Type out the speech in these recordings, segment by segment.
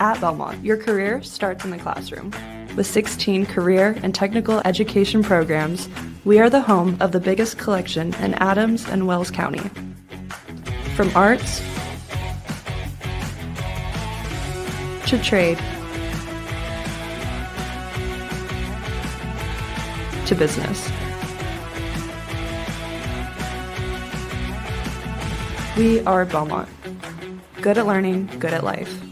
At Bellmont, your career starts in the classroom. With 16 career and technical education programs, we are the home of the biggest collection in Adams and Wells County. From arts to trade to business. We are Bellmont. Good at learning, good at life.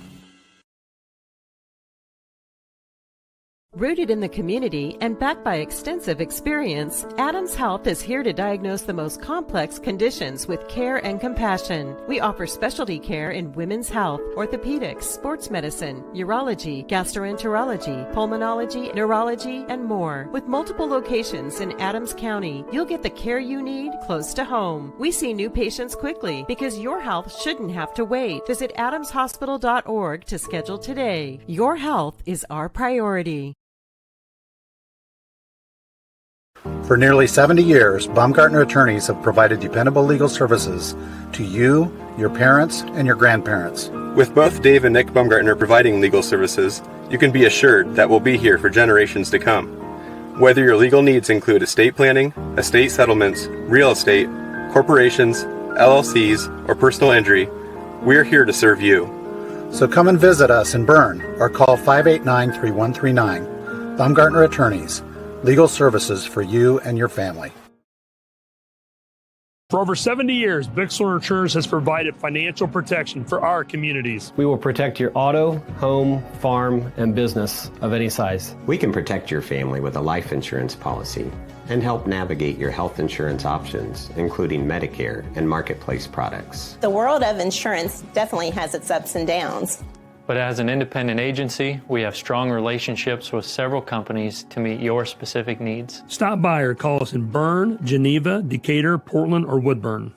Rooted in the community and backed by extensive experience, Adams Health is here to diagnose the most complex conditions with care and compassion. We offer specialty care in women's health, orthopedics, sports medicine, urology, gastroenterology, pulmonology, neurology, and more. With multiple locations in Adams County, you'll get the care you need close to home. We see new patients quickly because your health shouldn't have to wait. Visit adamshospital.org to schedule today. Your health is our priority. For nearly 70 years, Baumgartner attorneys have provided dependable legal services to you, your parents, and your grandparents. With both Dave and Nick Baumgartner providing legal services, you can be assured that we'll be here for generations to come. Whether your legal needs include estate planning, estate settlements, real estate, corporations, LLCs, or personal injury, we're here to serve you. So come and visit us in Berne or call 589-3139. Baumgartner Attorneys. Legal services for you and your family. For over 70 years, Bixler Insurance has provided financial protection for our communities. We will protect your auto, home, farm, and business of any size. We can protect your family with a life insurance policy and help navigate your health insurance options, including Medicare and marketplace products. The world of insurance definitely has its ups and downs. But as an independent agency, we have strong relationships with several companies to meet your specific needs. Stop by or call us in Berne, Geneva, Decatur, Portland, or Woodburn.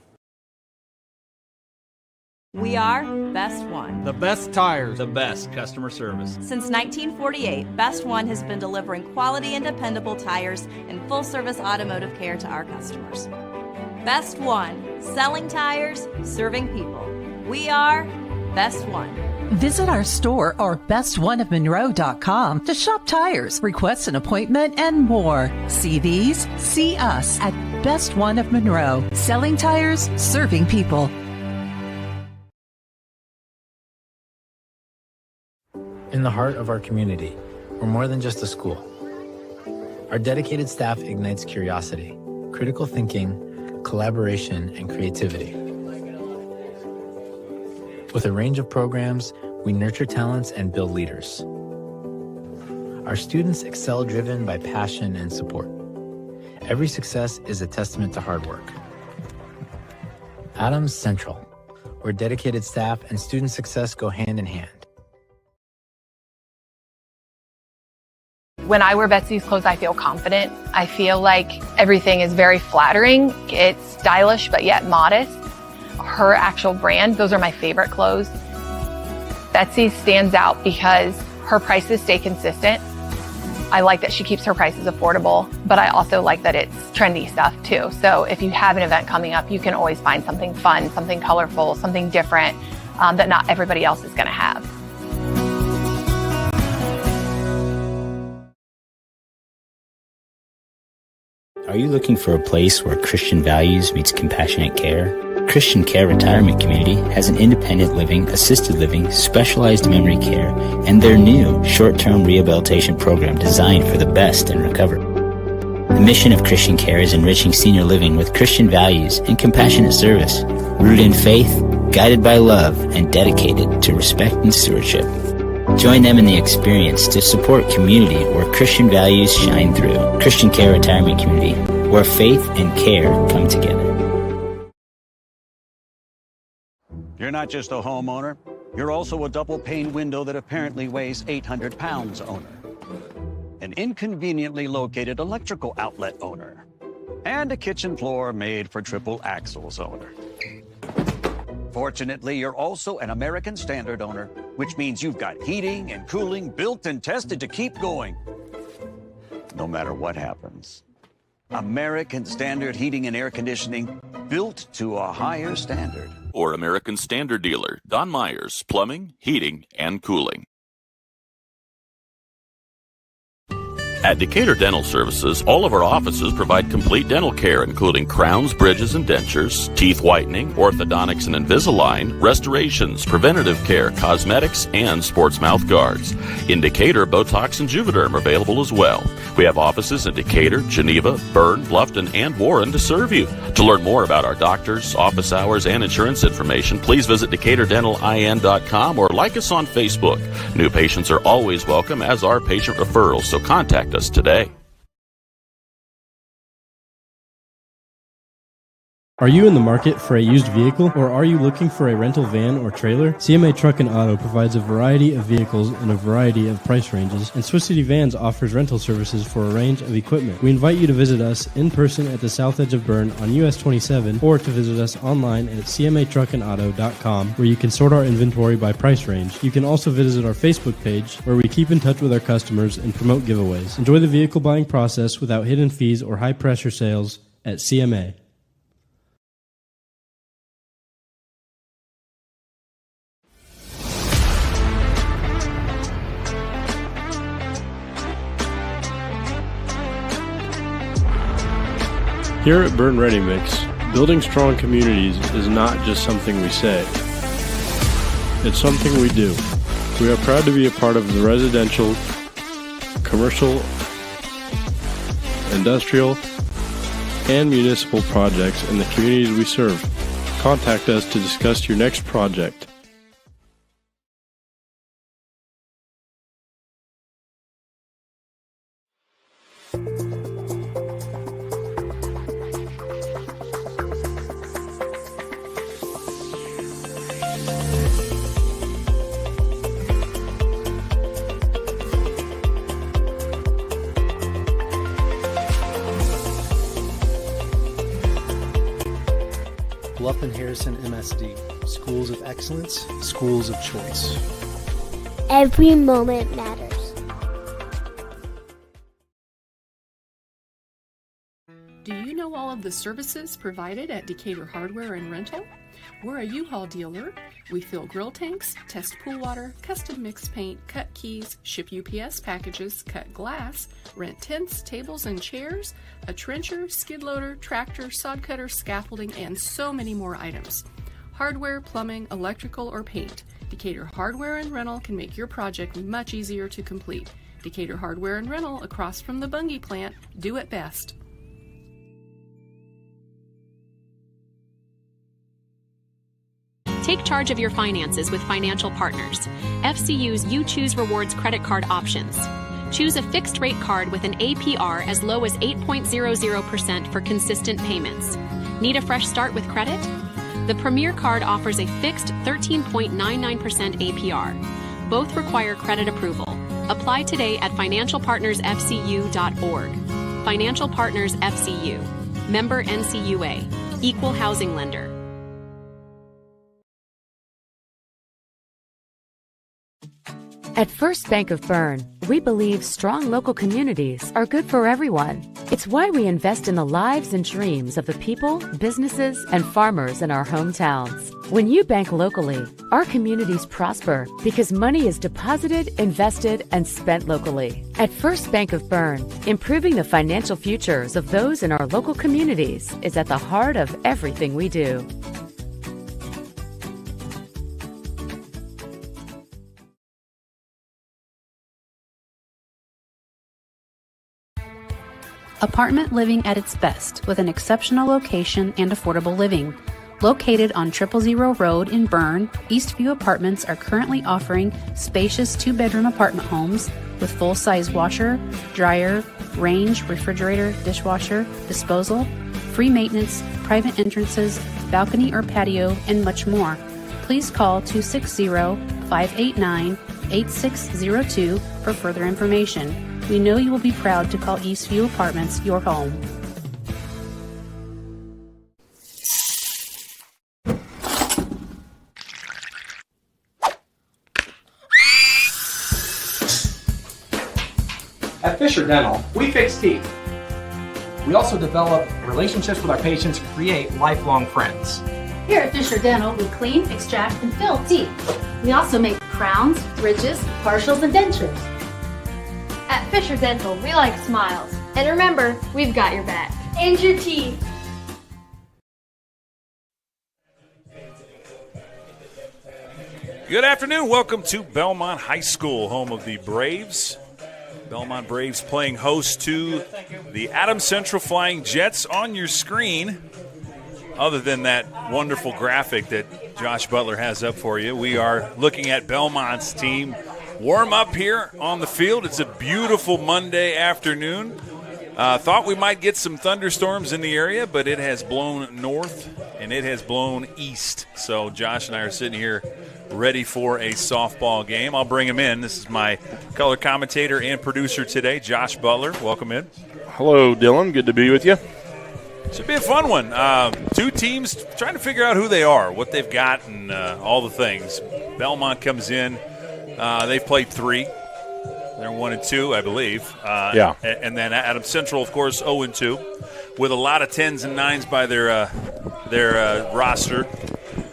We are Best One. The best tires, the best customer service. Since 1948, Best One has been delivering quality and dependable tires and full-service automotive care to our customers. Best One, selling tires, serving people. We are Best One. Visit our store or bestoneofmonroe.com to shop tires, request an appointment, and more. See these? See us at Best One of Monroe. Selling tires, serving people. In the heart of our community, we're more than just a school. Our dedicated staff ignites curiosity, critical thinking, collaboration, and creativity. With a range of programs, we nurture talents and build leaders. Our students excel driven by passion and support. Every success is a testament to hard work. Adams Central, where dedicated staff and student success go hand in hand. When I wear Betsy's clothes, I feel confident. I feel like everything is very flattering. It's stylish, but yet modest. Her actual brand, those are my favorite clothes. Betsy stands out because her prices stay consistent. I like that she keeps her prices affordable, but I also like that it's trendy stuff too. So if you have an event coming up, you can always find something fun, something colorful, something different that not everybody else is going to have. Are you looking for a place where Christian values meets compassionate care? Christian Care Retirement Community has an independent living, assisted living, specialized memory care, and their new short-term rehabilitation program designed for the best in recovery. The mission of Christian Care is enriching senior living with Christian values and compassionate service, rooted in faith, guided by love, and dedicated to respect and stewardship. Join them in the experience to support community where Christian values shine through. Christian Care Retirement Community, where faith and care come together. You're not just a homeowner, you're also a double-pane window that apparently weighs 800 pounds owner. An inconveniently located electrical outlet owner. And a kitchen floor made for triple axles owner. Fortunately, you're also an American Standard owner, which means you've got heating and cooling built and tested to keep going, no matter what happens. American Standard Heating and Air Conditioning, built to a higher standard. Or American Standard dealer, Don Myers, Plumbing, Heating, and Cooling. At Decatur Dental Services, all of our offices provide complete dental care, including crowns, bridges, and dentures, teeth whitening, orthodontics and Invisalign, restorations, preventative care, cosmetics, and sports mouth guards. In Decatur, Botox and Juvederm are available as well. We have offices in Decatur, Geneva, Berne, Bluffton, and Warren to serve you. To learn more about our doctors, office hours, and insurance information, please visit DecaturDentalIN.com or like us on Facebook. New patients are always welcome, as are patient referrals, so contact us today. Are you in the market for a used vehicle, or are you looking for a rental van or trailer? CMA Truck and Auto provides a variety of vehicles in a variety of price ranges, and Swiss City Vans offers rental services for a range of equipment. We invite you to visit us in person at the south edge of Berne on US 27, or to visit us online at cmatruckandauto.com, where you can sort our inventory by price range. You can also visit our Facebook page, where we keep in touch with our customers and promote giveaways. Enjoy the vehicle buying process without hidden fees or high-pressure sales at CMA. Here at Berne Ready Mix, building strong communities is not just something we say. It's something we do. We are proud to be a part of the residential, commercial, industrial, and municipal projects in the communities we serve. Contact us to discuss your next project. Bluff and Harrison MSD, schools of excellence, schools of choice. Every moment matters. Do you know all of the services provided at Decatur Hardware and Rental? We're a U-Haul dealer. We fill grill tanks, test pool water, custom mix paint, cut keys, ship UPS packages, cut glass, rent tents, tables and chairs, a trencher, skid loader, tractor, sod cutter, scaffolding, and so many more items. Hardware, plumbing, electrical, or paint. Decatur Hardware and Rental can make your project much easier to complete. Decatur Hardware and Rental, across from the Bungie plant, do it best. Take charge of your finances with Financial Partners, FCU's You Choose Rewards credit card options. Choose a fixed rate card with an APR as low as 8.00% for consistent payments. Need a fresh start with credit? The Premier card offers a fixed 13.99% APR. Both require credit approval. Apply today at financialpartnersfcu.org. Financial Partners FCU. Member NCUA. Equal housing lender. At First Bank of Berne, we believe strong local communities are good for everyone. It's why we invest in the lives and dreams of the people, businesses, and farmers in our hometowns. When you bank locally, our communities prosper because money is deposited, invested, and spent locally. At First Bank of Berne, improving the financial futures of those in our local communities is at the heart of everything we do. Apartment living at its best with an exceptional location and affordable living. Located on 000 Road in Berne, Eastview Apartments are currently offering spacious 2-bedroom apartment homes with full-size washer, dryer, range, refrigerator, dishwasher, disposal, free maintenance, private entrances, balcony or patio, and much more. Please call 260-589-8602 for further information. We know you will be proud to call Eastview Apartments your home. At Fisher Dental, we fix teeth. We also develop relationships with our patients and create lifelong friends. Here at Fisher Dental, we clean, extract, and fill teeth. We also make crowns, bridges, partials, and dentures. At At Fisher Dental, we like smiles. And remember, we've got your back. And your teeth. Good afternoon. Welcome to Bellmont High School, home of the Braves. Bellmont Braves playing host to the Adams Central Flying Jets on your screen. Other than that wonderful graphic that Josh Butler has up for you, we are looking at Bellmont's team warm up here on the field. It's a beautiful Monday afternoon. Thought we might get some thunderstorms in the area, but it has blown north and it has blown east. So Josh and I are sitting here ready for a softball game. I'll bring him in. This is my color commentator and producer today, Josh Butler. Welcome in. Hello, Dylan. Good to be with you. Should be a fun one. Two teams trying to figure out who they are, what they've got, and all the things. Bellmont comes in. They've played 3. They're 1-2, I believe. Yeah. And then Adams Central, of course, 0-2, with a lot of 10s and 9s by their roster.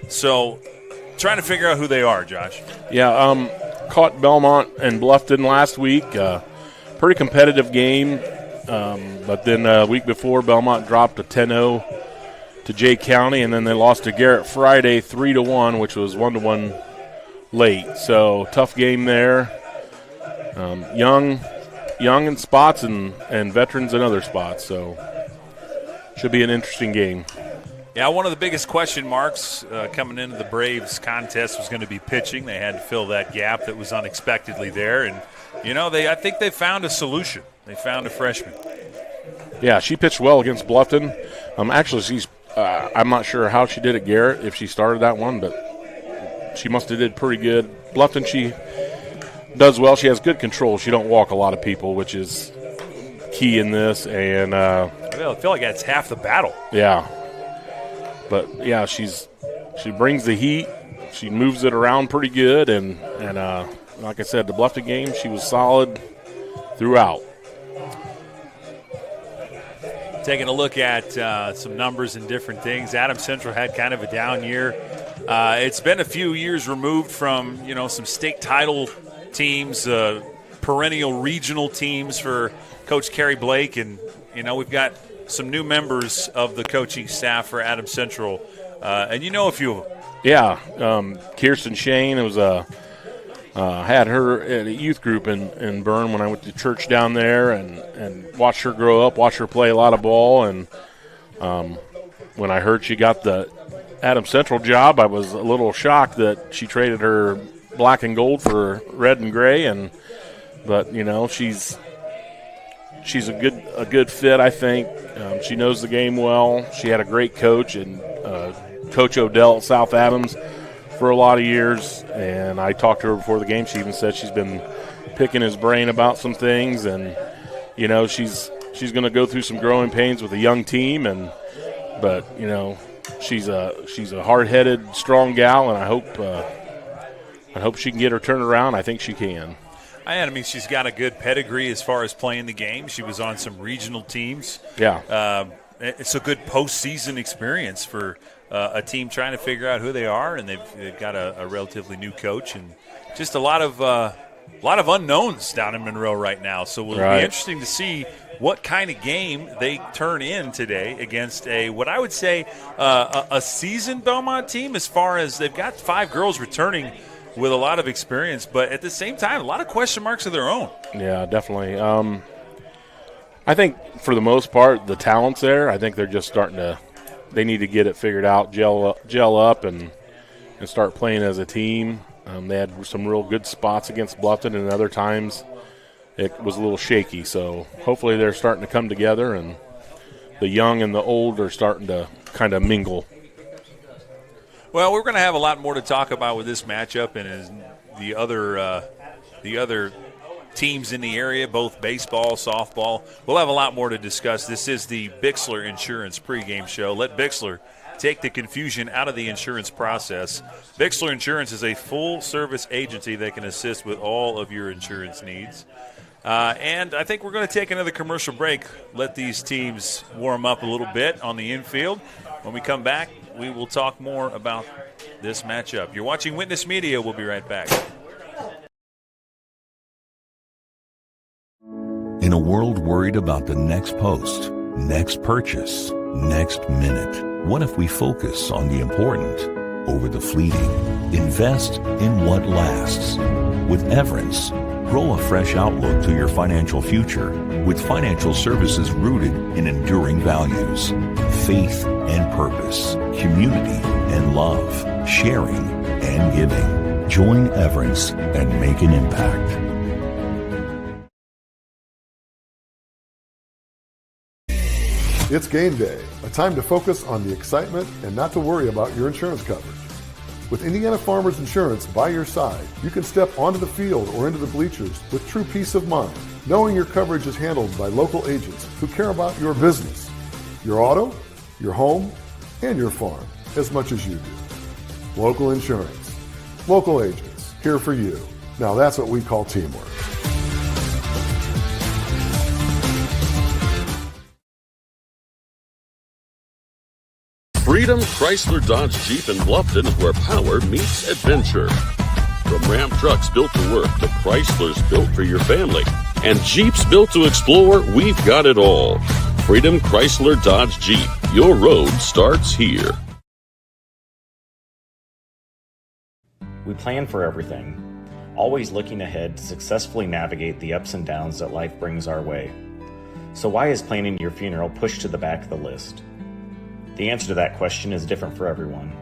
So, trying to figure out who they are, Josh. Yeah, caught Bellmont and Bluffton last week. Pretty competitive game. But then a week before, Bellmont dropped a 10-0 to Jay County, and then they lost to Garrett Friday 3-1, which was 1-1 late. So tough game there. Young in spots and veterans in other spots. So should be an interesting game. Yeah, one of the biggest question marks coming into the Braves contest was going to be pitching. They had to fill that gap that was unexpectedly there. And, I think they found a solution. They found a freshman. Yeah, she pitched well against Bluffton. Actually, I'm not sure how she did at Garrett, if she started that one, but she must have did pretty good. Bluffton, she does well. She has good control. She don't walk a lot of people, which is key in this. And I feel like that's half the battle. Yeah. But, yeah, she brings the heat. She moves it around pretty good. And like I said, the Bluffton game, she was solid throughout. Taking a look at some numbers and different things. Adams Central had kind of a down year. It's been a few years removed from, some state title teams, perennial regional teams for Coach Kerry Blake. And, we've got some new members of the coaching staff for Adams Central. And you know a few of them. Yeah. Kirsten Shane, it was had her at a youth group in Berne when I went to church down there and watched her grow up, watched her play a lot of ball. And when I heard she got the Adams Central job, I was a little shocked that she traded her black and gold for red and gray. But she's a good fit, I think. She knows the game well. She had a great coach, and Coach Odell at South Adams for a lot of years, and I talked to her before the game. She even said she's been picking his brain about some things, and she's going to go through some growing pains with a young team, but she's a hard-headed, strong gal, and I hope she can get her turned around. I think she can. I mean, she's got a good pedigree as far as playing the game. She was on some regional teams. Yeah. It's a good postseason experience for a team trying to figure out who they are, and they've got a relatively new coach and just a lot of unknowns down in Monroe right now. So it'll be interesting to see what kind of game they turn in today against what I would say a seasoned Bellmont team, as far as they've got 5 girls returning with a lot of experience, but at the same time, a lot of question marks of their own. Yeah, definitely. I think for the most part, the talent's there. I think they're just starting to – they need to get it figured out, gel up, and start playing as a team. They had some real good spots against Bluffton, and other times it was a little shaky. So hopefully they're starting to come together, and the young and the old are starting to kind of mingle. Well, we're going to have a lot more to talk about with this matchup and the other teams in the area, both baseball, softball. We'll have a lot more to discuss. This is the Bixler Insurance pregame show. Let Bixler take the confusion out of the insurance process. Bixler Insurance is a full-service agency that can assist with all of your insurance needs. And I think we're going to take another commercial break, let these teams warm up a little bit on the infield. When we come back, we will talk more about this matchup. You're watching Witness Media. We'll be right back. In a world worried about the next post, next purchase, next minute, what if we focus on the important over the fleeting? Invest in what lasts. With Everence, grow a fresh outlook to your financial future with financial services rooted in enduring values, faith and purpose, community and love, sharing and giving. Join Everence and make an impact. It's game day, a time to focus on the excitement and not to worry about your insurance coverage. With Indiana Farmers Insurance by your side, you can step onto the field or into the bleachers with true peace of mind, knowing your coverage is handled by local agents who care about your business, your auto, your home, and your farm as much as you do. Local insurance, local agents, here for you. Now that's what we call teamwork. Freedom Chrysler Dodge Jeep in Bluffton is where power meets adventure. From Ram trucks built to work to Chryslers built for your family and Jeeps built to explore, we've got it all. Freedom Chrysler Dodge Jeep. Your road starts here. We plan for everything, always looking ahead to successfully navigate the ups and downs that life brings our way. So why is planning your funeral pushed to the back of the list? The answer to that question is different for everyone.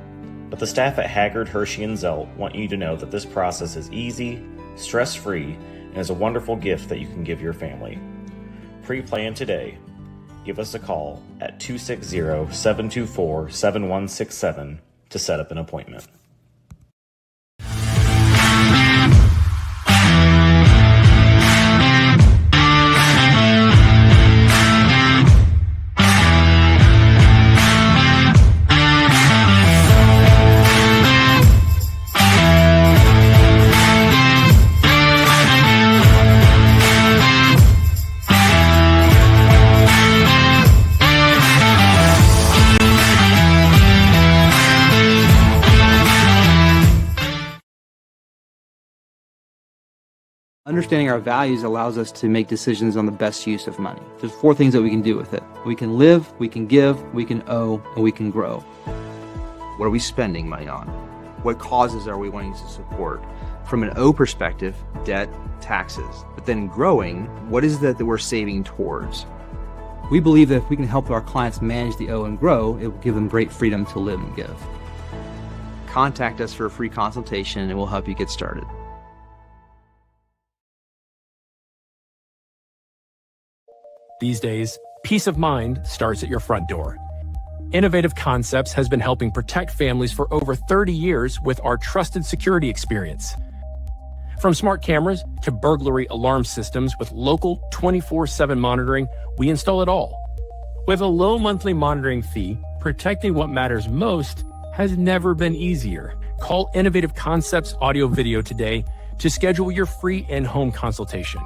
But the staff at Haggard, Hershey, and Zelt want you to know that this process is easy, stress-free, and is a wonderful gift that you can give your family. Pre-plan today. Give us a call at 260-724-7167 to set up an appointment. Understanding our values allows us to make decisions on the best use of money. There's 4 things that we can do with it. We can live, we can give, we can owe, and we can grow. What are we spending money on? What causes are we wanting to support? From an O perspective, debt, taxes. But then growing, what is that we're saving towards? We believe that if we can help our clients manage the O and grow, it will give them great freedom to live and give. Contact us for a free consultation and we'll help you get started. These days, peace of mind starts at your front door. Innovative Concepts has been helping protect families for over 30 years with our trusted security experience. From smart cameras to burglary alarm systems with local 24/7 monitoring, we install it all. With a low monthly monitoring fee, protecting what matters most has never been easier. Call Innovative Concepts Audio Video today to schedule your free in-home consultation.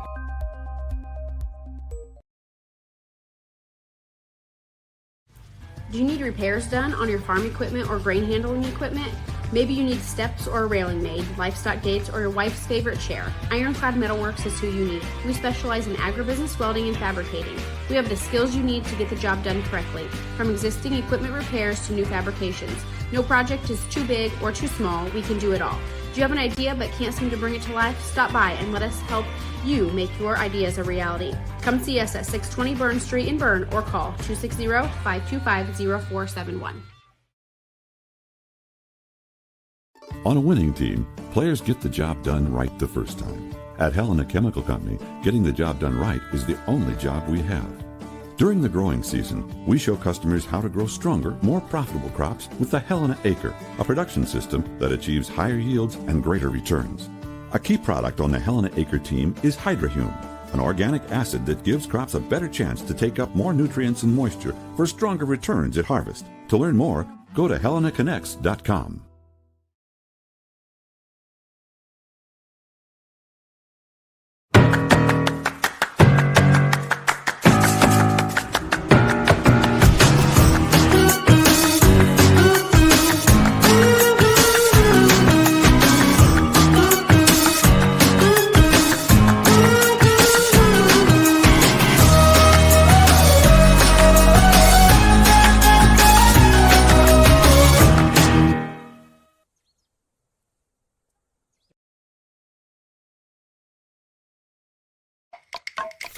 Do you need repairs done on your farm equipment or grain handling equipment? Maybe you need steps or a railing made, livestock gates, or your wife's favorite chair. Ironclad Metalworks is who you need. We specialize in agribusiness welding and fabricating. We have the skills you need to get the job done correctly, from existing equipment repairs to new fabrications. No project is too big or too small, we can do it all. Do you have an idea but can't seem to bring it to life? Stop by and let us help you make your ideas a reality. Come see us at 620 Berne Street in Berne or call 260-525-0471. On a winning team, players get the job done right the first time. At Helena Chemical Company, getting the job done right is the only job we have. During the growing season, we show customers how to grow stronger, more profitable crops with the Helena Acre, a production system that achieves higher yields and greater returns. A key product on the Helena Acre team is Hydrahume, an organic acid that gives crops a better chance to take up more nutrients and moisture for stronger returns at harvest. To learn more, go to helenaconnects.com.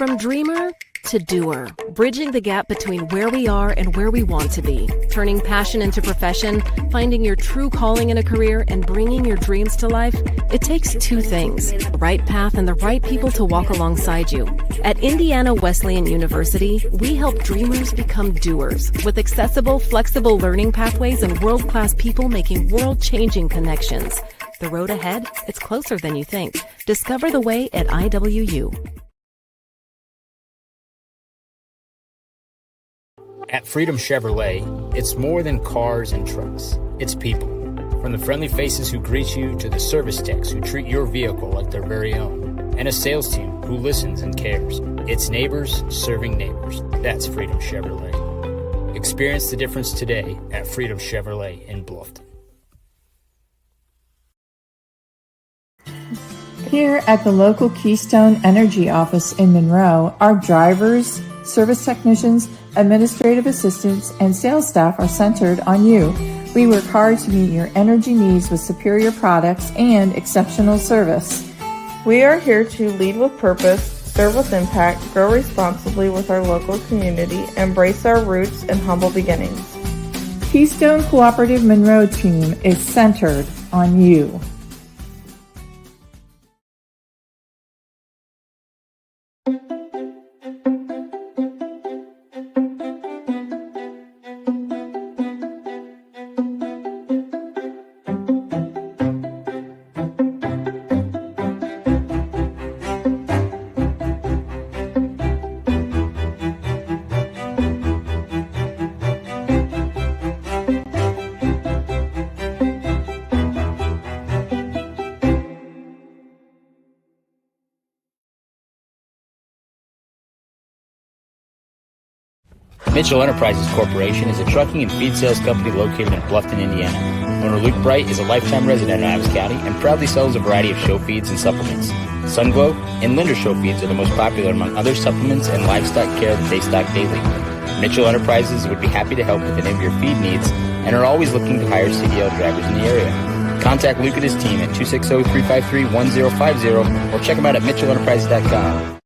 From dreamer to doer, bridging the gap between where we are and where we want to be, turning passion into profession, finding your true calling in a career, and bringing your dreams to life, it takes two things, the right path and the right people to walk alongside you. At Indiana Wesleyan University, we help dreamers become doers with accessible, flexible learning pathways and world-class people making world-changing connections. The road ahead, it's closer than you think. Discover the way at IWU. At Freedom Chevrolet, it's more than cars and trucks. It's people. From the friendly faces who greet you to the service techs who treat your vehicle like their very own. And a sales team who listens and cares. It's neighbors serving neighbors. That's Freedom Chevrolet. Experience the difference today at Freedom Chevrolet in Bluffton. Here at the local Keystone Energy office in Monroe, our drivers, service technicians, administrative assistants, and sales staff are centered on you. We work hard to meet your energy needs with superior products and exceptional service. We are here to lead with purpose, serve with impact, grow responsibly with our local community, embrace our roots and humble beginnings. Keystone Cooperative Monroe team is centered on you. Mitchell Enterprises Corporation is a trucking and feed sales company located in Bluffton, Indiana. Owner Luke Bright is a lifetime resident of Adams County and proudly sells a variety of show feeds and supplements. Sunglow and Linder show feeds are the most popular among other supplements and livestock care that they stock daily. Mitchell Enterprises would be happy to help with any of your feed needs and are always looking to hire CDL drivers in the area. Contact Luke and his team at 260-353-1050 or check them out at mitchellenterprises.com.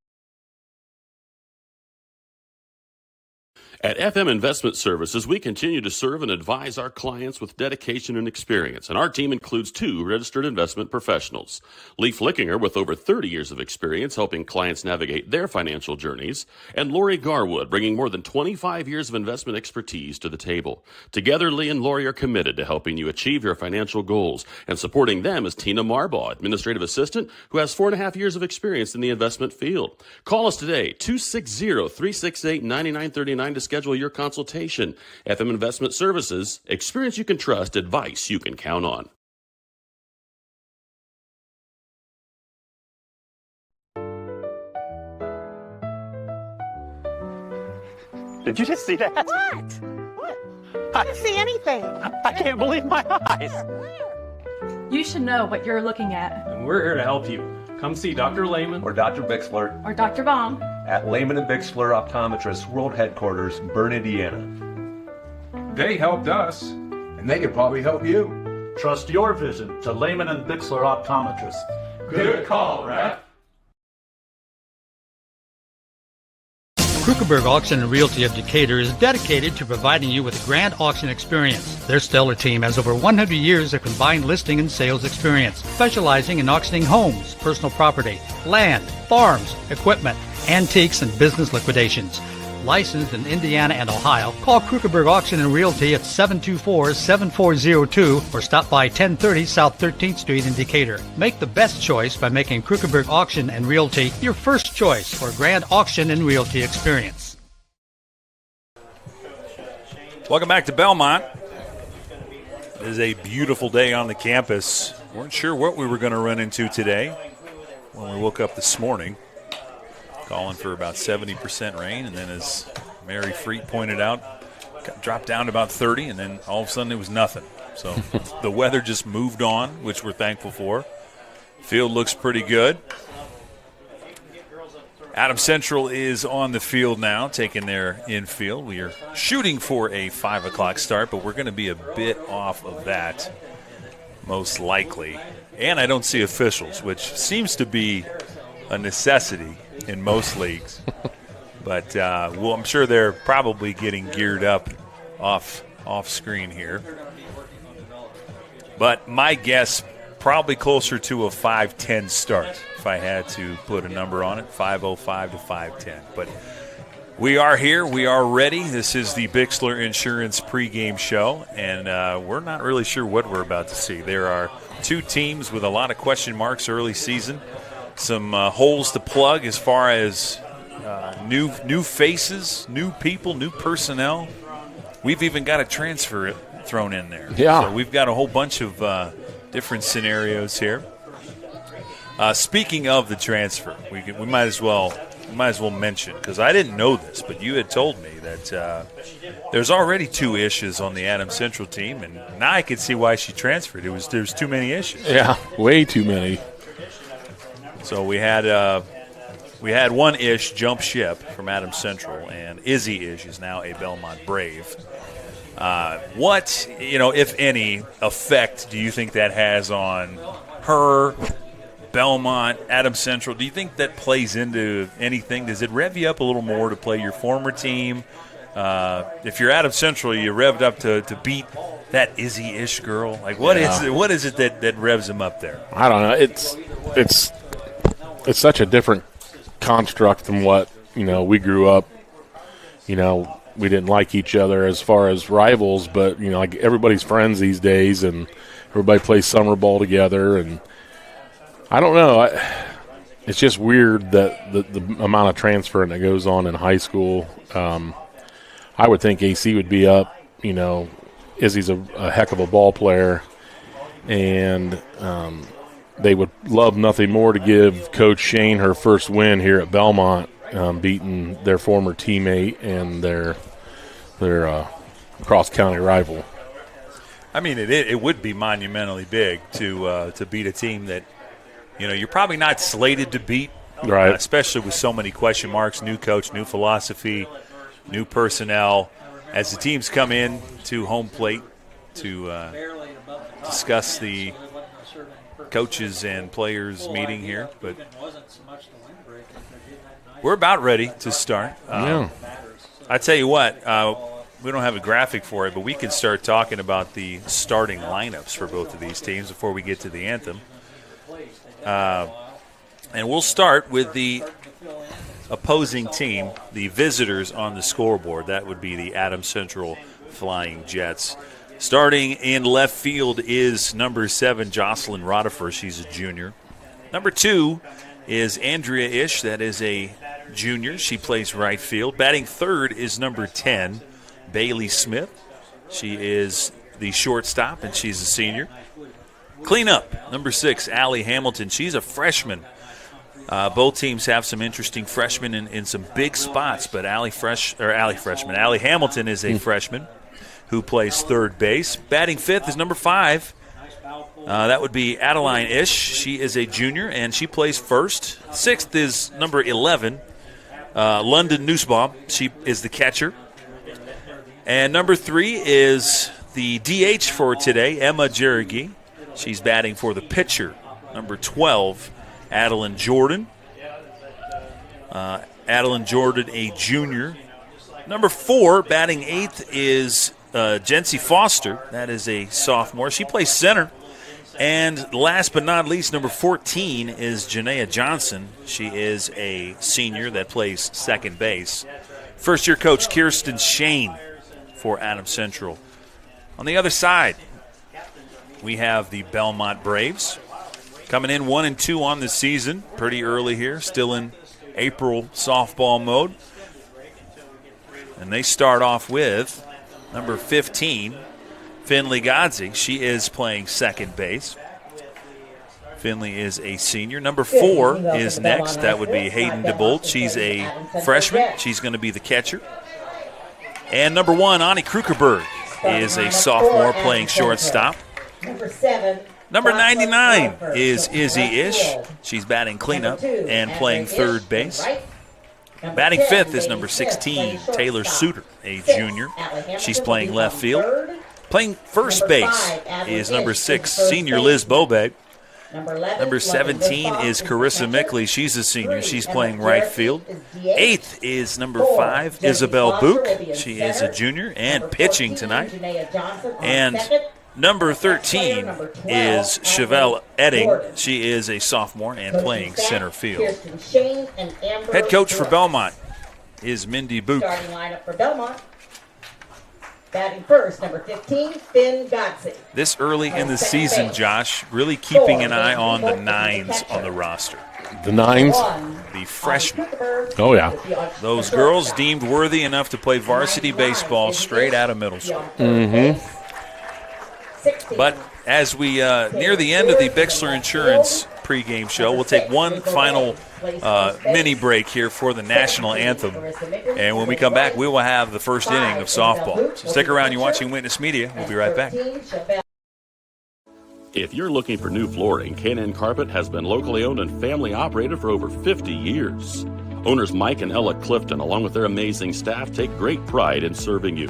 At FM Investment Services, we continue to serve and advise our clients with dedication and experience, and our team includes 2 registered investment professionals. Leif Lickinger, with over 30 years of experience helping clients navigate their financial journeys, and Lori Garwood, bringing more than 25 years of investment expertise to the table. Together, Lee and Lori are committed to helping you achieve your financial goals, and supporting them is Tina Marbaugh, administrative assistant, who has 4.5 years of experience in the investment field. Call us today, 260-368-9939 to schedule your consultation. FM Investment Services, experience you can trust, advice you can count on. Did you just see that? What? I didn't see anything. I can't believe my eyes. You should know what you're looking at. And we're here to help you. Come see Dr. Lehman or Dr. Bixler or Dr. Baum at Lehman & Bixler Optometrists World Headquarters, Berne, Indiana. They helped us, and they could probably help you. Trust your vision to Lehman & Bixler Optometrists. Good call, Rap. Krukerberg Auction and Realty of Decatur is dedicated to providing you with a grand auction experience. Their stellar team has over 100 years of combined listing and sales experience, specializing in auctioning homes, personal property, land, farms, equipment, antiques, and business liquidations. Licensed in Indiana and Ohio, call Krukerberg Auction and Realty at 724-7402 or stop by 1030 South 13th Street in Decatur. Make the best choice by making Krukerberg Auction and Realty your first choice for a grand auction and realty experience. Welcome back to Bellmont. It is a beautiful day on the campus. Weren't sure what we were going to run into today when we woke up this morning. Calling for about 70% rain, and then as Mary Freet pointed out, dropped down to about 30, and then all of a sudden it was nothing. So the weather just moved on, which we're thankful for. Field looks pretty good. Adams Central is on the field now, taking their infield. We are shooting for a 5 o'clock start, but we're going to be a bit off of that, most likely. And I don't see officials, which seems to be a necessity in most leagues. But I'm sure they're probably getting geared up off screen here. But my guess, probably closer to a 5:10 start if I had to put a number on it, 5:05 to 5:10. But we are here. We are ready. This is the Bixler Insurance pregame show, and we're not really sure what we're about to see. There are two teams with a lot of question marks early season, some holes to plug as far as new faces, new people, new personnel. We've even got a transfer thrown in there. Yeah. So we've got a whole bunch of different scenarios here. Speaking of the transfer, we might as well mention, because I didn't know this, but you had told me that there's already 2 issues on the Adams Central team, and now I can see why she transferred. There's too many issues. Yeah, way too many. So we had one Ish jump ship from Adams Central, and Izzy Ish is now a Bellmont Brave. What, if any, effect do you think that has on her, Bellmont, Adams Central? Do you think that plays into anything? Does it rev you up a little more to play your former team? If you're Adams Central, you revved up to beat that Izzy-ish girl. Like, what is it that revs them up there? I don't know. It's such a different construct than what, we grew up. We didn't like each other as far as rivals, but, like everybody's friends these days, and everybody plays summer ball together, and I don't know. It's just weird that the amount of transferring that goes on in high school. I would think AC would be up. Izzy's a heck of a ball player, and they would love nothing more to give Coach Shane her first win here at Bellmont, beating their former teammate and their cross-county rival. I mean, it would be monumentally big to beat a team that, you're probably not slated to beat, right? Especially with so many question marks, new coach, new philosophy, new personnel. As the teams come in to home plate to discuss the coaches and players meeting here, but we're about ready to start. I tell you what, we don't have a graphic for it, but we can start talking about the starting lineups for both of these teams before we get to the anthem. And we'll start with the opposing team, the visitors on the scoreboard. That would be the Adams Central Flying Jets. Starting in left field is number 7, Jocelyn Rotifer. She's a junior. Number 2 is Andrea Ish. That is a junior. She plays right field. Batting third is number 10, Bailey Smith. She is the shortstop, and she's a senior. Cleanup, number 6, Allie Hamilton. She's a freshman. Both teams have some interesting freshmen in some big spots, but Allie Hamilton is a freshman who plays third base. Batting fifth is number 5. That would be Adeline Ish. She is a junior, and she plays first. Sixth is number 11, London Nussbaum. She is the catcher. And number 3 is the DH for today, Emma Jerigi. She's batting for the pitcher. Number 12, Adeline Jordan. Adeline Jordan, a junior. Number 4, batting 8th, is Jency Foster. That is a sophomore. She plays center. And last but not least, number 14 is Janaea Johnson. She is a senior that plays second base. First-year coach Kirsten Shane for Adams Central. On the other side, we have the Bellmont Braves coming in 1-2 on the season. Pretty early here, still in April softball mode. And they start off with number 15, Finley Godzi. She is playing second base. Finley is a senior. Number 4 is next. That would be Hayden DeBolt. She's a freshman. She's going to be the catcher. And number 1, Ani Krukerberg, is a sophomore playing shortstop. Number 7. Number 99 is Izzy Ish. She's batting cleanup and playing third base. Batting fifth is number 16, Taylor Suter, a junior. She's playing left field. Playing first base is number 6, senior Liz Bobeg. Number 17 is Carissa Mickley. She's a senior. She's playing right field. 8th is number 5, Isabel Book. She is a junior and pitching tonight. And number 13 is Chevelle Edding. She is a sophomore and playing center field. Head coach for Bellmont is Mindy Book. Starting lineup for Bellmont. Batting first, number 15, Finn Godsey. This early in the season, Josh, really keeping an eye on the 9s on the roster. The 9s? The freshmen. Oh, yeah. Those girls deemed worthy enough to play varsity baseball straight out of middle school. Mm-hmm. But as we near the end of the Bixler Insurance pregame show, we'll take one final mini break here for the national anthem. And when we come back, we will have the first inning of softball. So stick around. You're watching Witness Media. We'll be right back. If you're looking for new flooring, K&N Carpet has been locally owned and family operated for over 50 years. Owners Mike and Ella Clifton, along with their amazing staff, take great pride in serving you.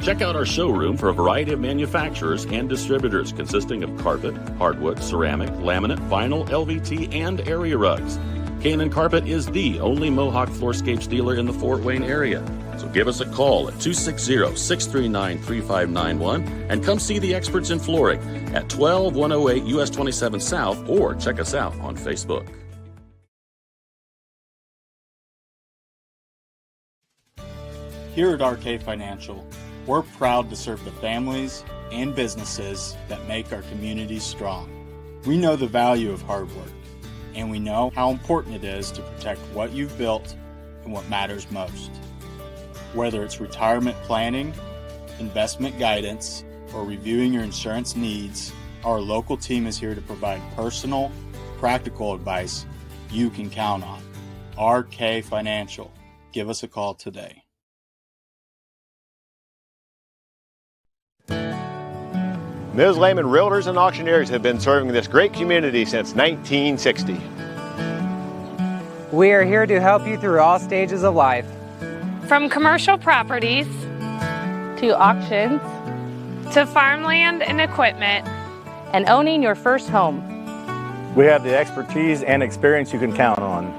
Check out our showroom for a variety of manufacturers and distributors consisting of carpet, hardwood, ceramic, laminate, vinyl, LVT, and area rugs. K&N Carpet is the only Mohawk Floorscapes dealer in the Fort Wayne area. So give us a call at 260-639-3591 and come see the experts in flooring at 12108 US 27 South, or check us out on Facebook. Here at RK Financial, we're proud to serve the families and businesses that make our communities strong. We know the value of hard work, and we know how important it is to protect what you've built and what matters most. Whether it's retirement planning, investment guidance, or reviewing your insurance needs, our local team is here to provide personal, practical advice you can count on. RK Financial. Give us a call today. Ms. Lehman Realtors and Auctioneers have been serving this great community since 1960. We are here to help you through all stages of life. From commercial properties to auctions to farmland and equipment and owning your first home. We have the expertise and experience you can count on.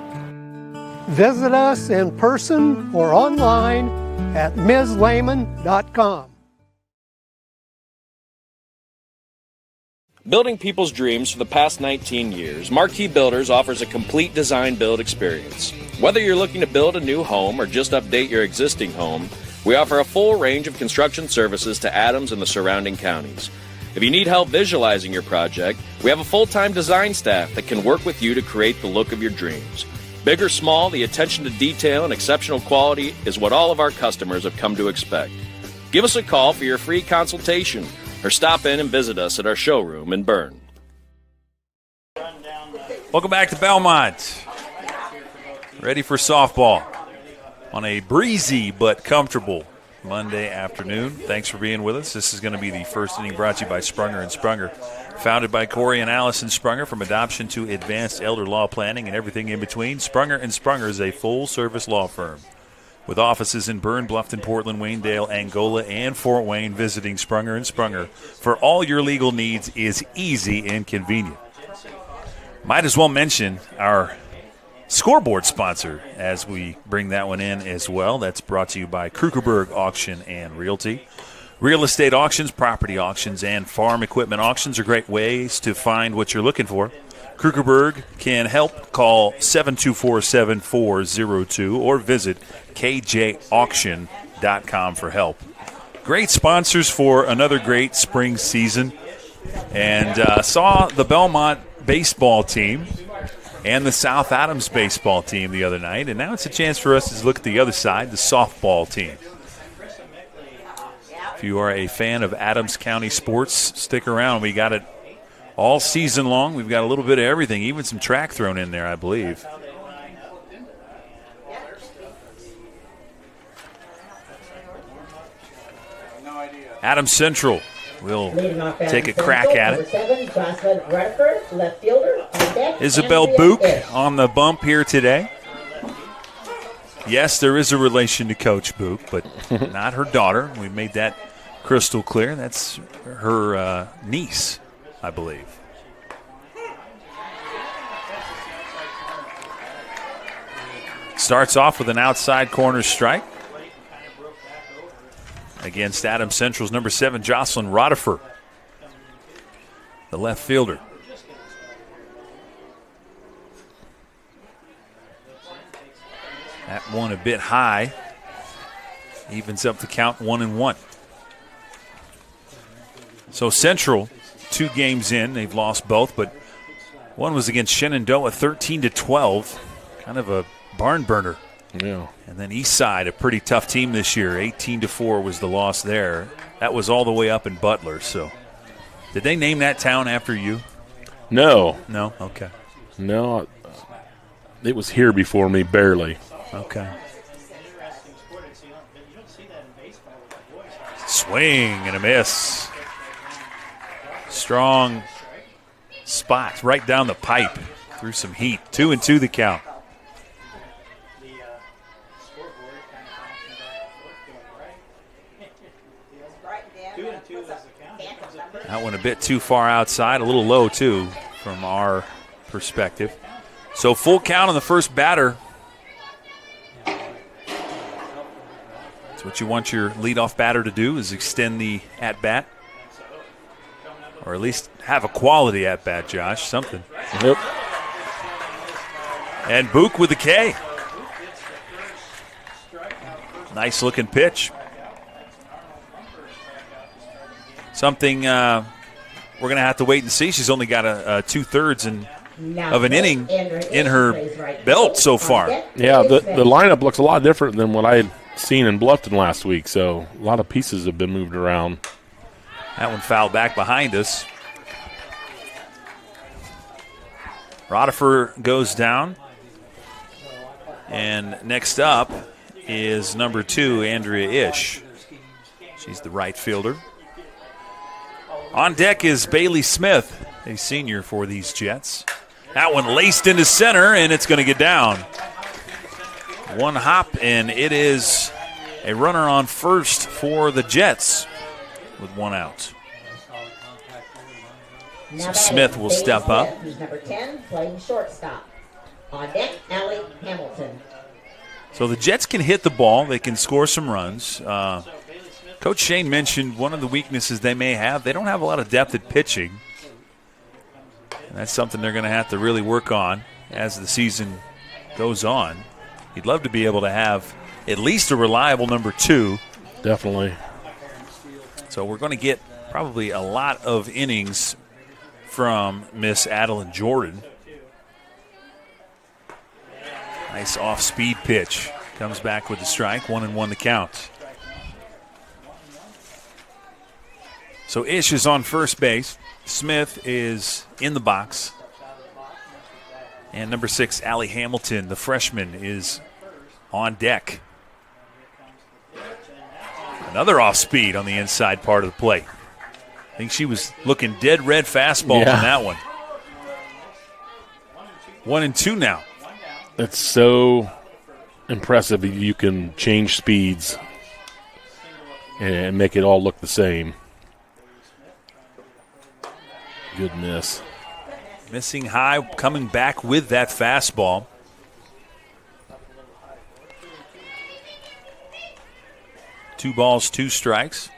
Visit us in person or online at MsLehman.com. Building people's dreams for the past 19 years, Marquee Builders offers a complete design build experience. Whether you're looking to build a new home or just update your existing home, we offer a full range of construction services to Adams and the surrounding counties. If you need help visualizing your project, we have a full-time design staff that can work with you to create the look of your dreams. Big or small, the attention to detail and exceptional quality is what all of our customers have come to expect. Give us a call for your free consultation, or stop in and visit us at our showroom in Berne. Welcome back to Bellmont. Ready for softball on a breezy but comfortable Monday afternoon. Thanks for being with us. This is going to be the first inning brought to you by Sprunger & Sprunger. Founded by Corey and Allison Sprunger, from adoption to advanced elder law planning and everything in between, Sprunger & Sprunger is a full-service law firm with offices in Berne, Bluffton, Portland, Waynedale, Angola, and Fort Wayne. Visiting Sprunger & Sprunger for all your legal needs is easy and convenient. Might as well mention our scoreboard sponsor as we bring that one in as well. That's brought to you by Krugerberg Auction and Realty. Real estate auctions, property auctions, and farm equipment auctions are great ways to find what you're looking for. Krugerberg can help. Call 724-7402 or visit kjauction.com for help. Great sponsors for another great spring season. And saw the Bellmont baseball team and the South Adams baseball team the other night. And now it's a chance for us to look at the other side, the softball team. If you are a fan of Adams County sports, stick around. We got it all season long. We've got a little bit of everything, even some track thrown in there, I believe. Adams Central will take a crack at it. Isabel Book on the bump here today. Yes, there is a relation to Coach Book, but not her daughter. We made that crystal clear. That's her niece, I believe. starts off with an outside corner strike against Adams Central's number 7, Jocelyn Rodifer, the left fielder. That one a bit high. Evens up the count 1-1. So Central, 2 games in, they've lost both, but one was against Shenandoah 13-12. Kind of a barn burner. Yeah. And then Eastside, a pretty tough team this year. 18-4 was the loss there. That was all the way up in Butler. So, did they name that town after you? No. No? Okay. No. It was here before me, barely. Okay. Swing and a miss. Strong spot right down the pipe. Through some heat. 2-2 the count. That one a bit too far outside, a little low too from our perspective. So full count on the first batter. That's what you want your leadoff batter to do, is extend the at-bat. Or at least have a quality at-bat, Josh, something. Yep. And Book with the K. Nice looking pitch. Something we're going to have to wait and see. She's only got a 2/3 of an inning in her belt so far. Yeah, the lineup looks a lot different than what I had seen in Bluffton last week, so a lot of pieces have been moved around. That one fouled back behind us. Rodifer goes down. And next up is number 2, Andrea Ish. She's the right fielder. On deck is Bailey Smith, a senior for these Jets. That one laced into center, and it's going to get down. One hop, and it is a runner on first for the Jets with 1 out. So Smith will step up. Who's number 10, playing shortstop. On deck, Allie Hamilton. So the Jets can hit the ball. They can score some runs. Coach Shane mentioned one of the weaknesses they may have. They don't have a lot of depth at pitching. And that's something they're going to have to really work on as the season goes on. He'd love to be able to have at least a reliable number 2. Definitely. So we're going to get probably a lot of innings from Miss Adeline Jordan. Nice off-speed pitch. Comes back with the strike. 1-1 the count. So Ish is on first base. Smith is in the box. And number 6, Allie Hamilton, the freshman, is on deck. Another off-speed on the inside part of the plate. I think she was looking dead red fastball on that one. 1-2 now. It's so impressive that you can change speeds and make it all look the same. Good miss. Missing high, coming back with that fastball. Two balls, 2 strikes.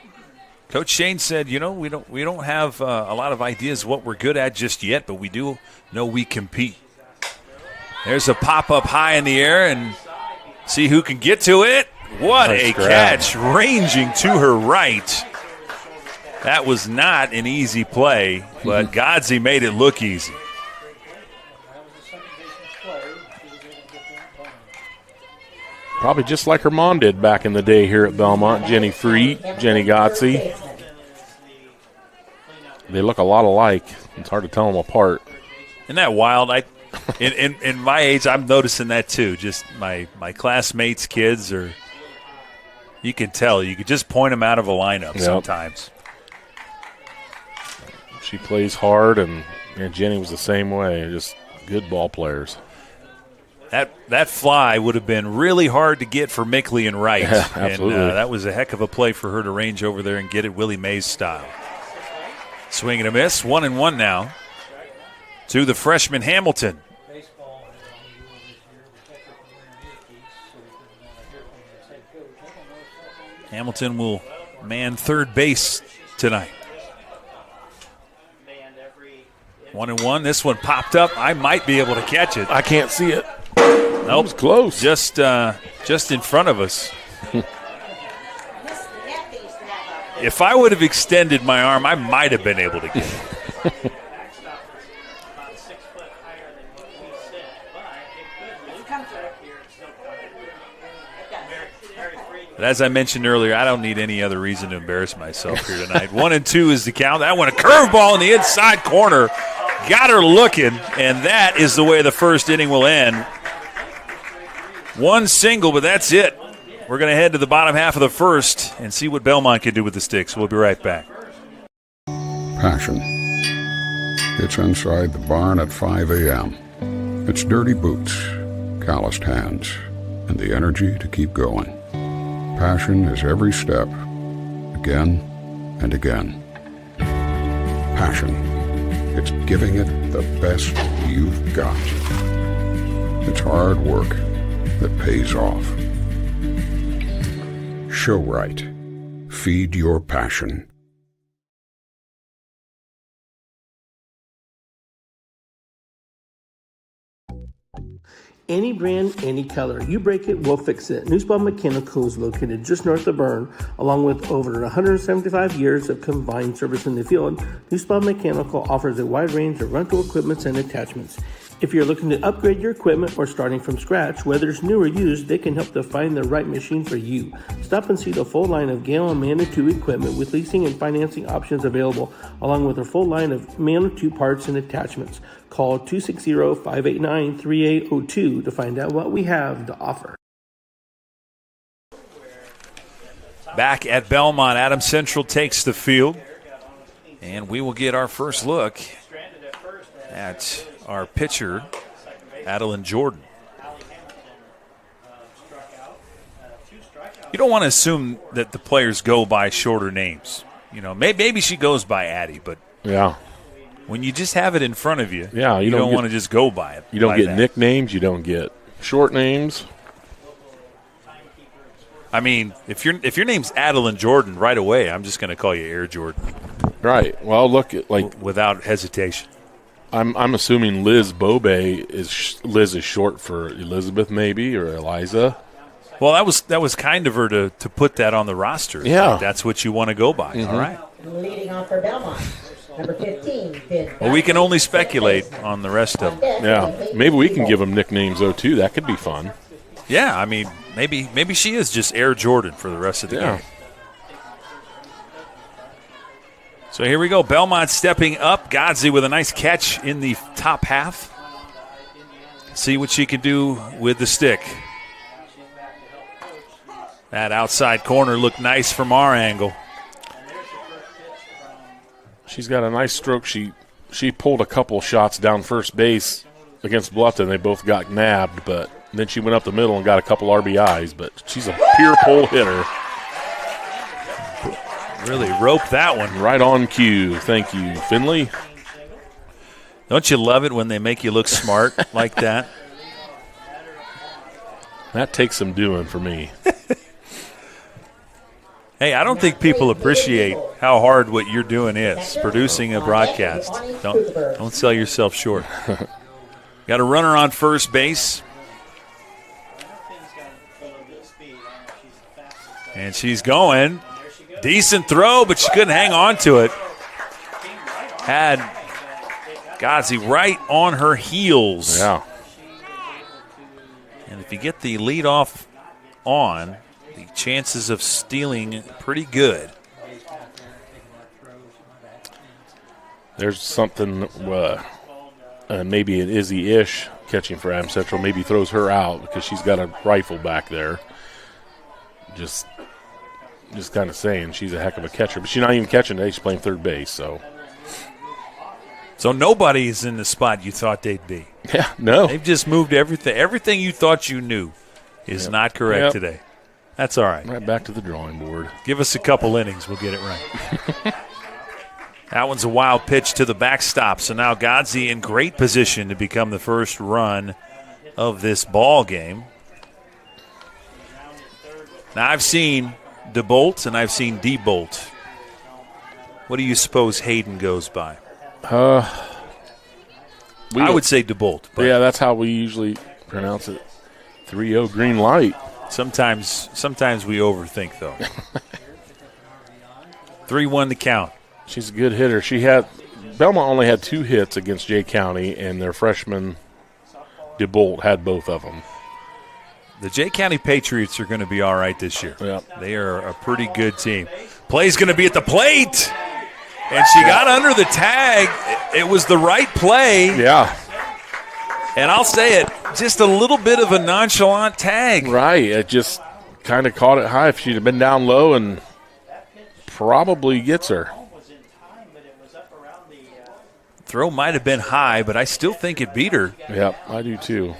Coach Shane said, we don't have a lot of ideas what we're good at just yet, but we do know we compete. There's a pop-up high in the air, and see who can get to it. What a catch, ranging to her right. That was not an easy play, but Godzi made it look easy. Probably just like her mom did back in the day here at Bellmont, Jenny Freet, Jenny Godzi. They look a lot alike. It's hard to tell them apart. Isn't that wild? In my age, I'm noticing that too. Just my classmates' kids are, you can tell. You could just point them out of a lineup sometimes. She plays hard, and Jenny was the same way. Just good ball players. That fly would have been really hard to get for Mickley and Wright. Yeah, absolutely. And that was a heck of a play for her to range over there and get it Willie Mays style. Swing and a miss. 1-1 now to the freshman Hamilton. Hamilton will man third base tonight. 1-1. This one popped up. I might be able to catch it. I can't see it. Nope. It was close. Just in front of us. If I would have extended my arm, I might have been able to get it. But as I mentioned earlier, I don't need any other reason to embarrass myself here tonight. 1-2 is the count. That one, a curveball in the inside corner. Got her looking, and that is the way the first inning will end. One single, but that's it. We're going to head to the bottom half of the first and see what Bellmont can do with the sticks. We'll be right back. Passion. It's inside the barn at 5 a.m. It's dirty boots, calloused hands, and the energy to keep going. Passion is every step, again and again. Passion. It's giving it the best you've got. It's hard work that pays off. Show right. Feed your passion. Any brand, any color. You break it, we'll fix it. Newspawn Mechanical is located just north of Berne, along with over 175 years of combined service in the field. Newspawn Mechanical offers a wide range of rental equipment and attachments. If you're looking to upgrade your equipment or starting from scratch, whether it's new or used, they can help to find the right machine for you. Stop and see the full line of Gale and Manitou equipment with leasing and financing options available, along with a full line of Manitou parts and attachments. Call 260-589-3802 to find out what we have to offer. Back at Bellmont, Adams Central takes the field, and we will get our first look at our pitcher, Adeline Jordan. You don't want to assume that the players go by shorter names. You know, maybe she goes by Addie, but yeah, when you just have it in front of you, yeah, you don't want to just go by it. You don't get nicknames. You don't get short names. I mean, if your name's Adeline Jordan, right away, I'm just going to call you Air Jordan. Right. Well, look, without hesitation. I'm assuming Liz Bobe is short for Elizabeth, maybe, or Eliza. Well, that was kind of her to put that on the roster. Yeah, like that's what you want to go by. Mm-hmm. All right. Leading off for Bellmont, number 15, Finn. Well, we can only speculate on the rest of them. Yeah, maybe we can give them nicknames though too. That could be fun. Yeah, I mean, maybe she is just Air Jordan for the rest of the game. So here we go. Bellmont stepping up. Godzi with a nice catch in the top half. See what she can do with the stick. That outside corner looked nice from our angle. She's got a nice stroke. She pulled a couple shots down first base against Bluffton. They both got nabbed, but then she went up the middle and got a couple RBIs. But she's a pure pole hitter. Really roped that one. Right on cue. Thank you, Finley. Don't you love it when they make you look smart like that? That takes some doing for me. Hey, I don't think people appreciate how hard what you're doing is, producing a broadcast. Don't sell yourself short. Got a runner on first base. And she's going. Decent throw, but she couldn't hang on to it. Had Godzi right on her heels. Yeah. And if you get the lead off on, the chances of stealing pretty good. There's something, maybe an Izzy-ish catching for Adams Central. Maybe throws her out because she's got a rifle back there. Just kind of saying she's a heck of a catcher. But she's not even catching today. She's playing third base. So nobody's in the spot you thought they'd be. Yeah, no. They've just moved everything. Everything you thought you knew is not correct today. That's all right. Right back to the drawing board. Give us a couple innings. We'll get it right. That one's a wild pitch to the backstop. So now Godzi in great position to become the first run of this ball game. Now I've seen DeBolt, and I've seen DeBolt. What do you suppose Hayden goes by? I would say DeBolt. But yeah, that's how we usually pronounce it. 3-0 green light. Sometimes we overthink, though. 3-1 the count. She's a good hitter. Bellmont only had 2 hits against Jay County, and their freshman DeBolt had both of them. The Jay County Patriots are going to be all right this year. Yep. They are a pretty good team. Play's going to be at the plate. And she got under the tag. It was the right play. Yeah. And I'll say it, just a little bit of a nonchalant tag. Right. It just kind of caught it high. If she'd have been down low, and probably gets her. Throw might have been high, but I still think it beat her. Yep, I do too.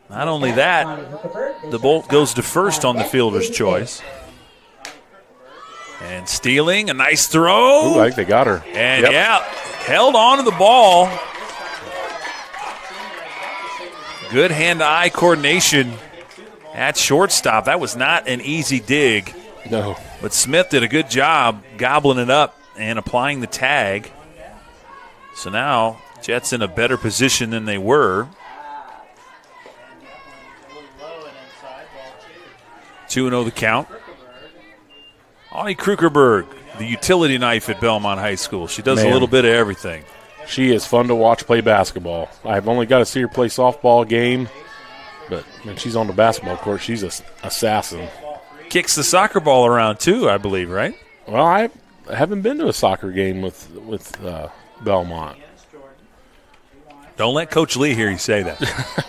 Not only that, the Bolt goes to first on the fielder's choice. And stealing, a nice throw. Ooh, I think they got her. And held on to the ball. Good hand-eye coordination at shortstop. That was not an easy dig. No. But Smith did a good job gobbling it up and applying the tag. So now Jets in a better position than they were. 2-0 the count. Ani Krugerberg, the utility knife at Bellmont High School. She does a little bit of everything. She is fun to watch play basketball. I've only got to see her play softball game, but when she's on the basketball court, she's an assassin. Kicks the soccer ball around too, I believe, right? Well, I haven't been to a soccer game with Bellmont. Don't let Coach Lee hear you say that.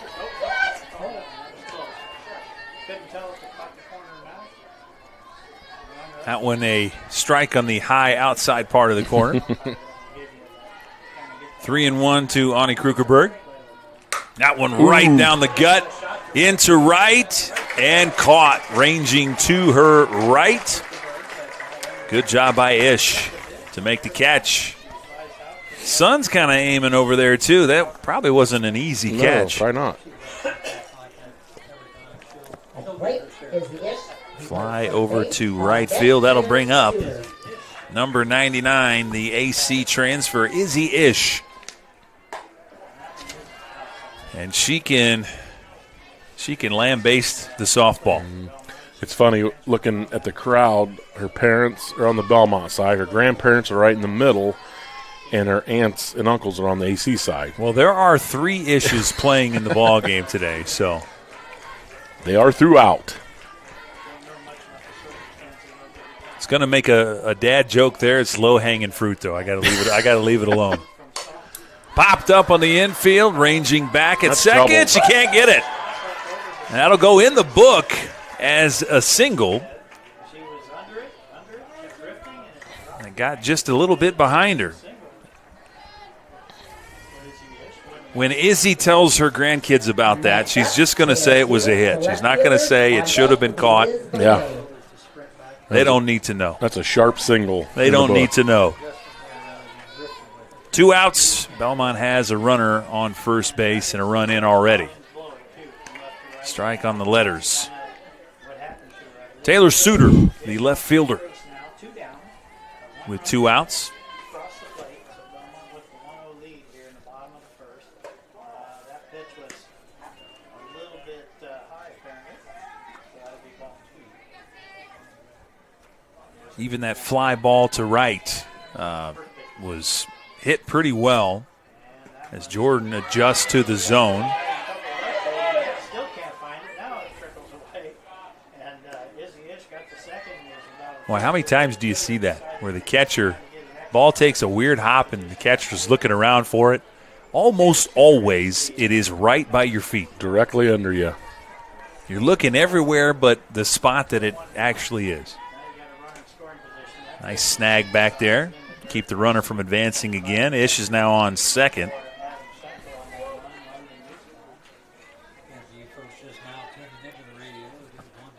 That one a strike on the high outside part of the corner. 3-1 to Ani Krugerberg. That one right down the gut, into right, and caught, ranging to her right. Good job by Ish to make the catch. Sun's kind of aiming over there, too. That probably wasn't an easy catch. No, probably not. Fly over to right field. That'll bring up number 99, the AC transfer, Izzy Ish. And she can lambaste the softball. It's funny looking at the crowd. Her parents are on the Bellmont side. Her grandparents are right in the middle, and her aunts and uncles are on the AC side. Well, there are 3 Ishes playing in the ball game today, so they are throughout. It's going to make a dad joke there. It's low-hanging fruit, though. I got to leave it alone. Popped up on the infield, ranging back at That's second. trouble. She can't get it. That'll go in the book as a single. And got just a little bit behind her. When Izzy tells her grandkids about that, she's just going to say it was a hit. She's not going to say it should have been caught. Yeah. They don't need to know. That's a sharp single. They don't need to know. 2 outs. Bellmont has a runner on first base and a run in already. Strike on the letters. Taylor Suter, the left fielder, with 2 outs. Even that fly ball to right was hit pretty well as Jordan adjusts to the zone. Well, how many times do you see that where the catcher, ball takes a weird hop and the catcher's looking around for it? Almost always it is right by your feet. Directly under you. You're looking everywhere but the spot that it actually is. Nice snag back there. Keep the runner from advancing again. Ish is now on second.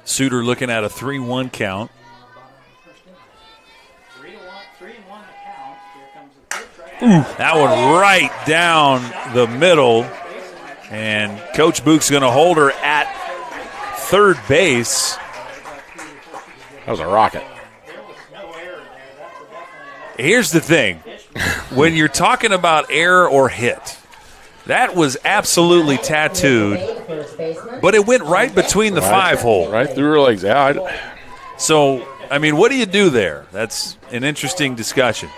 Suter looking at a 3-1 count. That one right down the middle. And Coach Book's going to hold her at third base. That was a rocket. Here's the thing. When you're talking about error or hit, that was absolutely tattooed, but it went right between the 5-hole. Right through her legs. Yeah, So, I mean, what do you do there? That's an interesting discussion.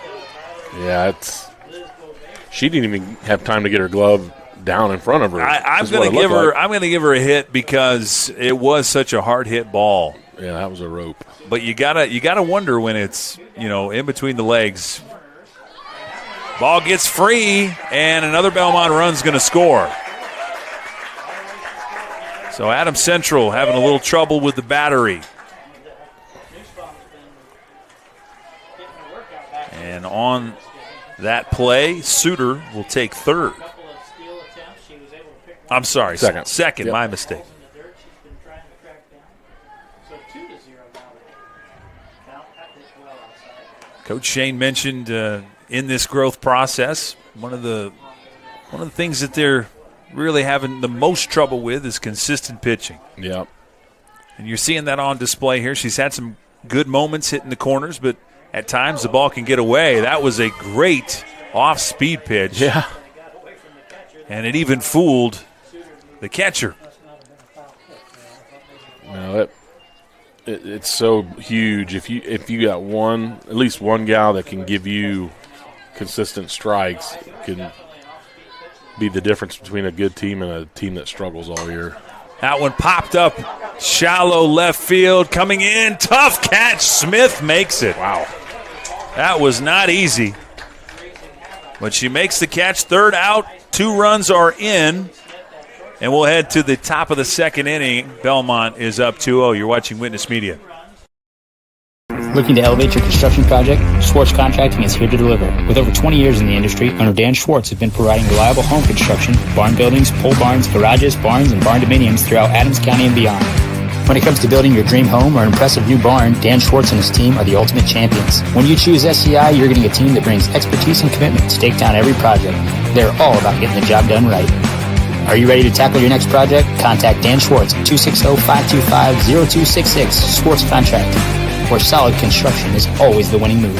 Yeah, she didn't even have time to get her glove down in front of her. I'm going to give her. I'm going to give her a hit because it was such a hard hit ball. Yeah, that was a rope. But you gotta wonder when it's in between the legs. Ball gets free, and another Bellmont run's going to score. So Adams Central having a little trouble with the battery. And on that play, Suter will take third. I'm sorry, second. Yep. My mistake. Coach Shane mentioned in this growth process, one of the things that they're really having the most trouble with is consistent pitching. Yep. And you're seeing that on display here. She's had some good moments hitting the corners, but at times the ball can get away. That was a great off-speed pitch. Yeah. And it even fooled the catcher. No, it's so huge. If you got at least one gal that can give you consistent strikes, can be the difference between a good team and a team that struggles all year. That one popped up shallow left field, coming in, tough catch. Smith makes it. Wow. That was not easy. But she makes the catch, third out, 2 runs are in. And we'll head to the top of the second inning. Bellmont is up 2-0. You're watching Witness Media. Looking to elevate your construction project? Schwartz Contracting is here to deliver. With over 20 years in the industry, owner Dan Schwartz has been providing reliable home construction, barn buildings, pole barns, garages, barns, and barn dominiums throughout Adams County and beyond. When it comes to building your dream home or an impressive new barn, Dan Schwartz and his team are the ultimate champions. When you choose SCI, you're getting a team that brings expertise and commitment to take down every project. They're all about getting the job done right. Are you ready to tackle your next project? Contact Dan Schwartz at 260-525-0266. Schwartz Contracting, where solid construction is always the winning move.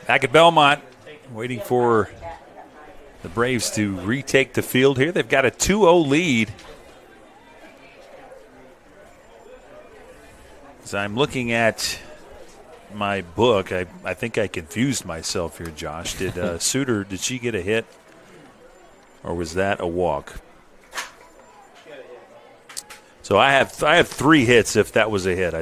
Back at Bellmont, waiting for the Braves to retake the field here. They've got a 2-0 lead. As I'm looking at my book, I think I confused myself here, Josh. Did Suter, did she get a hit? Or was that a walk? So I have 3 hits if that was a hit.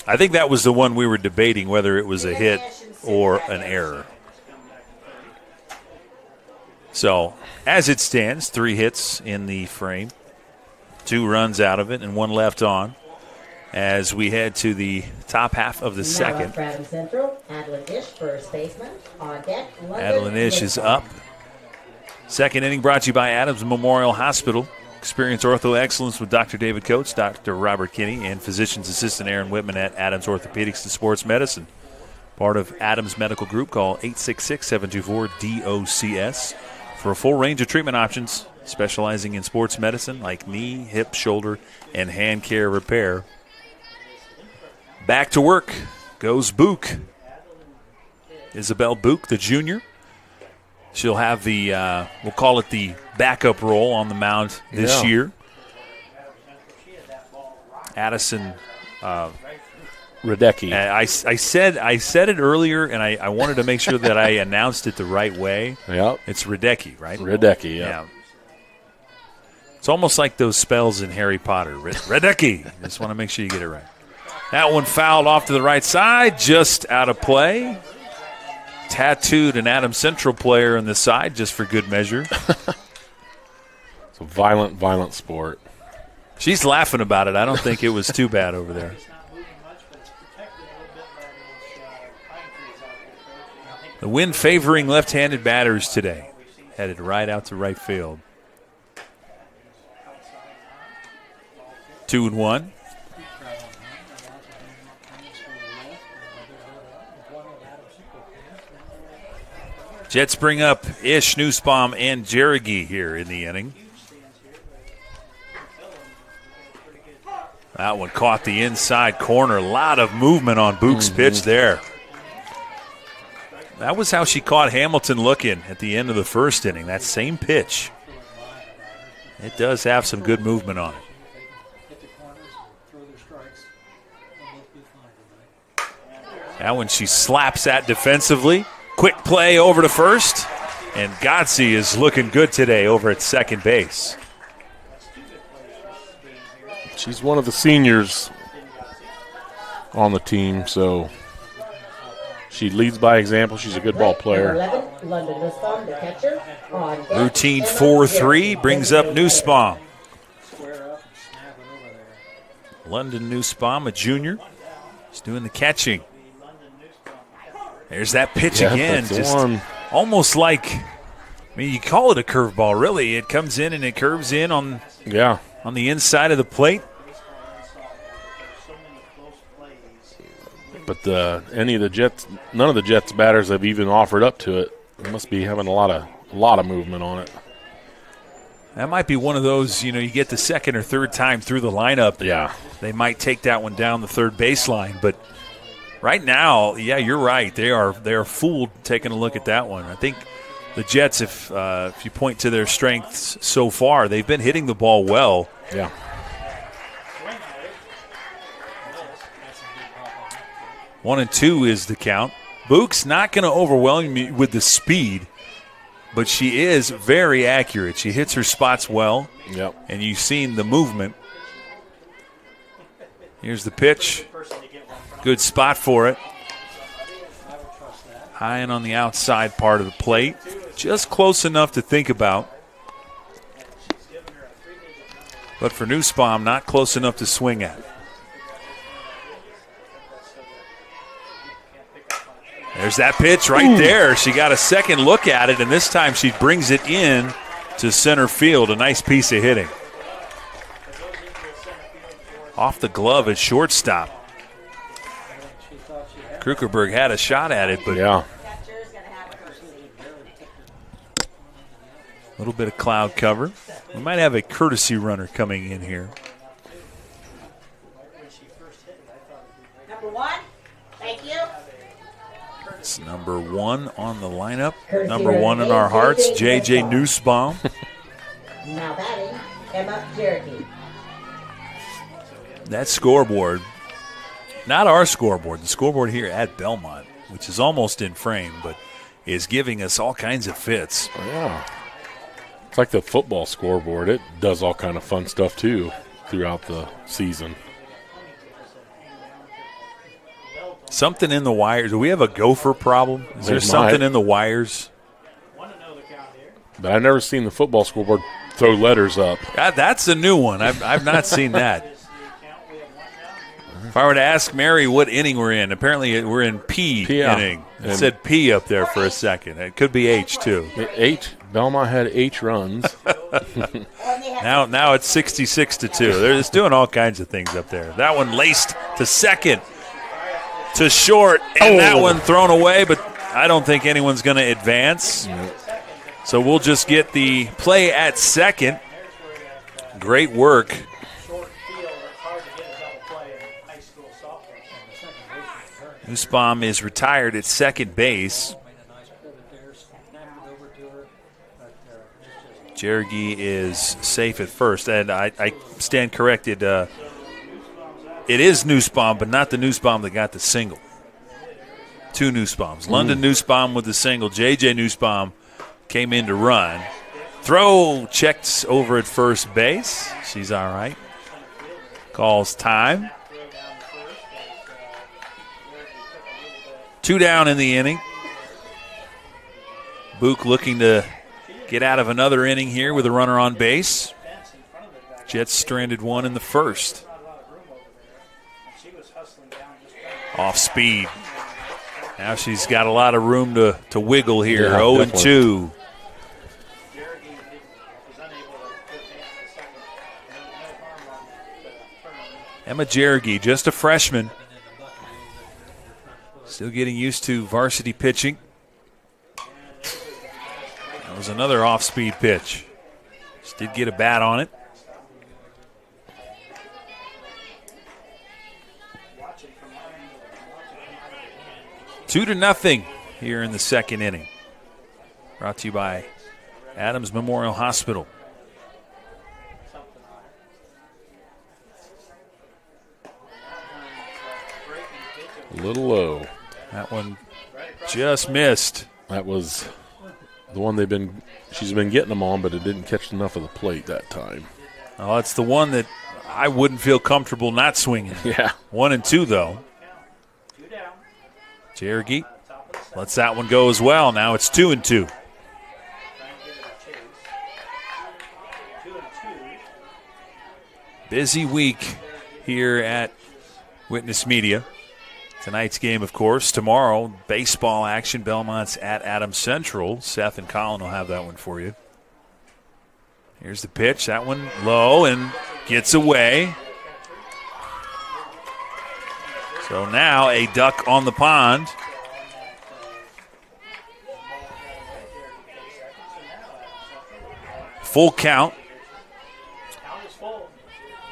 I think that was the one we were debating, whether it was a hit or an error. So as it stands, 3 hits in the frame, 2 runs out of it, and 1 left on. As we head to the top half of the second. Adeline Ish is up. Second inning brought to you by Adams Memorial Hospital. Experience ortho excellence with Dr. David Coates, Dr. Robert Kinney, and physician's assistant Aaron Whitman at Adams Orthopedics and Sports Medicine. Part of Adams Medical Group. Call 866-724-DOCS for a full range of treatment options, specializing in sports medicine like knee, hip, shoulder, and hand care repair. Back to work goes Book. Isabel Book, the junior. She'll have the, we'll call it the backup role on the mound this year. Addison Radecki. I said it earlier, and I wanted to make sure that I announced it the right way. Yep. It's Radecki, right? Radecki, yeah. It's almost like those spells in Harry Potter. Radecki. Just want to make sure you get it right. That one fouled off to the right side, just out of play. Tattooed an Adams Central player on the side just for good measure. It's a violent sport. She's laughing about it. I don't think it was too bad over there. The wind favoring left-handed batters today. Headed right out to right field. 2-1. Jets bring up Ish, Nussbaum, and Jerigi here in the inning. That one caught the inside corner. A lot of movement on Book's pitch there. That was how she caught Hamilton looking at the end of the first inning, that same pitch. It does have some good movement on it. That one she slaps at defensively. Quick play over to first. And Gotze is looking good today over at second base. She's one of the seniors on the team, so she leads by example. She's a good ball player. 11, London Nussbaum, the catcher. On deck, Routine Emma 4-3 Jerigi. brings up Nussbaum. London Nussbaum, a junior, is doing the catching. There's that pitch again. Just almost like, I mean, you call it a curveball, really. It comes in and it curves in on the inside of the plate. But none of the Jets batters have even offered up to it. They must be having a lot of movement on it. That might be one of those, you get the second or third time through the lineup. Yeah. They might take that one down the third baseline. But right now, yeah, you're right. They are fooled taking a look at that one. I think the Jets, if you point to their strengths so far, they've been hitting the ball well. Yeah. 1-2 is the count. Book's not going to overwhelm me with the speed, but she is very accurate. She hits her spots well. Yep. And you've seen the movement. Here's the pitch. Good spot for it. High and on the outside part of the plate. Just close enough to think about. But for Nussbaum, not close enough to swing at. There's that pitch right there. She got a second look at it, and this time she brings it in to center field. A nice piece of hitting. Off the glove at shortstop. Krugerberg had a shot at it, but yeah. A little bit of cloud cover. We might have a courtesy runner coming in here. Number 1, thank you. It's number 1 on the lineup. Courtesy Number 1 in our hearts, J.J. Nussbaum. Now batting, Emma Jerigi. That scoreboard, not our scoreboard, the scoreboard here at Bellmont, which is almost in frame, but is giving us all kinds of fits. Yeah. It's like the football scoreboard. It does all kind of fun stuff, too, throughout the season. Something in the wires. Do we have a gopher problem? Is there something in the wires? But I've never seen the football scoreboard throw letters up. That's a new one. I've not seen that. If I were to ask Mary what inning we're in, apparently we're in P inning. It said P up there for a second. It could be H, too. Belmont had H runs. Now it's 66-2. They're just doing all kinds of things up there. That one laced to second, to short, and that one thrown away, but I don't think anyone's going to advance. So we'll just get the play at second. Great work. Nussbaum is retired at second base. Jerigi is safe at first. And I stand corrected. It is Nussbaum, but not the Nussbaum that got the single. 2 Nussbaums. London Nussbaum with the single. J.J. Nussbaum came in to run. Throw checked over at first base. She's all right. Calls time. 2 down in the inning. Book looking to get out of another inning here with a runner on base. Jets stranded 1 in the first. Off speed. Now she's got a lot of room to wiggle here. 0-2. Emma Jerigi, just a freshman. Still getting used to varsity pitching. That was another off-speed pitch. Just did get a bat on it. 2-0 here in the second inning. Brought to you by Adams Memorial Hospital. A little low. That one just missed. That was the one she's been getting them on, but it didn't catch enough of the plate that time. Oh, it's the one that I wouldn't feel comfortable not swinging. Yeah. 1-2 though. Jergy lets that one go as well. Now it's 2-2. Busy week here at Witness Media. Tonight's game, of course. Tomorrow, baseball action. Belmont's at Adams Central. Seth and Colin will have that one for you. Here's the pitch. That one low and gets away. So now a duck on the pond. Full count.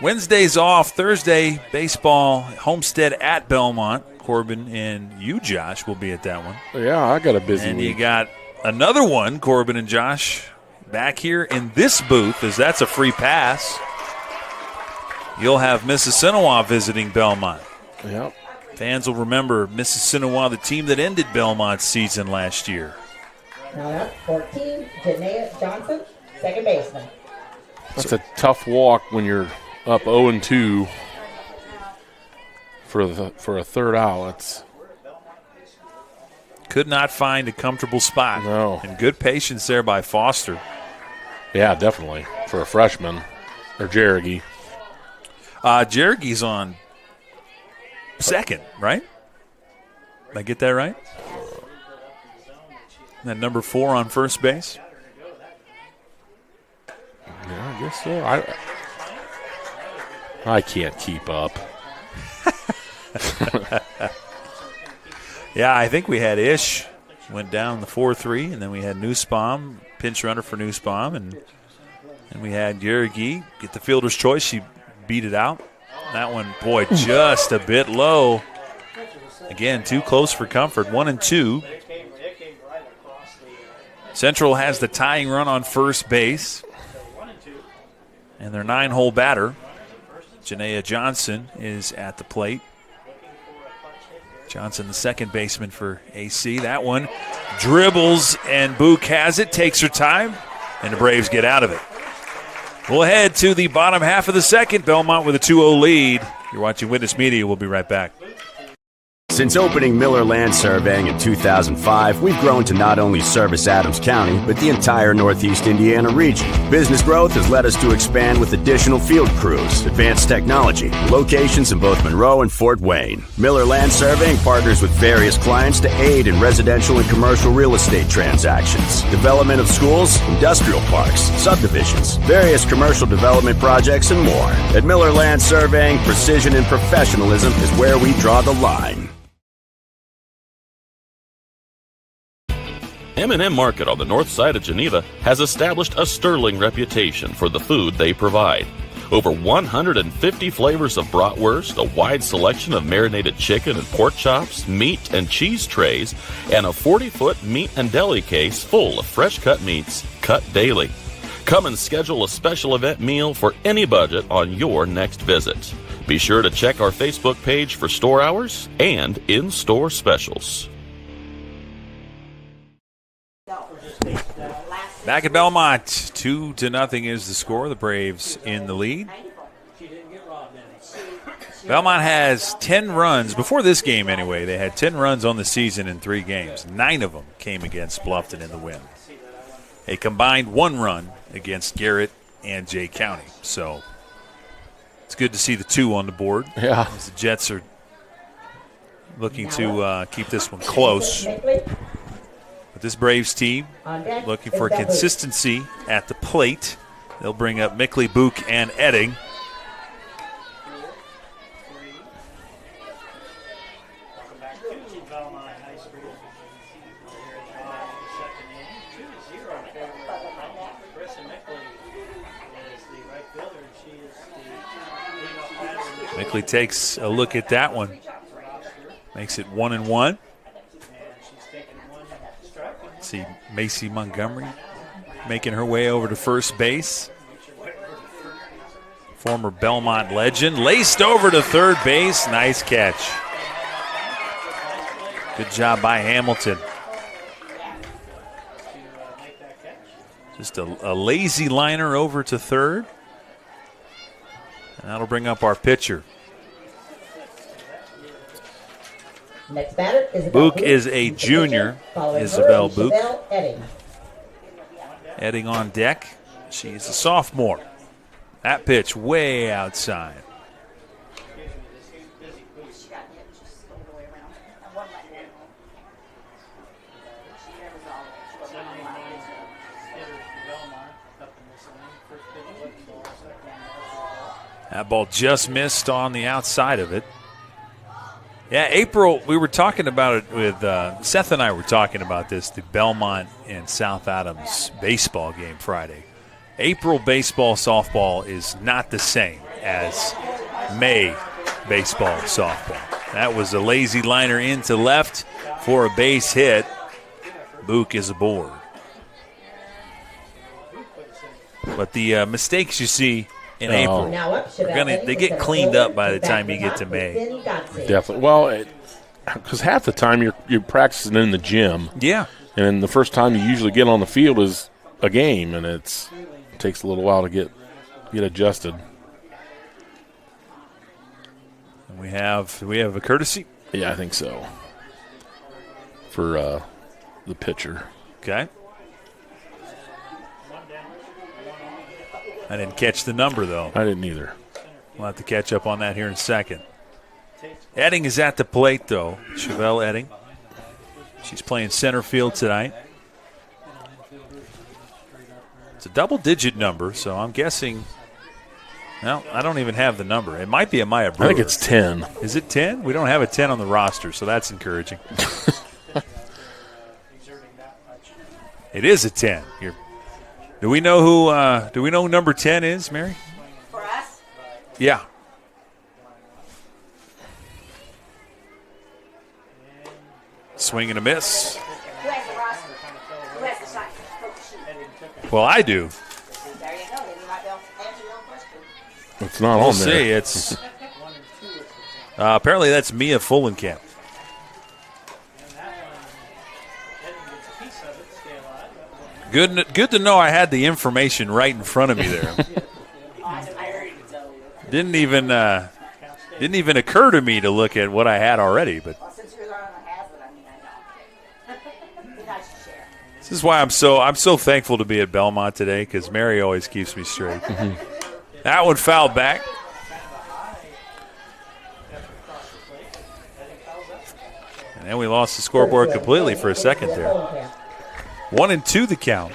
Wednesday's off. Thursday, baseball, Homestead at Bellmont. Corbin and you, Josh, will be at that one. Yeah, I got a busy and week. You got another one, Corbin and Josh, back here in this booth, as that's a free pass. You'll have Mississinawa visiting Bellmont. Yep. Fans will remember Mississinawa, the team that ended Belmont's season last year. Now up 14, Janaea Johnson, second baseman. That's a tough walk when you're up 0-2 for a third out. Could not find a comfortable spot. No. And good patience there by Foster. Yeah, definitely. For a freshman. Or Jergy. Jergy's on second, right? Did I get that right? That number 4 on first base? Yeah, I guess so. I can't keep up. Yeah, I think we had Ish went down the 4-3, and then we had Nussbaum, pinch runner for Nussbaum, and we had Yergi get the fielder's choice. She beat it out. That one, boy, just a bit low. Again, too close for comfort. 1-2. Central has the tying run on first base. And their 9-hole batter, Janaea Johnson, is at the plate. Johnson, the second baseman for AC. That one dribbles, and Book has it, takes her time, and the Braves get out of it. We'll head to the bottom half of the second. Belmont with a 2-0 lead. You're watching Witness Media. We'll be right back. Since opening Miller Land Surveying in 2005, we've grown to not only service Adams County, but the entire Northeast Indiana region. Business growth has led us to expand with additional field crews, advanced technology, locations in both Monroe and Fort Wayne. Miller Land Surveying partners with various clients to aid in residential and commercial real estate transactions, development of schools, industrial parks, subdivisions, various commercial development projects, and more. At Miller Land Surveying, precision and professionalism is where we draw the line. M&M Market on the north side of Geneva has established a sterling reputation for the food they provide. Over 150 flavors of bratwurst, a wide selection of marinated chicken and pork chops, meat and cheese trays, and a 40-foot meat and deli case full of fresh-cut meats cut daily. Come and schedule a special event meal for any budget on your next visit. Be sure to check our Facebook page for store hours and in-store specials. Back at Belmont, 2-0 is the score. The Braves in the lead. Belmont has 10 runs. Before this game, anyway, they had 10 runs on the season in 3 games. 9 of them came against Bluffton in the win. A combined 1 run against Garrett and Jay County. So it's good to see the 2 on the board. Yeah. As the Jets are looking to keep this one close. But this Braves team looking for consistency at the plate. They'll bring up Mickley, Book, and Edding. Mickley takes a look at that one. Makes it 1-1. See Macy Montgomery making her way over to first base. Former Bellmont legend. Laced over to third base. Nice catch. Good job by Hamilton. Just a lazy liner over to third. And that'll bring up our pitcher. Next batter is Book is a junior. Isabel Book. Edding. Edding on deck. She's a sophomore. That pitch way outside. That ball just missed on the outside of it. Yeah, April, we were talking about it with Seth and I were talking about this, the Bellmont and South Adams baseball game Friday. April baseball, softball is not the same as May baseball, softball. That was a lazy liner into left for a base hit. Book is aboard. But the mistakes you see in April, they get cleaned up by the time you get to May. Definitely. Well, because half the time you're practicing in the gym. Yeah. And the first time you usually get on the field is a game, and it takes a little while to get adjusted. Do we have a courtesy? Yeah, I think so. For the pitcher. Okay. I didn't catch the number, though. I didn't either. We'll have to catch up on that here in a second. Edding is at the plate, though. Chevelle Edding. She's playing center field tonight. It's a double-digit number, so I'm guessing. Well, I don't even have the number. It might be a Maya Brewer. I think it's 10. Is it 10? We don't have a 10 on the roster, so that's encouraging. It is a 10. Do we know who number 10 is, Mary? For us? Yeah. Swing and a miss. Who has the roster? Who has the sign? Well, I do. There you go. Then you might be able to answer your own question. It's not We'll on there. see. It's apparently that's Mia Fullenkamp. Good to know I had the information right in front of me there. Didn't even occur to me to look at what I had already, but this is why I'm so thankful to be at Bellmont today, because Mary always keeps me straight. That one fouled back. And then we lost the scoreboard completely for a second there. 1-2 the count.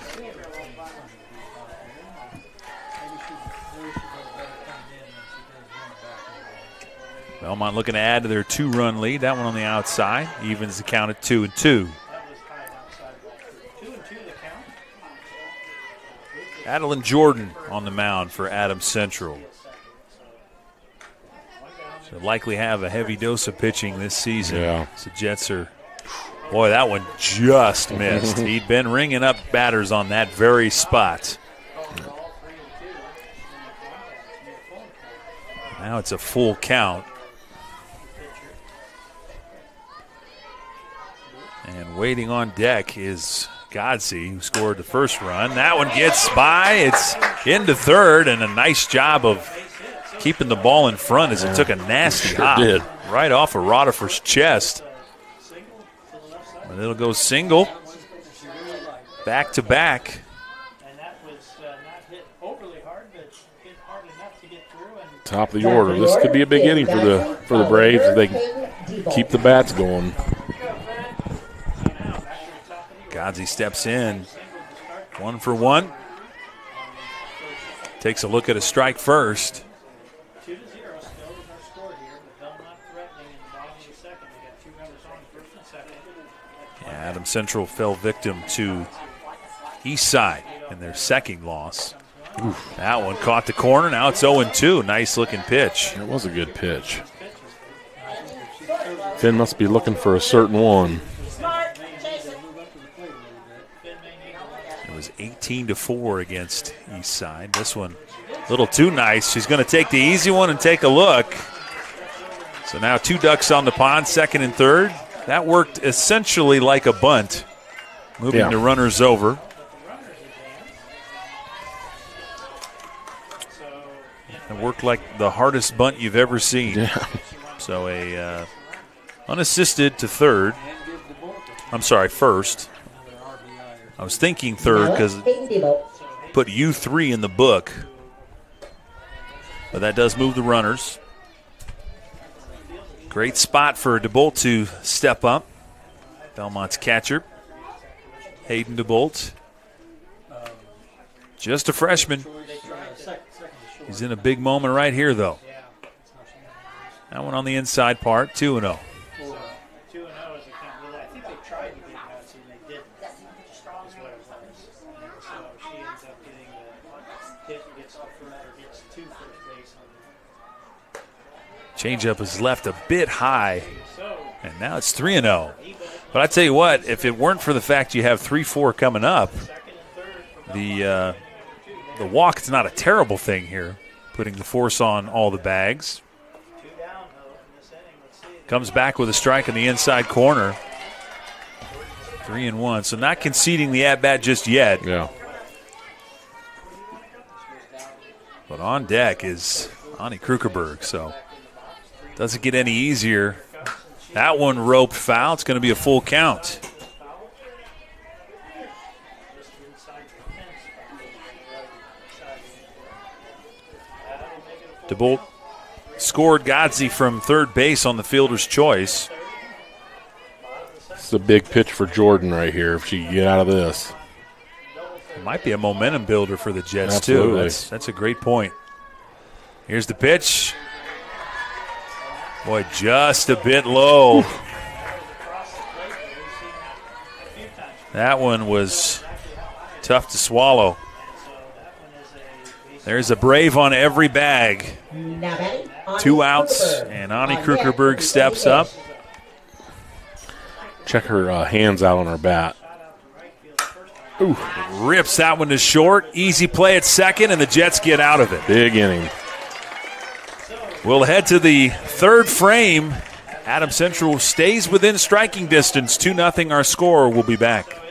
Bellmont looking to add to their 2-run lead. That one on the outside evens the count at 2-2. Adeline Jordan on the mound for Adams Central. She'll likely have a heavy dose of pitching this season. Yeah. So Jets are, boy, that one just missed. He'd been ringing up batters on that very spot. Now it's a full count. And waiting on deck is Godsey, who scored the first run. That one gets by. It's into third, and a nice job of keeping the ball in front as it took a nasty hop right off of Roddifer's chest. And it'll go single. Back to back. Top of the order. This could be a big inning for the Braves if they can keep the bats going. Godsey steps in. 1 for 1. Takes a look at a strike first. Yeah, Adams Central fell victim to East Side in their second loss. Oof. That one caught the corner. Now it's 0-2. Nice looking pitch. It was a good pitch. Finn must be looking for a certain one. It was 18-4 against East Side. This one a little too nice. She's going to take the easy one and take a look. So now 2 ducks on the pond, second and third. That worked essentially like a bunt, moving the runners over. It worked like the hardest bunt you've ever seen. Yeah. So a unassisted to third. I'm sorry, first. I was thinking third because put U3 in the book. But that does move the runners. Great spot for DeBolt to step up. Bellmont's catcher, Hayden DeBolt. Just a freshman. He's in a big moment right here, though. That one on the inside part, 2-0. Changeup is left a bit high, and now it's 3-0. But I tell you what, if it weren't for the fact you have 3-4 coming up, the walk is not a terrible thing here, putting the force on all the bags. Comes back with a strike in the inside corner. 3-1, so not conceding the at-bat just yet. Yeah. But on deck is Ani Krukerberg, so doesn't get any easier. That one roped foul. It's going to be a full count. DeBolt scored Godzi from third base on the fielder's choice. It's a big pitch for Jordan right here if she can get out of this. It might be a momentum builder for the Jets, Absolutely. too. That's a great point. Here's the pitch. Boy, just a bit low. That one was tough to swallow. There's a Brave on every bag. 2 outs, and Ani Krukerberg steps up. Check her hands out on her bat. Ooh. Rips that one to short. Easy play at second, and the Jets get out of it. Big inning. We'll head to the third frame. Adams Central stays within striking distance. 2-0 our score. We'll be back.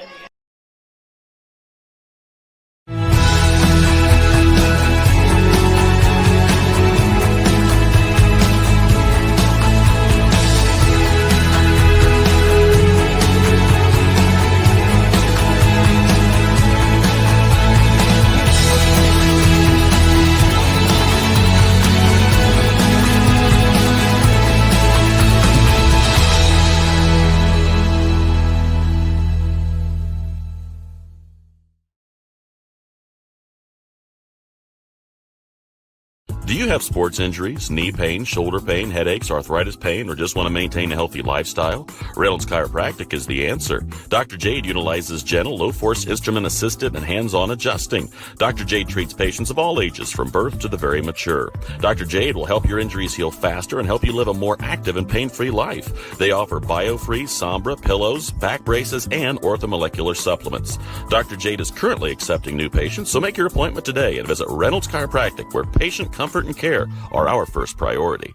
Do you have sports injuries, knee pain, shoulder pain, headaches, arthritis pain, or just want to maintain a healthy lifestyle? Reynolds Chiropractic is the answer. Dr. Jade utilizes gentle, low-force, instrument-assisted, and hands-on adjusting. Dr. Jade treats patients of all ages, from birth to the very mature. Dr. Jade will help your injuries heal faster and help you live a more active and pain-free life. They offer BioFree, Sombra, pillows, back braces, and orthomolecular supplements. Dr. Jade is currently accepting new patients, so make your appointment today and visit Reynolds Chiropractic, where patient comfort and care are our first priority.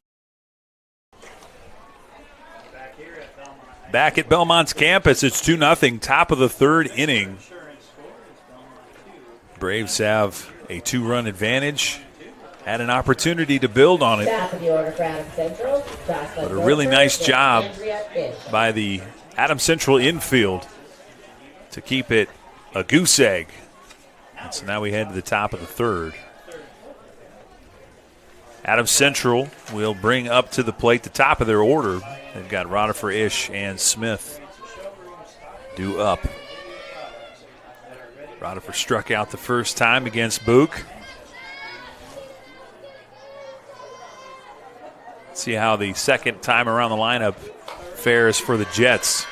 Back at Belmont's campus, it's 2-0, top of the third inning. Braves have a 2-run advantage. Had an opportunity to build on it. But a really nice job by the Adams Central infield to keep it a goose egg. And so now we head to the top of the third. Adams Central will bring up to the plate the top of their order. They've got Rodifer, Ish, and Smith due up. Rodifer struck out the first time against Book. Let's see how the second time around the lineup fares for the Jets.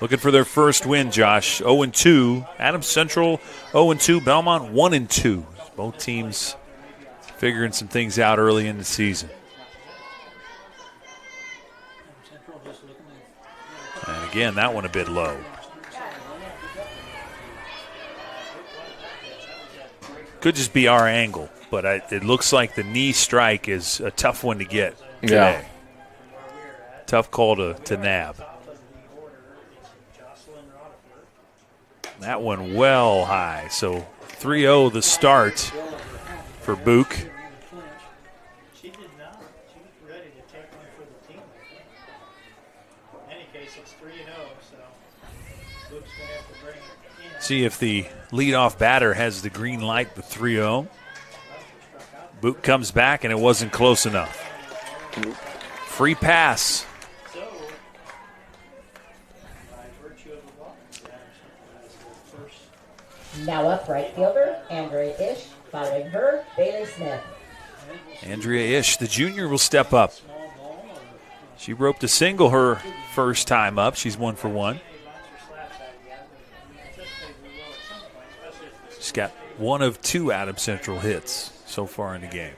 looking for their first win, Josh. 0-2. Adams Central 0-2. Bellmont 1-2. Both teams figuring some things out early in the season. And again, that one a bit low. Could just be our angle, but it looks like the knee strike is a tough one to get today. Yeah. Tough call to nab. That one well high. So 3-0 the start for Book. She did not. She was ready to take one for the team. In any case, it's 3-0, so Book's going to have to bring it in. See if the leadoff batter has the green light with 3-0. Book comes back, and it wasn't close enough. Free pass. Now up right fielder, Andrea Ish. Following her, Bailey Smith. Andrea Ish, the junior, will step up. She roped a single her first time up. She's 1 for 1. She's got 1 of 2 Adams Central hits so far in the game.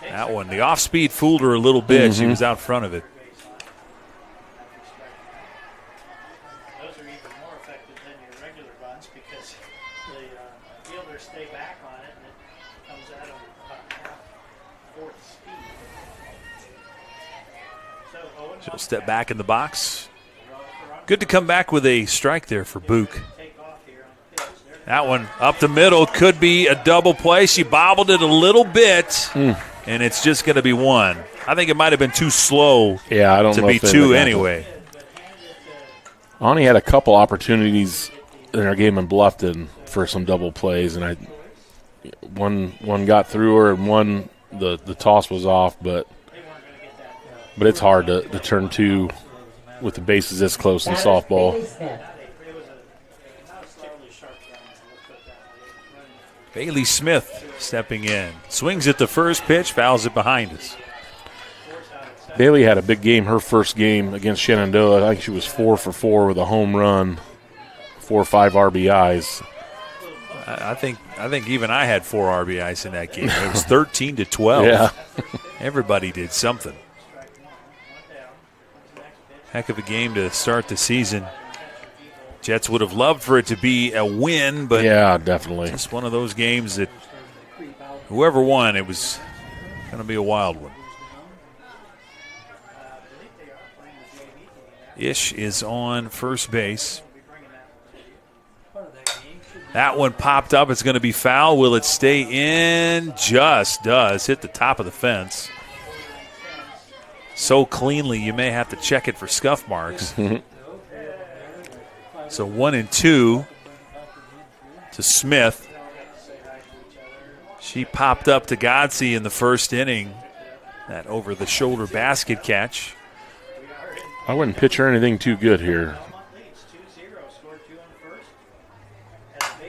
That one, the off-speed fooled her a little bit. She was out front of it. Those are even more effective than your regular buns because the fielders stay back on it and it comes at them about half-fourth speed. She'll step back in the box. Good to come back with a strike there for Book. That one up the middle could be a double play. She bobbled it a little bit, and it's just going to be 1. I think it might have been too slow I don't to know be if they 2 got anyway. Ani had a couple opportunities in our game in Bluffton for some double plays, and one got through her, and one the toss was off, but it's hard to turn 2 with the bases this close in softball. Bailey Smith stepping in. Swings at the first pitch, fouls it behind us. Bailey had a big game, her first game against Shenandoah. I think she was 4 for 4 with a home run, 4 or 5 RBIs. I think even I had 4 RBIs in that game. It was 13-12. Yeah. Everybody did something. Heck of a game to start the season. Jets would have loved for it to be a win, but yeah, definitely. It's one of those games that whoever won, it was going to be a wild one. Ish is on first base. That one popped up. It's going to be foul. Will it stay in? Just does. Hit the top of the fence. So cleanly, you may have to check it for scuff marks. So 1-2 to Smith. She popped up to Godsey in the first inning. That over-the-shoulder basket catch. I wouldn't pitch her anything too good here.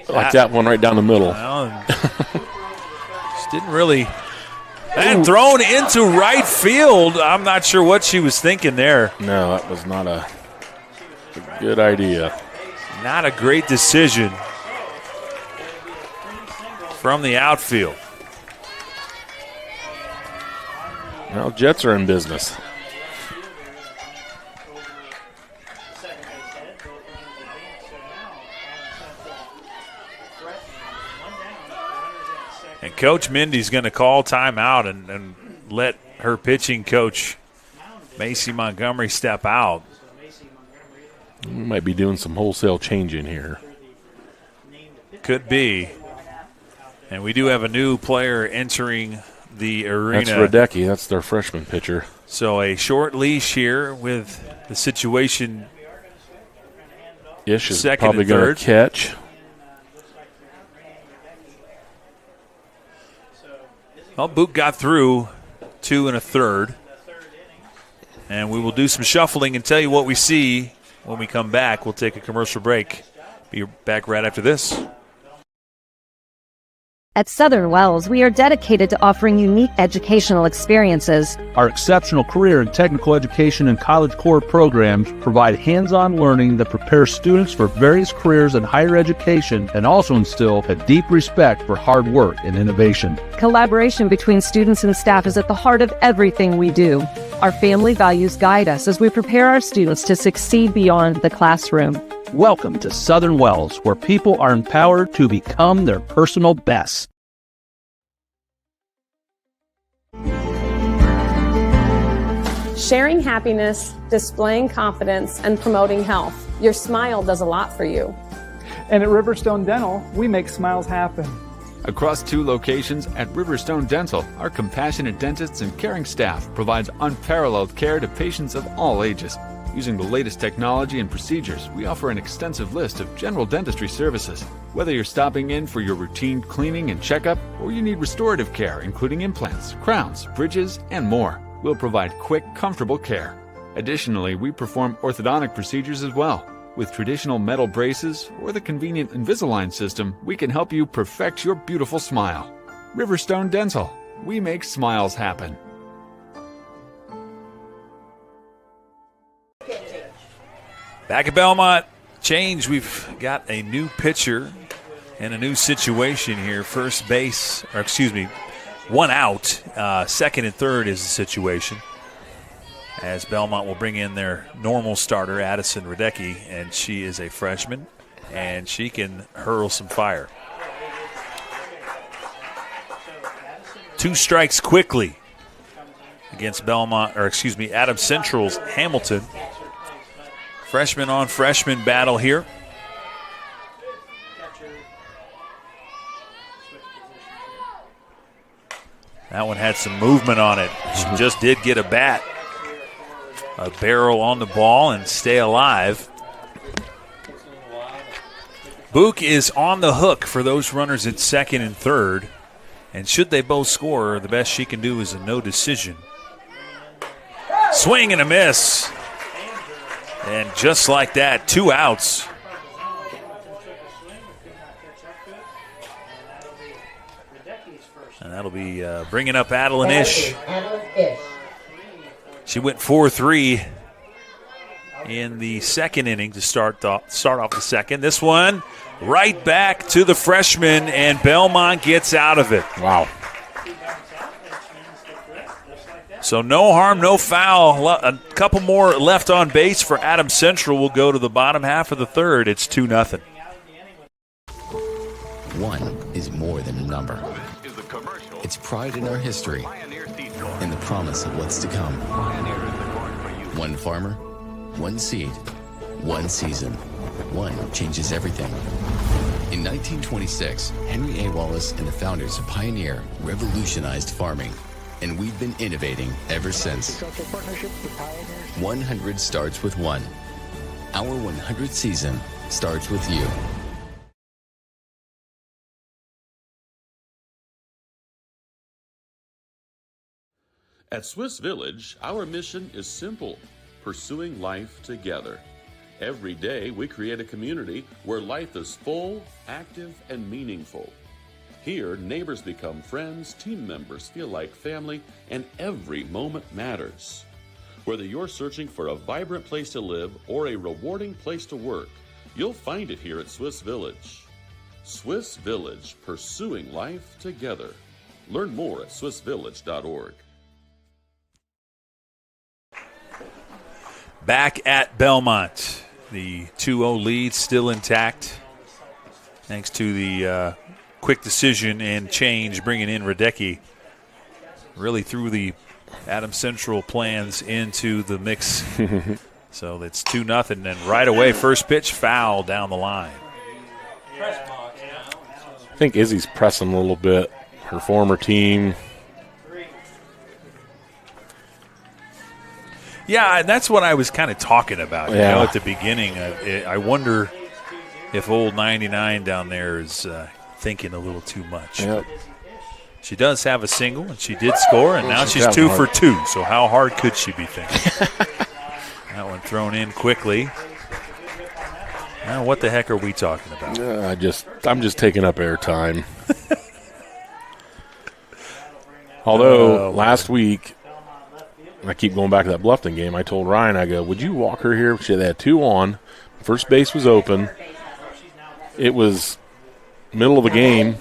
Like that one right down the middle. Well, just didn't really. And thrown into right field. I'm not sure what she was thinking there. No, that was not a good idea. Not a great decision from the outfield. Well, Jets are in business. And Coach Mindy's going to call timeout and let her pitching coach, Macy Montgomery, step out. We might be doing some wholesale changing here. Could be. And we do have a new player entering the arena. That's Radecki. That's their freshman pitcher. So a short leash here with the situation. Ish is second probably going to catch. Well, Book got through 2 1/3. And we will do some shuffling and tell you what we see when we come back. We'll take a commercial break. Be back right after this. At Southern Wells, we are dedicated to offering unique educational experiences. Our exceptional career and technical education and College Core programs provide hands-on learning that prepares students for various careers in higher education and also instill a deep respect for hard work and innovation. Collaboration between students and staff is at the heart of everything we do. Our family values guide us as we prepare our students to succeed beyond the classroom. Welcome to Southern Wells, where people are empowered to become their personal best. Sharing happiness, displaying confidence, and promoting health. Your smile does a lot for you. And at Riverstone Dental, we make smiles happen. Across 2 locations at Riverstone Dental, our compassionate dentists and caring staff provides unparalleled care to patients of all ages. Using the latest technology and procedures, we offer an extensive list of general dentistry services. Whether you're stopping in for your routine cleaning and checkup, or you need restorative care, including implants, crowns, bridges, and more, we'll provide quick, comfortable care. Additionally, we perform orthodontic procedures as well. With traditional metal braces or the convenient Invisalign system, we can help you perfect your beautiful smile. Riverstone Dental. We make smiles happen. Back at Bellmont, change. We've got a new pitcher and a new situation here. First base, or excuse me, 1 out. Second and third is the situation. As Bellmont will bring in their normal starter, Addison Radecki, and she is a freshman, and she can hurl some fire. 2 strikes quickly against Bellmont, or excuse me, Adams Central's Hamilton. Freshman on freshman battle here. That one had some movement on it. She just did get a bat, a barrel on the ball, and stay alive. Book is on the hook for those runners at second and third. And should they both score, the best she can do is a no decision. Swing and a miss. And just like that, 2 outs. And that'll be bringing up Adeline Ish. She went 4-3 in the second inning to start off the second. This one right back to the freshman, and Bellmont gets out of it. Wow. So no harm, no foul. A couple more left on base for Adams Central. We'll go to the bottom half of the third. It's 2-0. 1 is more than a number. It's pride in our history and the promise of what's to come. 1 farmer, 1 seed, 1 season. 1 changes everything. In 1926, Henry A. Wallace and the founders of Pioneer revolutionized farming. And we've been innovating ever since. 100 starts with 1. Our 100th season starts with you. At Swiss Village, our mission is simple: pursuing life together. Every day, we create a community where life is full, active, and meaningful. Here, neighbors become friends, team members feel like family, and every moment matters. Whether you're searching for a vibrant place to live or a rewarding place to work, you'll find it here at Swiss Village. Swiss Village, pursuing life together. Learn more at swissvillage.org. Back at Bellmont, the 2-0 lead still intact, thanks to the quick decision and change, bringing in Radecki. Really threw the Adams Central plans into the mix. So it's 2-0, and right away, first pitch foul down the line. I think Izzy's pressing a little bit. Her former team. Yeah, and that's what I was kind of talking about. You know, at the beginning, I wonder if old 99 down there is thinking a little too much. Yep. She does have a single, and she did score, and now she's 2 for 2. So how hard could she be thinking? That one thrown in quickly. Now, what the heck are we talking about? I'm just taking up airtime. Although last week, and I keep going back to that Bluffton game, I told Ryan, I go, would you walk her here? She had 2 on. First base was open. It was middle of the game.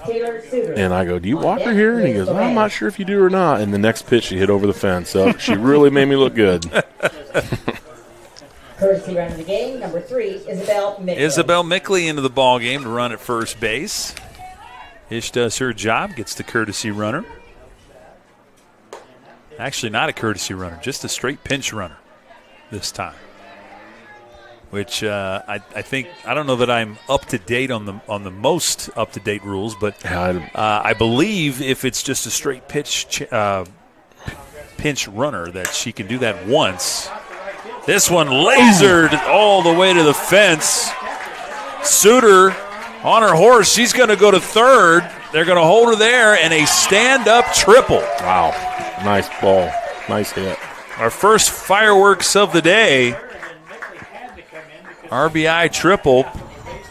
And I go, do you walk her here? And he goes, I'm not sure if you do or not. And the next pitch, she hit over the fence. So she really made me look good. Courtesy run of the game, number 3, Isabel Mickley. Isabel Mickley into the ball game to run at first base. Ish does her job, gets the courtesy runner. Actually, not a courtesy runner, just a straight pinch runner this time. Which I think, I don't know that I'm up to date on the most up to date rules, but I believe if it's just a straight pinch runner, that she can do that once. This one lasered all the way to the fence. Suter on her horse. She's going to go to third. They're going to hold her there, and a stand-up triple. Wow. Nice ball. Nice hit. Our first fireworks of the day. RBI triple.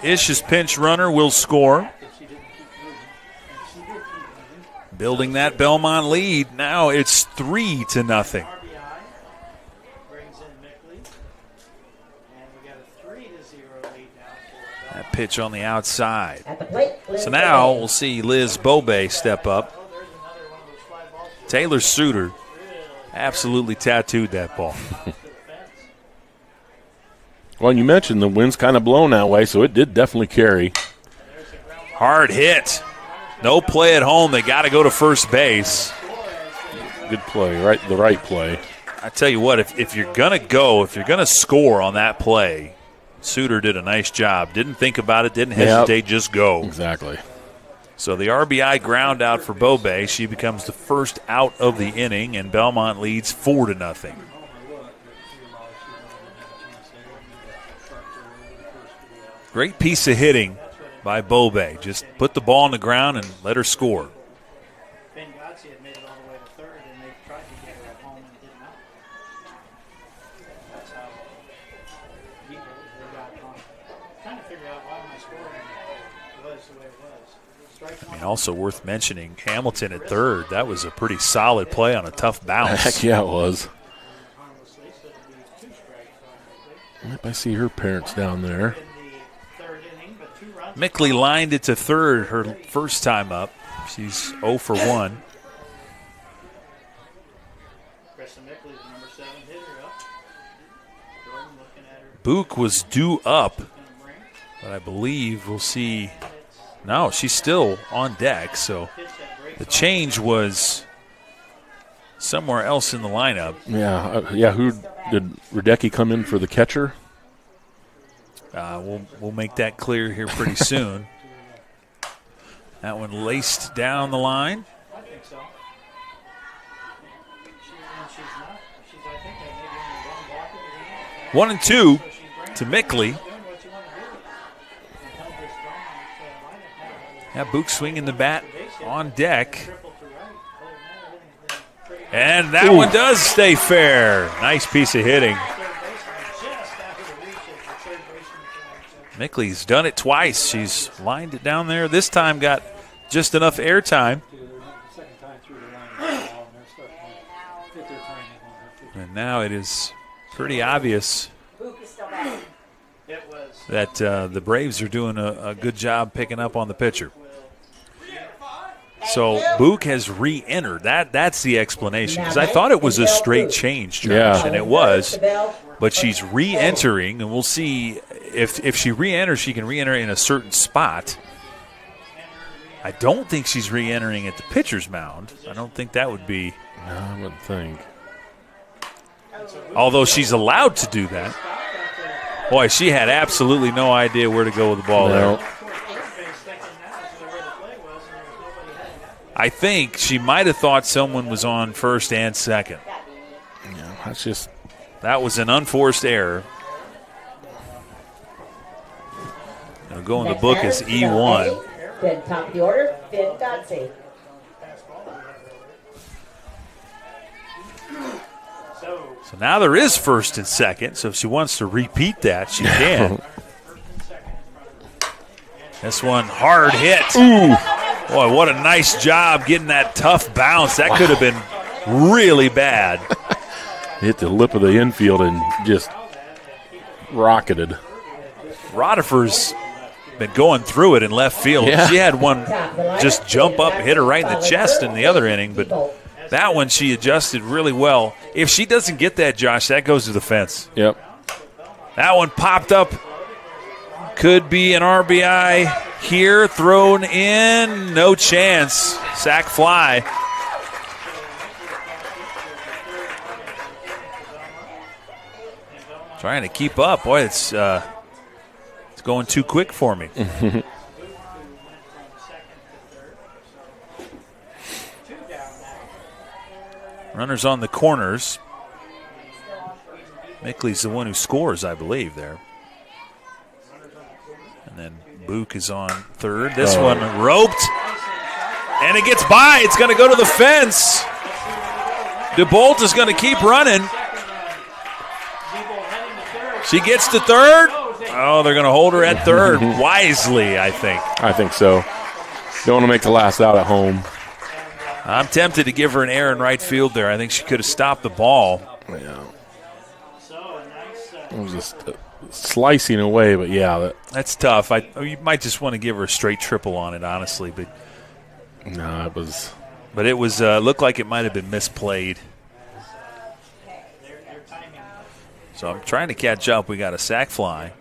Ish's pinch runner will score. Building that Bellmont lead. Now it's 3-0. That pitch on the outside. So now we'll see Liz Bobe step up. Taylor Suter absolutely tattooed that ball. Well, you mentioned the wind's kind of blown that way, so it did definitely carry. Hard hit. No play at home. They got to go to first base. Good play, right? The right play. I tell you what, if you're going to score on that play, Suter did a nice job. Didn't think about it, didn't hesitate, just go. Exactly. So the RBI ground out for Bobe. She becomes the first out of the inning, and Bellmont leads 4-0. Great piece of hitting by Bobe. Just put the ball on the ground and let her score. And also worth mentioning, Hamilton at third. That was a pretty solid play on a tough bounce. Heck yeah, it was. Yep, I see her parents down there. Mickley lined it to third her first time up. She's 0 for 1. Book was due up, but I believe we'll see. No, she's still on deck, so the change was somewhere else in the lineup. Yeah. Who did Radecki come in for the catcher? We'll make that clear here pretty soon. That one laced down the line. One and two to Mickley. Yeah, Book swinging the bat on deck. And that one does stay fair. Nice piece of hitting. Mickley's done it twice. She's lined it down there. This time got just enough airtime. And now it is pretty obvious that the Braves are doing a good job picking up on the pitcher. So Book has re-entered. That's the explanation, because I thought it was a straight change, Josh, and it was. But she's re-entering, and we'll see if she re-enters, she can re-enter in a certain spot. I don't think she's re-entering at the pitcher's mound. I don't think that would be. No, I wouldn't think. Although she's allowed to do that. Boy, she had absolutely no idea where to go with the ball there. I think she might have thought someone was on first and second. Yeah, that was an unforced error. It'll go in the book as E1. Then top of the order, Finn Godsey. So now there is first and second, so if she wants to repeat that, she can. This one hard hit. Ooh. Boy, what a nice job getting that tough bounce. That could have been really bad. Hit the lip of the infield and just rocketed. Rodifer's been going through it in left field. Yeah. She had one just jump up and hit her right in the chest in the other inning, but that one she adjusted really well. If she doesn't get that, Josh, that goes to the fence. Yep. That one popped up. Could be an RBI here, thrown in. No chance. Sack fly. Trying to keep up. Boy, it's going too quick for me. Runners on the corners. Mickley's the one who scores, I believe, there. And then Book is on third. This one roped. And it gets by. It's going to go to the fence. DeBolt is going to keep running. She gets to third. Oh, they're going to hold her at third wisely, I think. I think so. Don't want to make the last out at home. I'm tempted to give her an error in right field there. I think she could have stopped the ball. Yeah. It was just slicing away, but yeah. That's tough. You might just want to give her a straight triple on it, honestly. But no, it was. But it was looked like it might have been misplayed. So I'm trying to catch up. We got a sac fly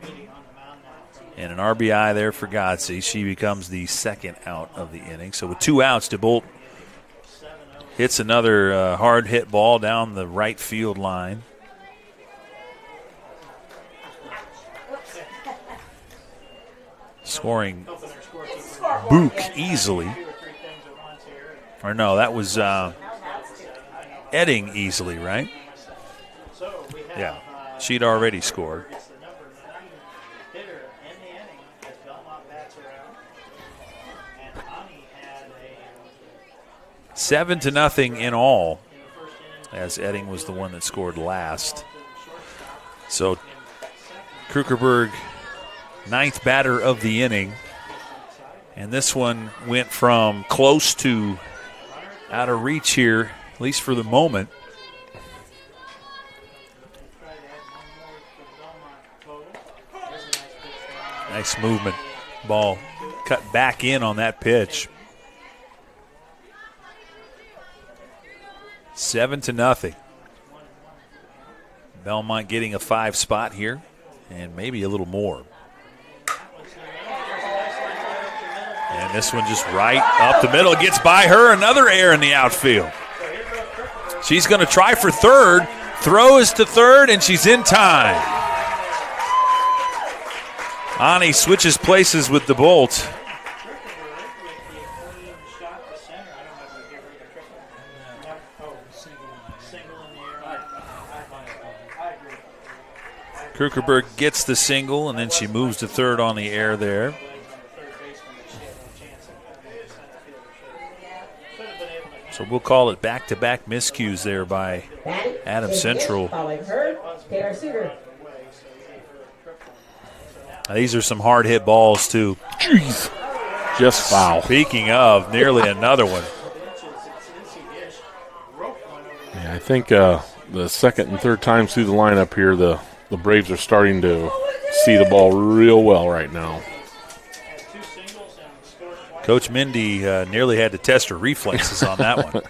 and an RBI there for Godsey. She becomes the second out of the inning. So with 2 outs, DeBolt hits another hard hit ball down the right field line. Scoring Book easily. Or no, that was Edding easily, right? Yeah, she'd already scored. 7-0 in all, as Edding was the one that scored last. So Krugerberg, 9th batter of the inning. And this one went from close to out of reach here, at least for the moment. Nice movement. Ball cut back in on that pitch. 7-0. Bellmont getting a 5 spot here and maybe a little more. And this one just right up the middle. Gets by her. Another error in the outfield. She's going to try for third. Throws to third, and she's in time. Ani switches places with DeBolt. Krugerberg gets the single, and then she moves to third on the air there. So we'll call it back-to-back miscues there by Adams Central. Now, these are some hard-hit balls, too. Jeez. Just foul. Speaking of, nearly another one. Yeah, I think the second and third times through the lineup here, the Braves are starting to see the ball real well right now. Coach Mindy nearly had to test her reflexes on that one.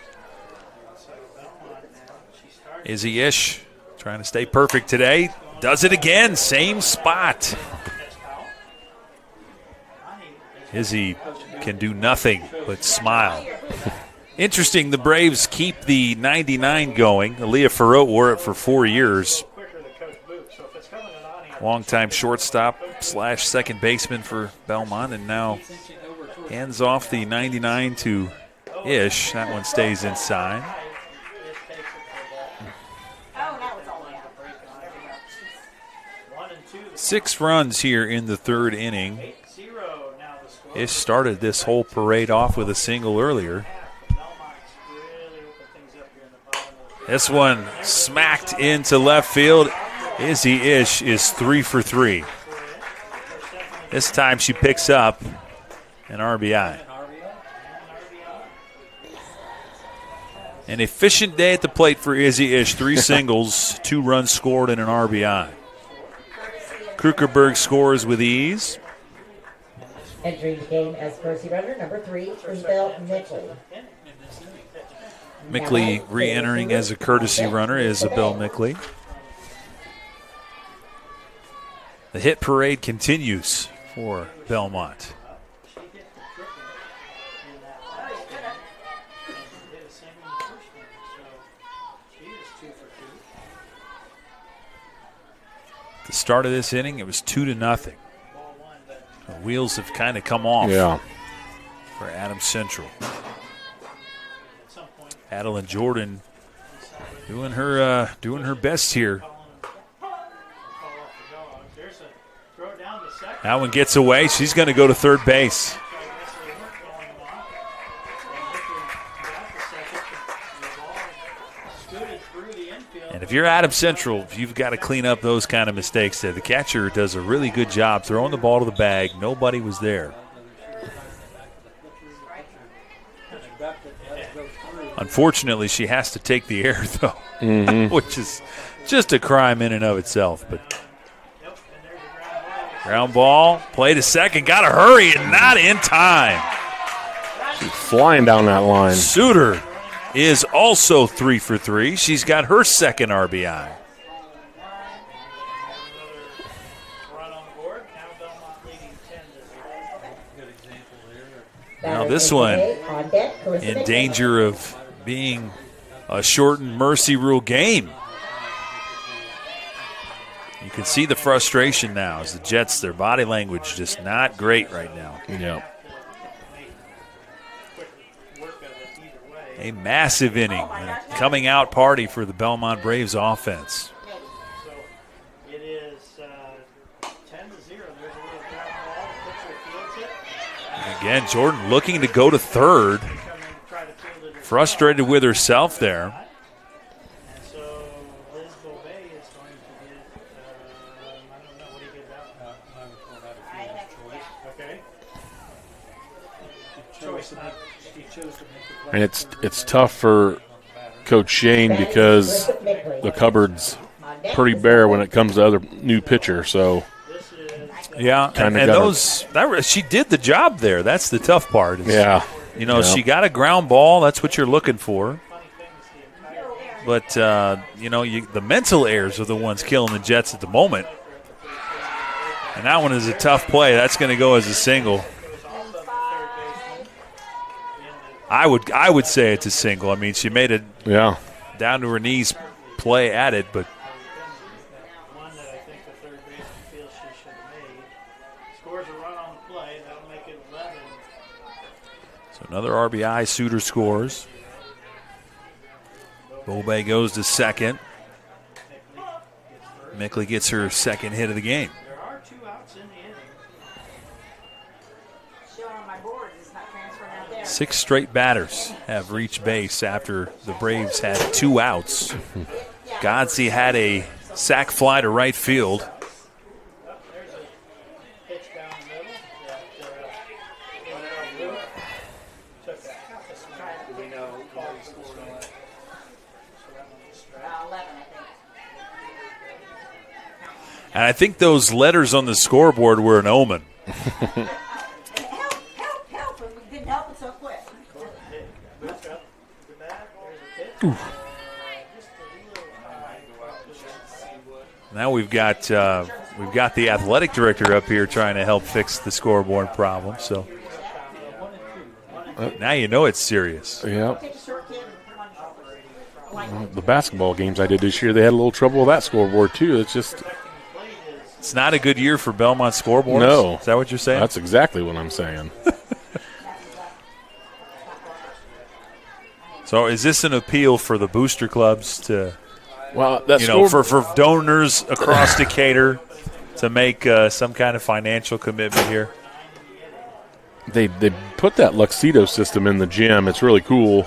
Izzy Ish trying to stay perfect today. Does it again. Same spot. Izzy can do nothing but smile. Interesting, the Braves keep the 99 going. Aaliyah Farot wore it for 4 years. Longtime shortstop / second baseman for Bellmont, and now hands off the 99 to Ish. That one stays inside. Six runs here in the third inning. Ish started this whole parade off with a single earlier. This one smacked into left field. Izzy Ish is 3 for 3. This time she picks up an RBI. An efficient day at the plate for Izzy Ish. 3 singles, 2 runs scored, and an RBI. Krugerberg scores with ease. Entering the game as courtesy runner, number 3, Isabel Mickley. Mickley re-entering as a courtesy runner, Isabel Mickley. The hit parade continues for Bellmont. The start of this inning, it was 2-0. The wheels have kind of come off for Adams Central. Adeline Jordan doing her best here. That one gets away. She's going to go to third base. And if you're Adams Central, you've got to clean up those kind of mistakes there. The catcher does a really good job throwing the ball to the bag. Nobody was there. Unfortunately, she has to take the air, though, which is just a crime in and of itself. But ground ball, play to second, got to hurry and not in time. She's flying down that line. Suter is also 3 for 3. She's got her second RBI. Now this one in danger of being a shortened mercy rule game. You can see the frustration now as the Jets, their body language just not great right now. Yeah. A massive inning and a coming out party for the Bellmont Braves offense. It is 10-0. There's a little ground ball. The pitcher fields it. And again, Jordan looking to go to third. Frustrated with herself there. So Liz Beauvais is going to get, I don't know, what do you get that? Okay. Choice, not, he chose to make the play. And it's tough for Coach Shane because the cupboard's pretty bare when it comes to other new pitcher. So yeah, and those she did the job there. That's the tough part. She got a ground ball. That's what you're looking for. But the mental errors are the ones killing the Jets at the moment. And that one is a tough play. That's going to go as a single. I would say it's a single. I mean, she made it down to her knees play at it, but One that I think the third baseman feels she should have made. Scores a run on the play. That'll make it 11. so another RBI. Suter scores. Beauvais goes to second. Mickley gets her second hit of the game. There are 2 outs in the inning. 6 straight batters have reached base after the Braves had 2 outs. Godsey had a sac fly to right field. And I think those letters on the scoreboard were an omen. Now we've got the athletic director up here trying to help fix the scoreboard problem. So now you know it's serious. Yeah. Well, the basketball games I did this year, they had a little trouble with that scoreboard too. It's not a good year for Belmont scoreboards? No. Is that what you're saying? That's exactly what I'm saying. So is this an appeal for the booster clubs to, that's for donors across Decatur to make some kind of financial commitment here? They put that Luxedo system in the gym. It's really cool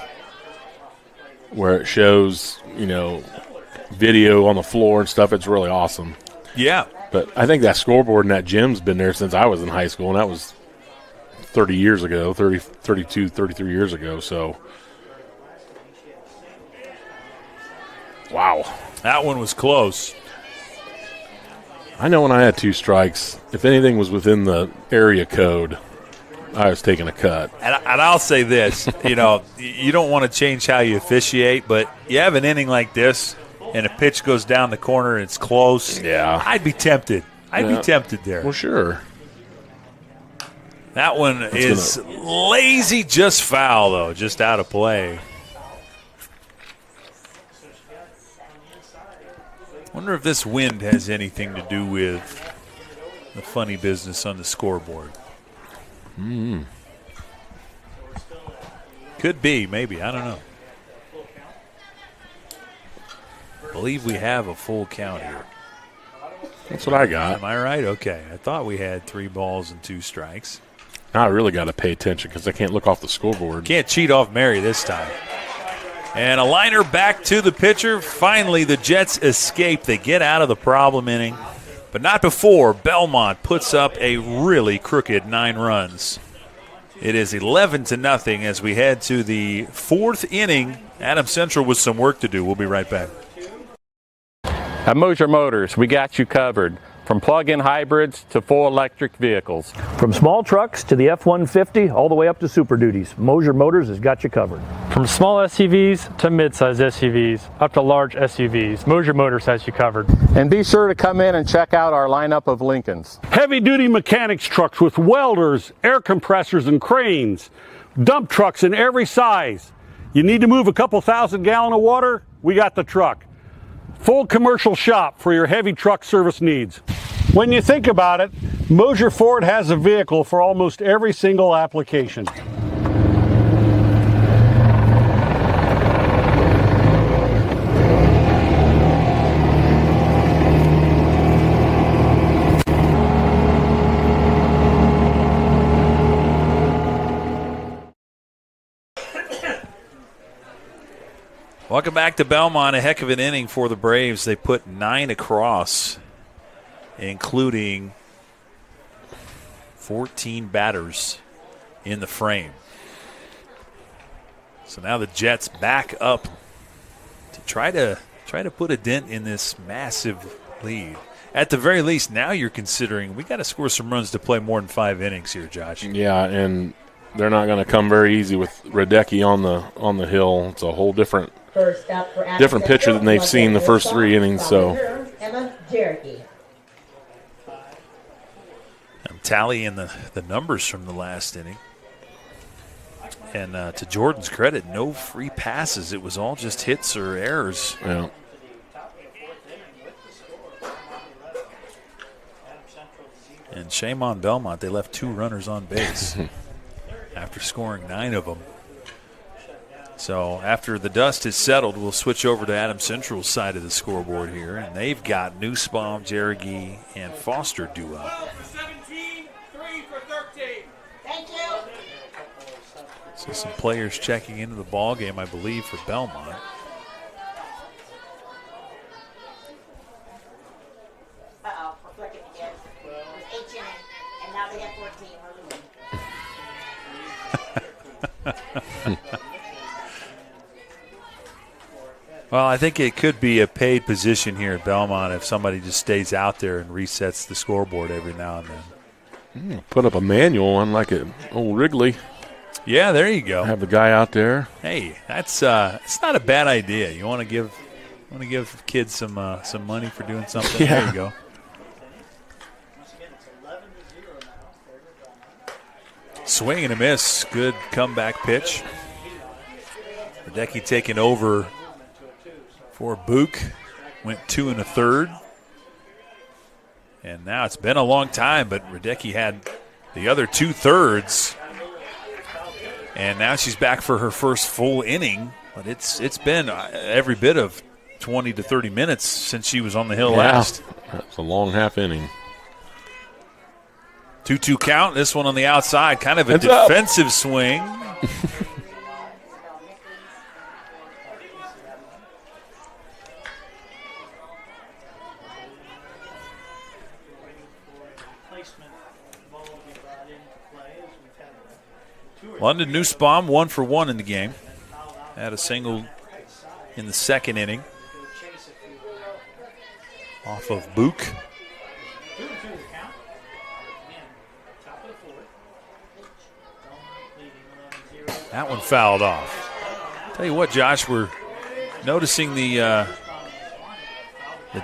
where it shows, video on the floor and stuff. It's really awesome. Yeah. But I think that scoreboard in that gym's been there since I was in high school, and that was 30 years ago, 32, 33 years ago. So Wow. That one was close. I know when I had 2 strikes, if anything was within the area code, I was taking a cut. And I'll say this, you don't want to change how you officiate, but you have an inning like this and a pitch goes down the corner and it's close. Yeah. I'd be tempted. I'd be tempted there. Well, sure. That one is lazy, just foul, though, just out of play. Wonder if this wind has anything to do with the funny business on the scoreboard. Could be, maybe. I don't know. I believe we have a full count here. That's what I got. Am I right? Okay. I thought we had 3 balls and 2 strikes. Now I really got to pay attention because I can't look off the scoreboard. Can't cheat off Mary this time. And a liner back to the pitcher. Finally, the Jets escape. They get out of the problem inning. But not before Bellmont puts up a really crooked 9 runs. It is 11-0 as we head to the 4th inning. Adams Central with some work to do. We'll be right back. At Mosier Motors, we got you covered. From plug-in hybrids to full electric vehicles. From small trucks to the F-150, all the way up to Super Duties, Mosier Motors has got you covered. From small SUVs to mid-size SUVs, up to large SUVs, Mosier Motors has you covered. And be sure to come in and check out our lineup of Lincolns. Heavy-duty mechanics trucks with welders, air compressors, and cranes. Dump trucks in every size. You need to move a couple thousand gallons of water? We got the truck. Full commercial shop for your heavy truck service needs. When you think about it, Mosier Ford has a vehicle for almost every single application. Welcome back to Bellmont. A heck of an inning for the Braves. They put 9 across, including 14 batters in the frame. So now the Jets back up to try to put a dent in this massive lead. At the very least, now you're considering we got to score some runs to play more than 5 innings here, Josh. Yeah, and they're not going to come very easy with Radecki on the hill. It's a whole different pitcher than they've seen the first 3 innings. So I'm tallying the numbers from the last inning. And to Jordan's credit, no free passes. It was all just hits or errors. Yeah. And shame on Bellmont. They left 2 runners on base after scoring 9 of them. So after the dust is settled, we'll switch over to Adams Central's side of the scoreboard here. And they've got Nussbaum, Jeregi, and Foster due up. 17, 3 for 13. Thank you. So some players checking into the ball game, I believe, for Bellmont. Uh-oh, we're flicking again. It was 8 innings, and now they have 14. We're losing. Well, I think it could be a paid position here at Bellmont if somebody just stays out there and resets the scoreboard every now and then. Put up a manual on like an old Wrigley. Yeah, there you go. Have the guy out there. Hey, that's it's not a bad idea. You want to give kids some money for doing something? Yeah. There you go. Swing and a miss. Good comeback pitch. Radecki taking over for Book. Went 2 1/3. And now it's been a long time, but Radecki had the other 2/3. And now she's back for her first full inning. But it's been every bit of 20 to 30 minutes since she was on the hill last. That's a long half inning. 2-2 count. This one on the outside. Kind of a It's defensive swing. London Nussbaum 1 for 1 in the game. Had a single in the second inning. off of Book. That one fouled off. Tell you what, Josh, we're noticing the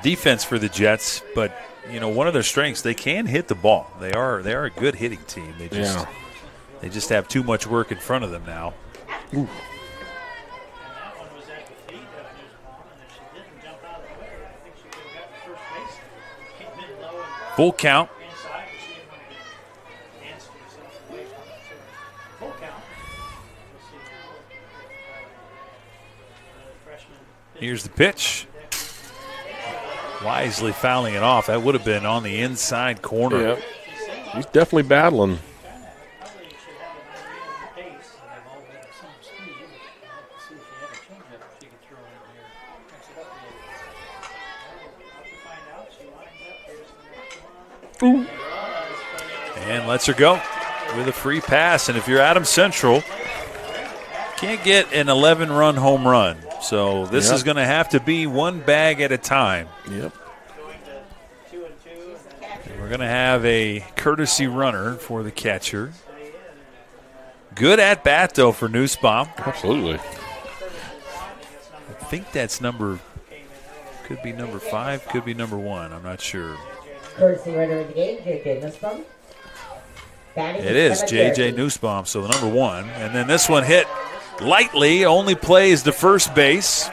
defense for the Jets, but one of their strengths, they can hit the ball. They are a good hitting team. They just have too much work in front of them now. Ooh. Full count. Here's the pitch. Wisely fouling it off. That would have been on the inside corner. Yep. He's definitely battling. Ooh. And lets her go with a free pass. And if you're Adams Central, can't get an 11-run home run. So this is going to have to be one bag at a time. Yep. We're going to have a courtesy runner for the catcher. Good at bat, though, for Nussbaum. Absolutely. I think that's could be number 5, could be number 1. I'm not sure. Courtesy runner in the game, J.J. Nussbaum. It is J.J. Nussbaum, so the number 1. And then this one hit lightly, only plays the first base.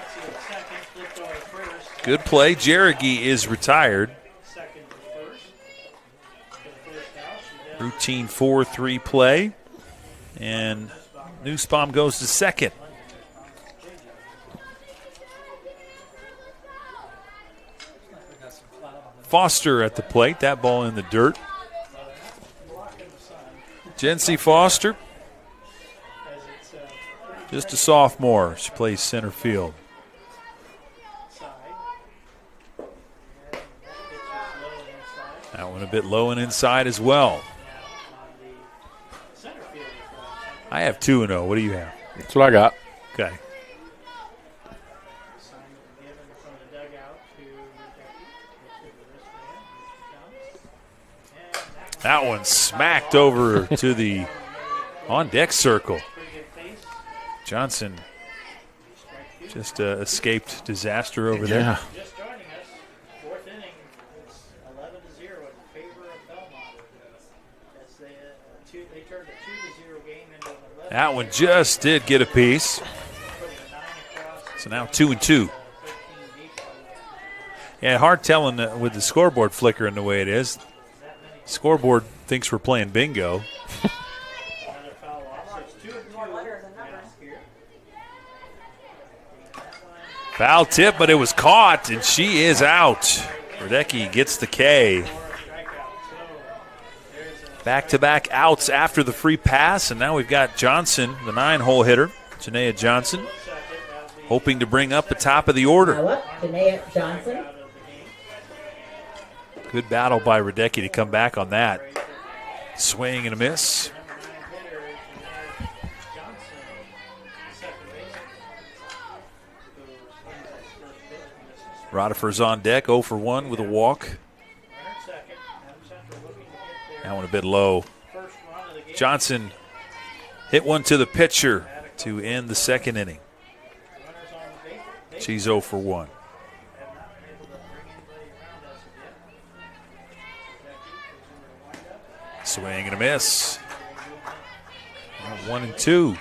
Good play. Jeregi is retired. Routine 4-3 play. And Nussbaum goes to second. Foster at the plate. That ball in the dirt. Jency Foster, just a sophomore. She plays center field. That one a bit low and inside as well. I have 2-0. What do you have? That's what I got. Okay. That one smacked over to the on-deck circle. Johnson just escaped disaster over there. Just joining us, 4th inning. It's 11-0 in favor of Bellmont. As they turned a 2-0 game into an 11. That one just did get a piece. So now 2-2. Yeah, hard telling with the scoreboard flickering the way it is. Scoreboard thinks we're playing bingo. Foul tip, but it was caught, and she is out. Radecki gets the K. Back-to-back outs after the free pass, and now we've got Johnson, the 9-hole hitter, Janaea Johnson, hoping to bring up the top of the order. Janaea Johnson. Good battle by Radecki to come back on that. Swing and a miss. Roddifer's on deck, 0 for 1 with a walk. That one a bit low. Johnson hit one to the pitcher to end the second inning. She's 0 for 1. Swing and a miss. 1-2.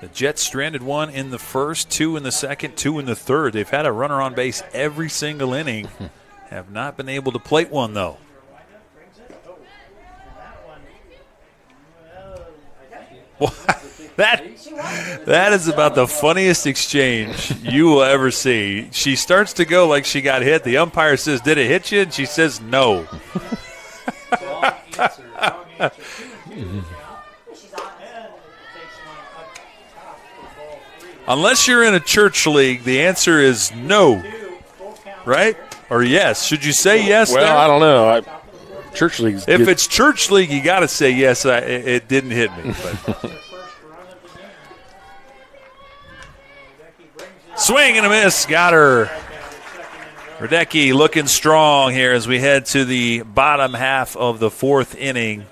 The Jets stranded 1 in the first, 2 in the second, 2 in the third. They've had a runner on base every single inning. Have not been able to plate one, though. That is about the funniest exchange you will ever see. She starts to go like she got hit. The umpire says, "Did it hit you?" And she says, "No." Unless you're in a church league, the answer is no, right? Or yes. Should you say yes? Well, there? I don't know. Church leagues. If it's church league, you got to say yes. It didn't hit me. But. Swing and a miss. Got her. Radecki looking strong here as we head to the bottom half of the fourth inning.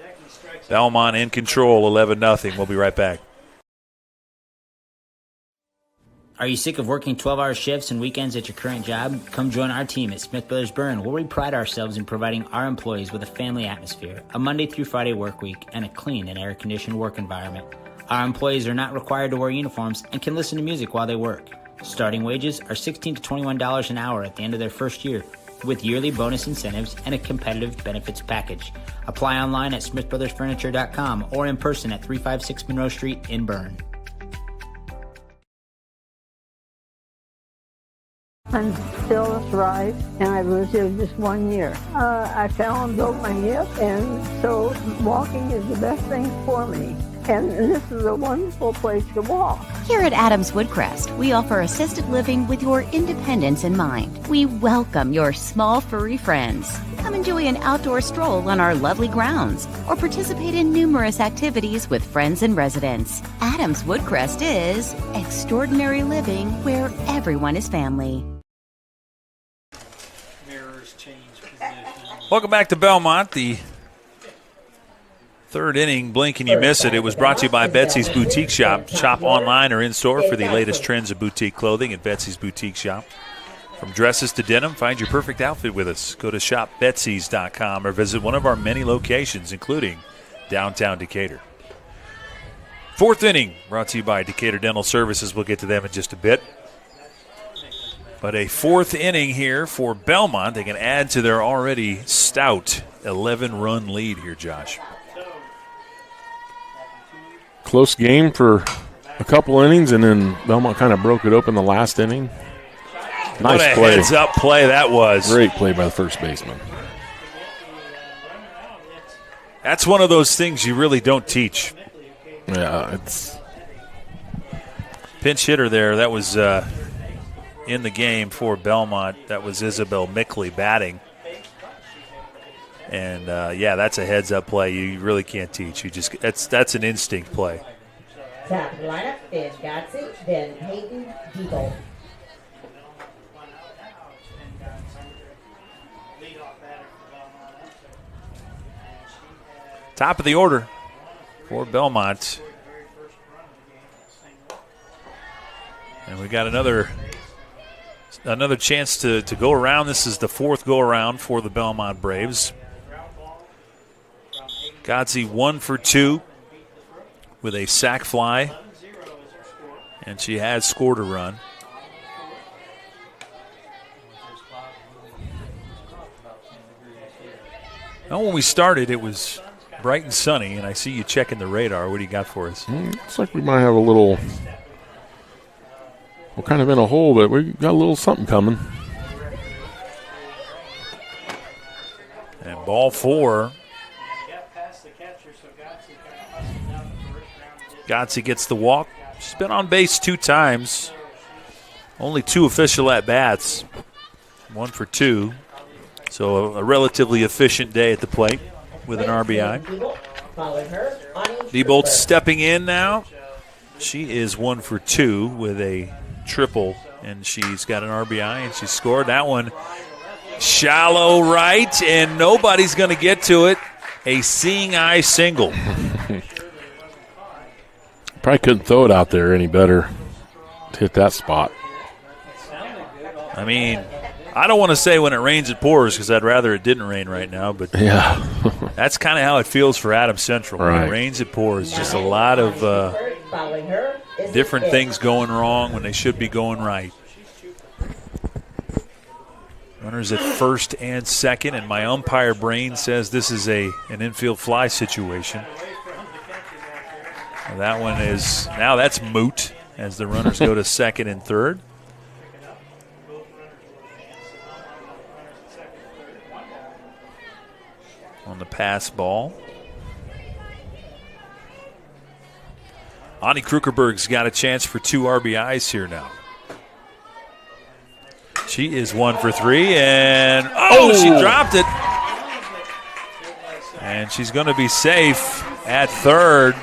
Bellmont in control, 11-0. We'll be right back. Are you sick of working 12-hour shifts and weekends at your current job? Come join our team at Smith Brothers Berne, where we pride ourselves in providing our employees with a family atmosphere, a Monday through Friday work week, and a clean and air-conditioned work environment. Our employees are not required to wear uniforms and can listen to music while they work. Starting wages are $16 to $21 an hour at the end of their first year, with yearly bonus incentives and a competitive benefits package. Apply online at smithbrothersfurniture.com or in person at 356 Monroe Street in Berne. I'm still arthritis, and I lived here just 1 year. I fell and broke my hip, and so walking is the best thing for me. And this is a wonderful place to walk. Here at Adams Woodcrest, we offer assisted living with your independence in mind. We welcome your small furry friends. Come enjoy an outdoor stroll on our lovely grounds or participate in numerous activities with friends and residents. Adams Woodcrest is extraordinary living where everyone is family. Welcome back to Bellmont. The third inning, blink and you miss it. It was brought to you by Betsy's Boutique Shop. Shop online or in-store for the latest trends of boutique clothing at Betsy's Boutique Shop. From dresses to denim, find your perfect outfit with us. Go to shopbetsys.com or visit one of our many locations, including downtown Decatur. Fourth inning, brought to you by Decatur Dental Services. We'll get to them in just a bit. But a fourth inning here for Bellmont. They can add to their already stout 11-run lead here, Josh. Close game for a couple innings, and then Bellmont kind of broke it open the last inning. Nice what a play. Heads-up play that was. Great play by the first baseman. That's one of those things you really don't teach. Yeah, it's pinch hitter there. That was in the game for Bellmont. That was Isabel Mickley batting. And, that's a heads-up play you really can't teach. That's an instinct play. Top of the lineup, Ben Gotze, then Hayden Diebold. Top of the order for Bellmont. And we got another chance to go around. This is the fourth go-around for the Bellmont Braves. Gotze 1 for 2 with a sac fly, and she has scored a run. Now, when we started, it was bright and sunny, and I see you checking the radar. What do you got for us? Looks like we might have a little. We're kind of in a hole, but we got a little something coming. And ball 4. Gotze gets the walk. She's been on base 2 times. Only 2 official at-bats. 1 for 2. So a relatively efficient day at the plate with an RBI. Diebold stepping in now. She is 1 for 2 with a triple, and she's got an RBI, and she scored that one. Shallow right, and nobody's going to get to it. A seeing eye single. Probably couldn't throw it out there any better to hit that spot. I mean, I don't want to say when it rains it pours because I'd rather it didn't rain right now, but yeah, that's kind of how it feels for Adams Central. Right. When it rains it pours. Just a lot of different things going wrong when they should be going right. Runners at first and second, and my umpire brain says this is an infield fly situation. That one is, now that's moot as the runners go to second and third. On the pass ball. Ani Krugerberg's got a chance for 2 RBIs here now. She is 1 for 3, and she dropped it. And she's going to be safe at third.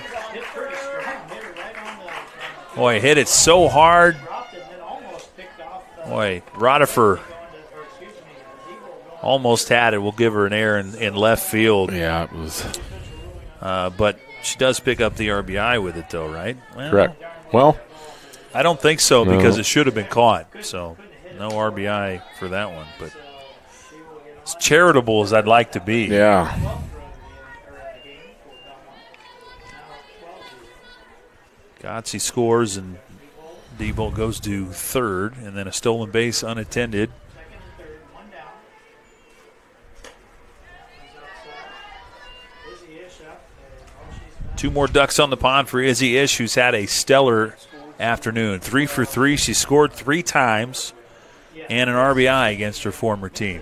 Boy, hit it so hard. Boy, Rodifer almost had it. We'll give her an error in left field. Yeah, it was. But she does pick up the RBI with it, though, right? Well, Correct. Well, I don't think so no. because it should have been caught. So no RBI for that one. But as charitable as I'd like to be. Yeah. Gotze scores and Diebold goes to third, and then a stolen base unattended. Two more ducks on the pond for Izzy Ish, who's had a stellar afternoon. 3 for 3. She scored 3 times and an RBI against her former team.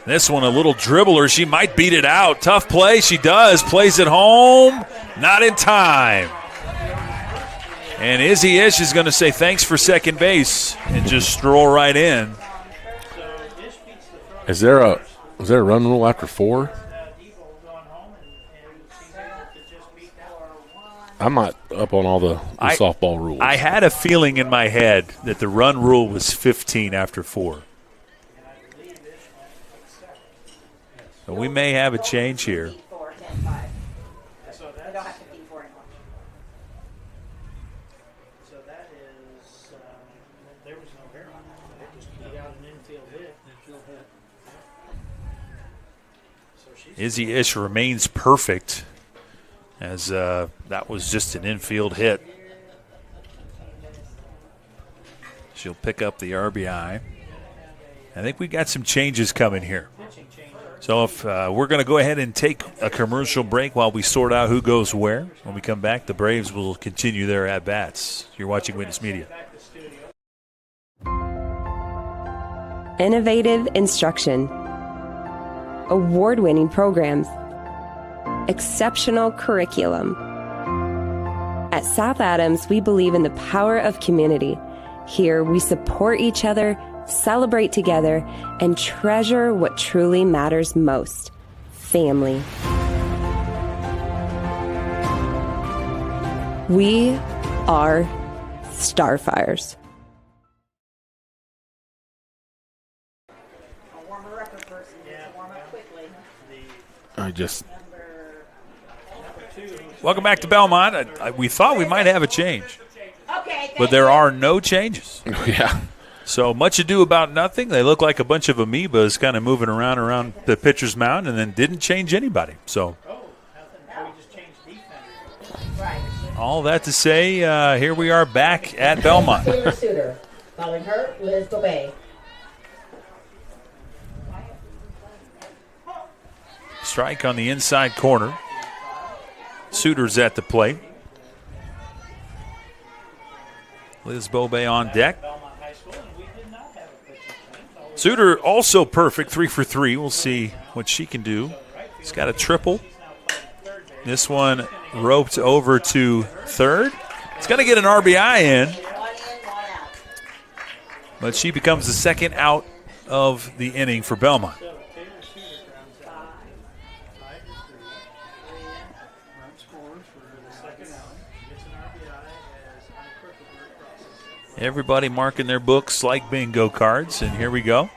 This one a little dribbler. She might beat it out. Tough play. She does. Plays it home. Not in time. And Izzy Ish is going to say thanks for second base and just stroll right in. Is there a run rule after 4? I'm not up on all the softball rules. I had a feeling in my head that the run rule was 15 after 4. So we may have a change here. Izzy Ish remains perfect as that was just an infield hit. She'll pick up the RBI. I think we got some changes coming here. So if we're going to go ahead and take a commercial break while we sort out who goes where. When we come back, the Braves will continue their at-bats. You're watching Witness Media. Innovative instruction, award-winning programs, exceptional curriculum. At South Adams, we believe in the power of community. Here, we support each other, celebrate together, and treasure what truly matters most: family. We are Starfires. Welcome back to Bellmont. We thought we might have a change, but there are no changes. Yeah. So much ado about nothing. They look like a bunch of amoebas kind of moving around the pitcher's mound and then didn't change anybody. So all that to say, here we are back at Bellmont. Taylor Suter. Following her, Liz Bobay. Strike on the inside corner. Suter's at the plate. Liz Bobay on deck. Suter also perfect, 3 for 3. We'll see what she can do. She's got a triple. This one roped over to third. It's going to get an RBI in. But she becomes the second out of the inning for Bellmont. Everybody marking their books like bingo cards, and here we go.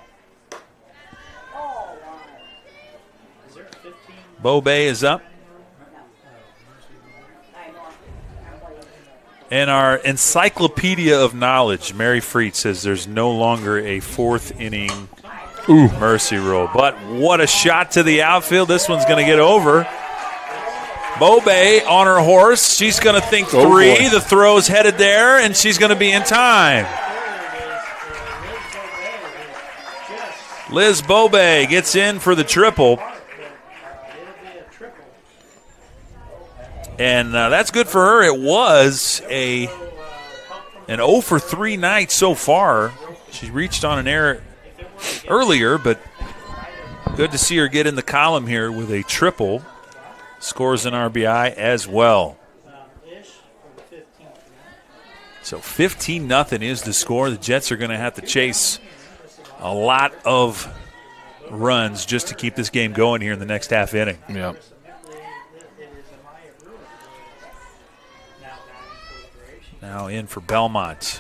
Bobay is up. And our encyclopedia of knowledge, Mary Freet, says there's no longer a fourth inning mercy rule. But what a shot to the outfield. This one's going to get over. Bobay on her horse. She's going to think 3. The throw's headed there, and she's going to be in time. Liz Bobay gets in for the triple. And that's good for her. It was an 0 for 3 night so far. She reached on an error earlier, but good to see her get in the column here with a triple. Scores an RBI as well. So 15-0 is the score. The Jets are going to have to chase a lot of runs just to keep this game going here in the next half inning. Yeah. Now in for Bellmont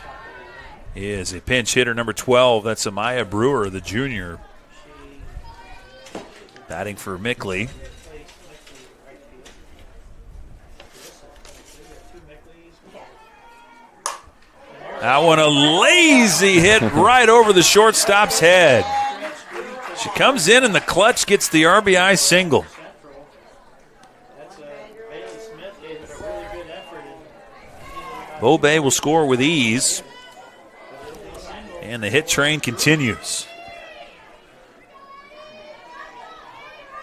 is a pinch hitter, number 12. That's Amaya Brewer, the junior. Batting for Mickley. That one a lazy hit right over the shortstop's head. She comes in and the clutch gets the RBI single. Bobe will score with ease. And the hit train continues.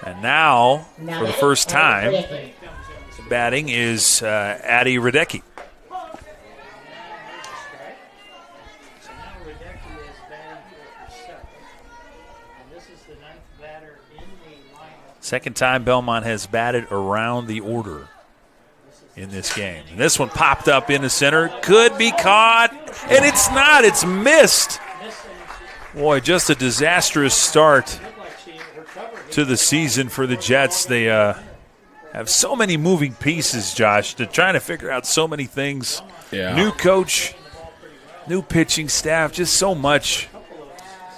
And now, for the first time, batting is Addie Radecki. Second time Bellmont has batted around the order in this game. And this one popped up in the center. Could be caught, and it's not. It's missed. Boy, just a disastrous start to the season for the Jets. They have so many moving pieces, Josh. They're trying to figure out so many things. Yeah. New coach, new pitching staff, just so much.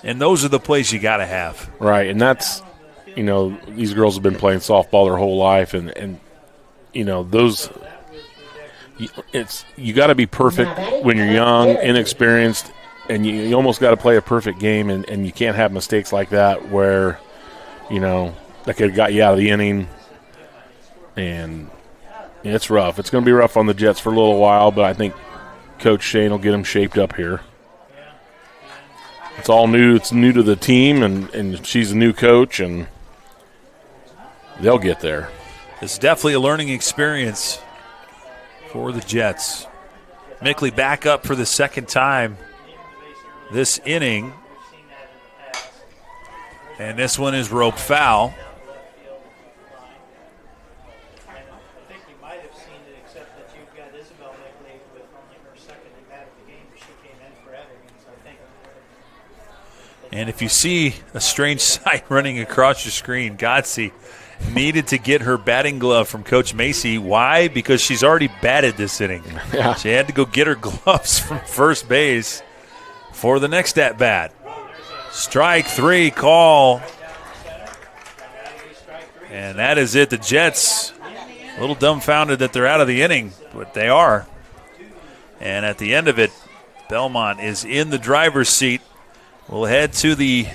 And those are the plays you got to have. Right, and that's, you know, these girls have been playing softball their whole life, and you know, those – you got to be perfect when you're young, inexperienced, and you almost got to play a perfect game, and you can't have mistakes like that where, you know, that could have got you out of the inning. And it's rough. It's going to be rough on the Jets for a little while, but I think Coach Shane will get them shaped up here. It's all new. It's new to the team, and she's a new coach, and they'll get there. It's definitely a learning experience for the Jets. Mickley back up for the second time this inning. And this one is rope foul. And if you see a strange sight running across your screen, Godsey needed to get her batting glove from Coach Macy. Why? Because she's already batted this inning. Yeah. She had to go get her gloves from first base for the next at-bat. Strike three call. And that is it. The Jets a little dumbfounded that they're out of the inning, but they are. And at the end of it, Bellmont is in the driver's seat. We'll head to the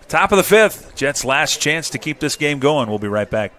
top of the fifth. Jets' last chance to keep this game going. We'll be right back.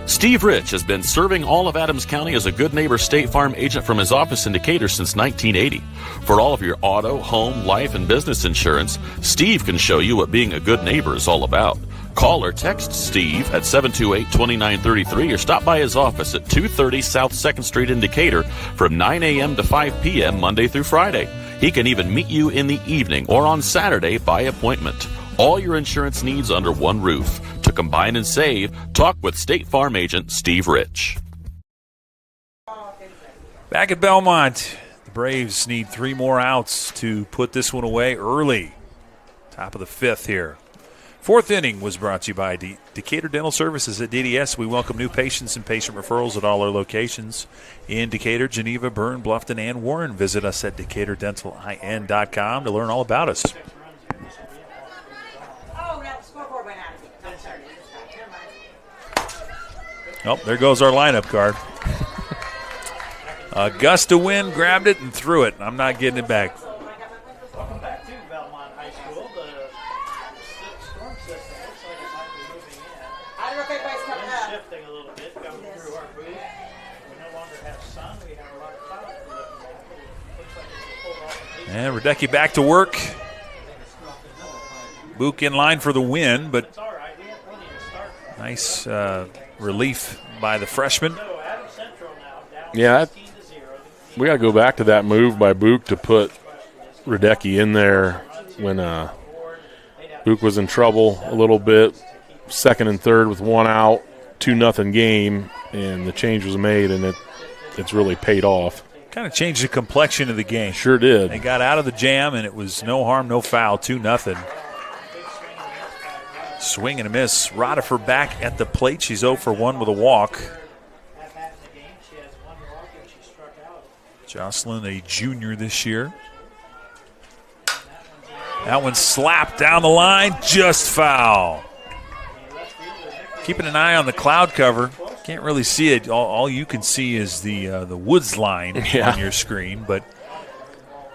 Steve Rich has been serving all of Adams County as a Good Neighbor State Farm agent from his office in Decatur since 1980. For all of your auto, home, life, and business insurance, Steve can show you what being a good neighbor is all about. Call or text Steve at 728-2933 or stop by his office at 230 South 2nd Street in Decatur from 9 a.m. to 5 p.m. Monday through Friday. He can even meet you in the evening or on Saturday by appointment. All your insurance needs under one roof. To combine and save, talk with State Farm agent Steve Rich. Back at Bellmont, the Braves need 3 more outs to put this one away early. Top of the fifth here. Fourth inning was brought to you by Decatur Dental Services at DDS. We welcome new patients and patient referrals at all our locations in Decatur, Geneva, Berne, Bluffton, and Warren. Visit us at DecaturDentalIN.com to learn all about us. Oh, there goes our lineup card. A gust of wind grabbed it and threw it. I'm not getting it back. Welcome back to Bellmont High School. The storm system looks like it might be moving in. I don't know if anybody's coming up. Shifting a little bit coming through our booth. We no longer have sun. We have a lot of clouds we're looking at. It looks like it's pulled off. And Radecki back to work. Book in line for the win, but Nice relief by the freshman. Yeah, we got to go back to that move by Book to put Radecki in there when Book was in trouble a little bit, second and third with one out, 2-0 game, and the change was made, and it's really paid off. Kind of changed the complexion of the game. Sure did. They got out of the jam, and it was no harm, no foul, 2-0. Swing and a miss. Rodifer back at the plate. She's 0 for 1 with a walk. Jocelyn, a junior this year. That one slapped down the line, just foul. Keeping an eye on the cloud cover. Can't really see it. All you can see is the woods line on your screen, but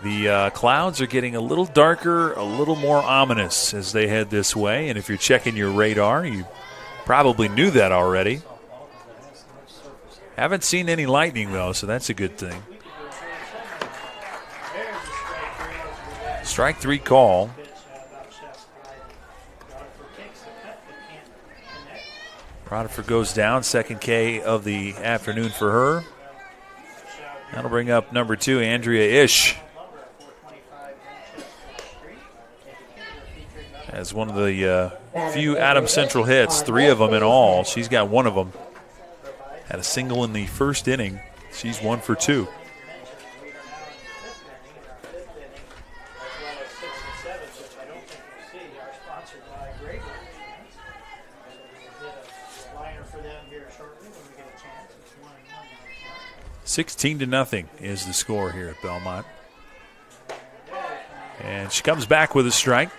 the clouds are getting a little darker, a little more ominous as they head this way. And if you're checking your radar, you probably knew that already. Haven't seen any lightning, though, so that's a good thing. Strike 3 call. Rodifer goes down, second K of the afternoon for her. That'll bring up number 2, Andrea Ish. As one of the few Adams Central hits, 3 of them in all. She's got 1 of them. Had a single in the first inning. She's 1 for 2. $16 to nothing is the score here at Bellmont. And she comes back with a strike.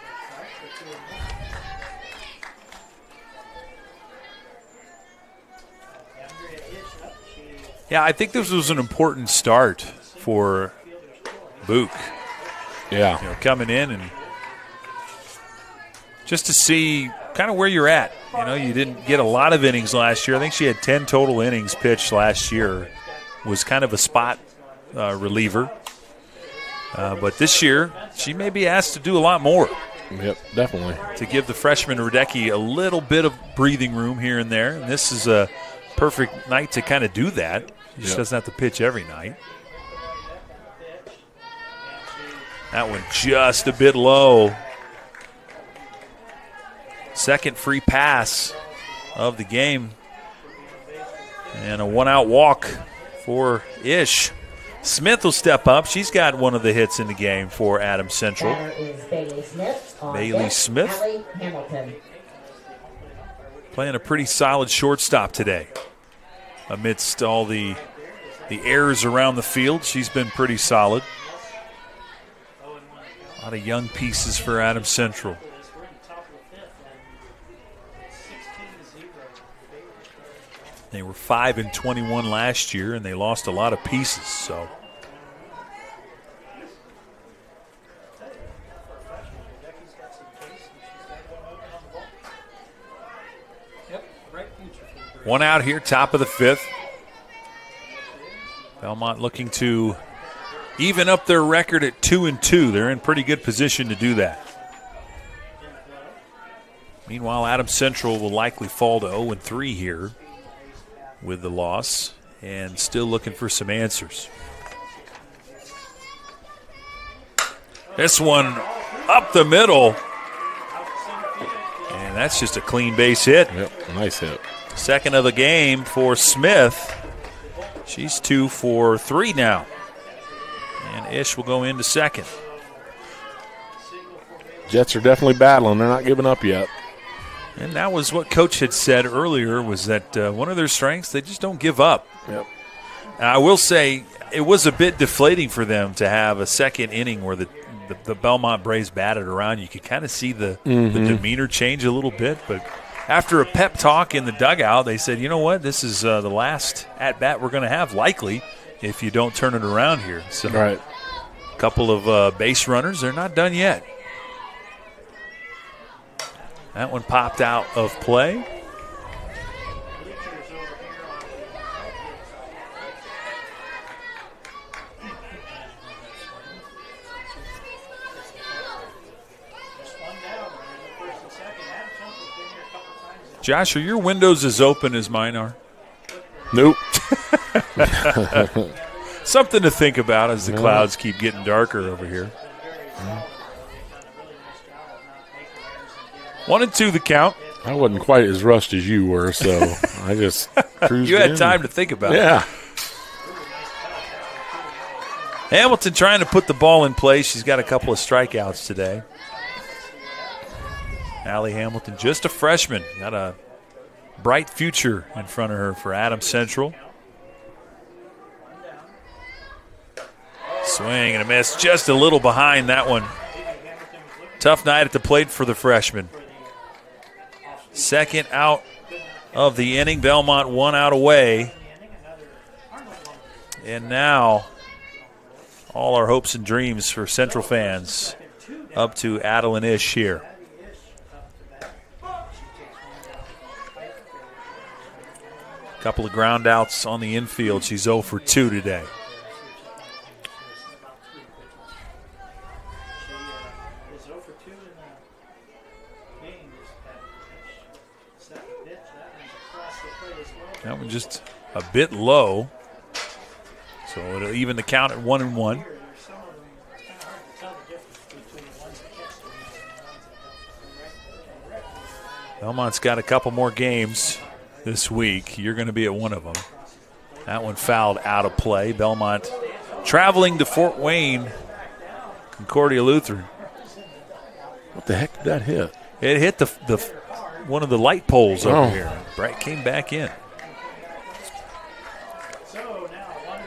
Yeah, I think this was an important start for Book. Yeah. You know, coming in and just to see kind of where you're at. You know, you didn't get a lot of innings last year. I think she had 10 total innings pitched last year. Was kind of a spot reliever. But this year, she may be asked to do a lot more. Yep, definitely. To give the freshman Radecki a little bit of breathing room here and there. And this is a perfect night to kind of do that. She just doesn't have to pitch every night. That one just a bit low. Second free pass of the game. And a one-out walk for Ish. Smith will step up. She's got one of the hits in the game for Adams Central. Bailey Smith. Playing a pretty solid shortstop today. Amidst all the errors around the field, she's been pretty solid. A lot of young pieces for Adams Central. They were 5-21 last year, and they lost a lot of pieces. So, one out here, top of the 5th. Bellmont looking to even up their record at 2-2. They're in pretty good position to do that. Meanwhile, Adams Central will likely fall to 0-3 here with the loss, and still looking for some answers. This one up the middle, and that's just a clean base hit. Yep, nice hit. Second of the game for Smith. She's 2 for 3 now. And Ish will go into second. Jets are definitely battling. They're not giving up yet. And that was what Coach had said earlier, was that one of their strengths, they just don't give up. Yep. And I will say it was a bit deflating for them to have a second inning where the Bellmont Braves batted around. You could kind of see the demeanor change a little bit. But after a pep talk in the dugout, they said, you know what, this is the last at-bat we're going to have, likely, if you don't turn it around here. So right. A couple of base runners, they're not done yet. That one popped out of play. Josh, are your windows as open as mine are? Nope. Something to think about as the clouds keep getting darker over here. 1-2 the count. I wasn't quite as rushed as you were, so I just cruised You had in. time to think about it. Yeah. Hamilton trying to put the ball in place. She's got a couple of strikeouts today. Allie Hamilton, just a freshman. Got a bright future in front of her for Adams Central. Swing and a miss, just a little behind that one. Tough night at the plate for the freshman. Second out of the inning. Bellmont 1 out away. And now all our hopes and dreams for Central fans up to Adeline Ish here. Couple of ground outs on the infield. She's 0 for 2 today. That one just a bit low. So it'll even the count at 1-1. Belmont's got a couple more games this week. You're going to be at one of them. That one fouled out of play. Bellmont traveling to Fort Wayne, Concordia Lutheran. What the heck did that hit? It hit the one of the light poles over here. Bright came back in.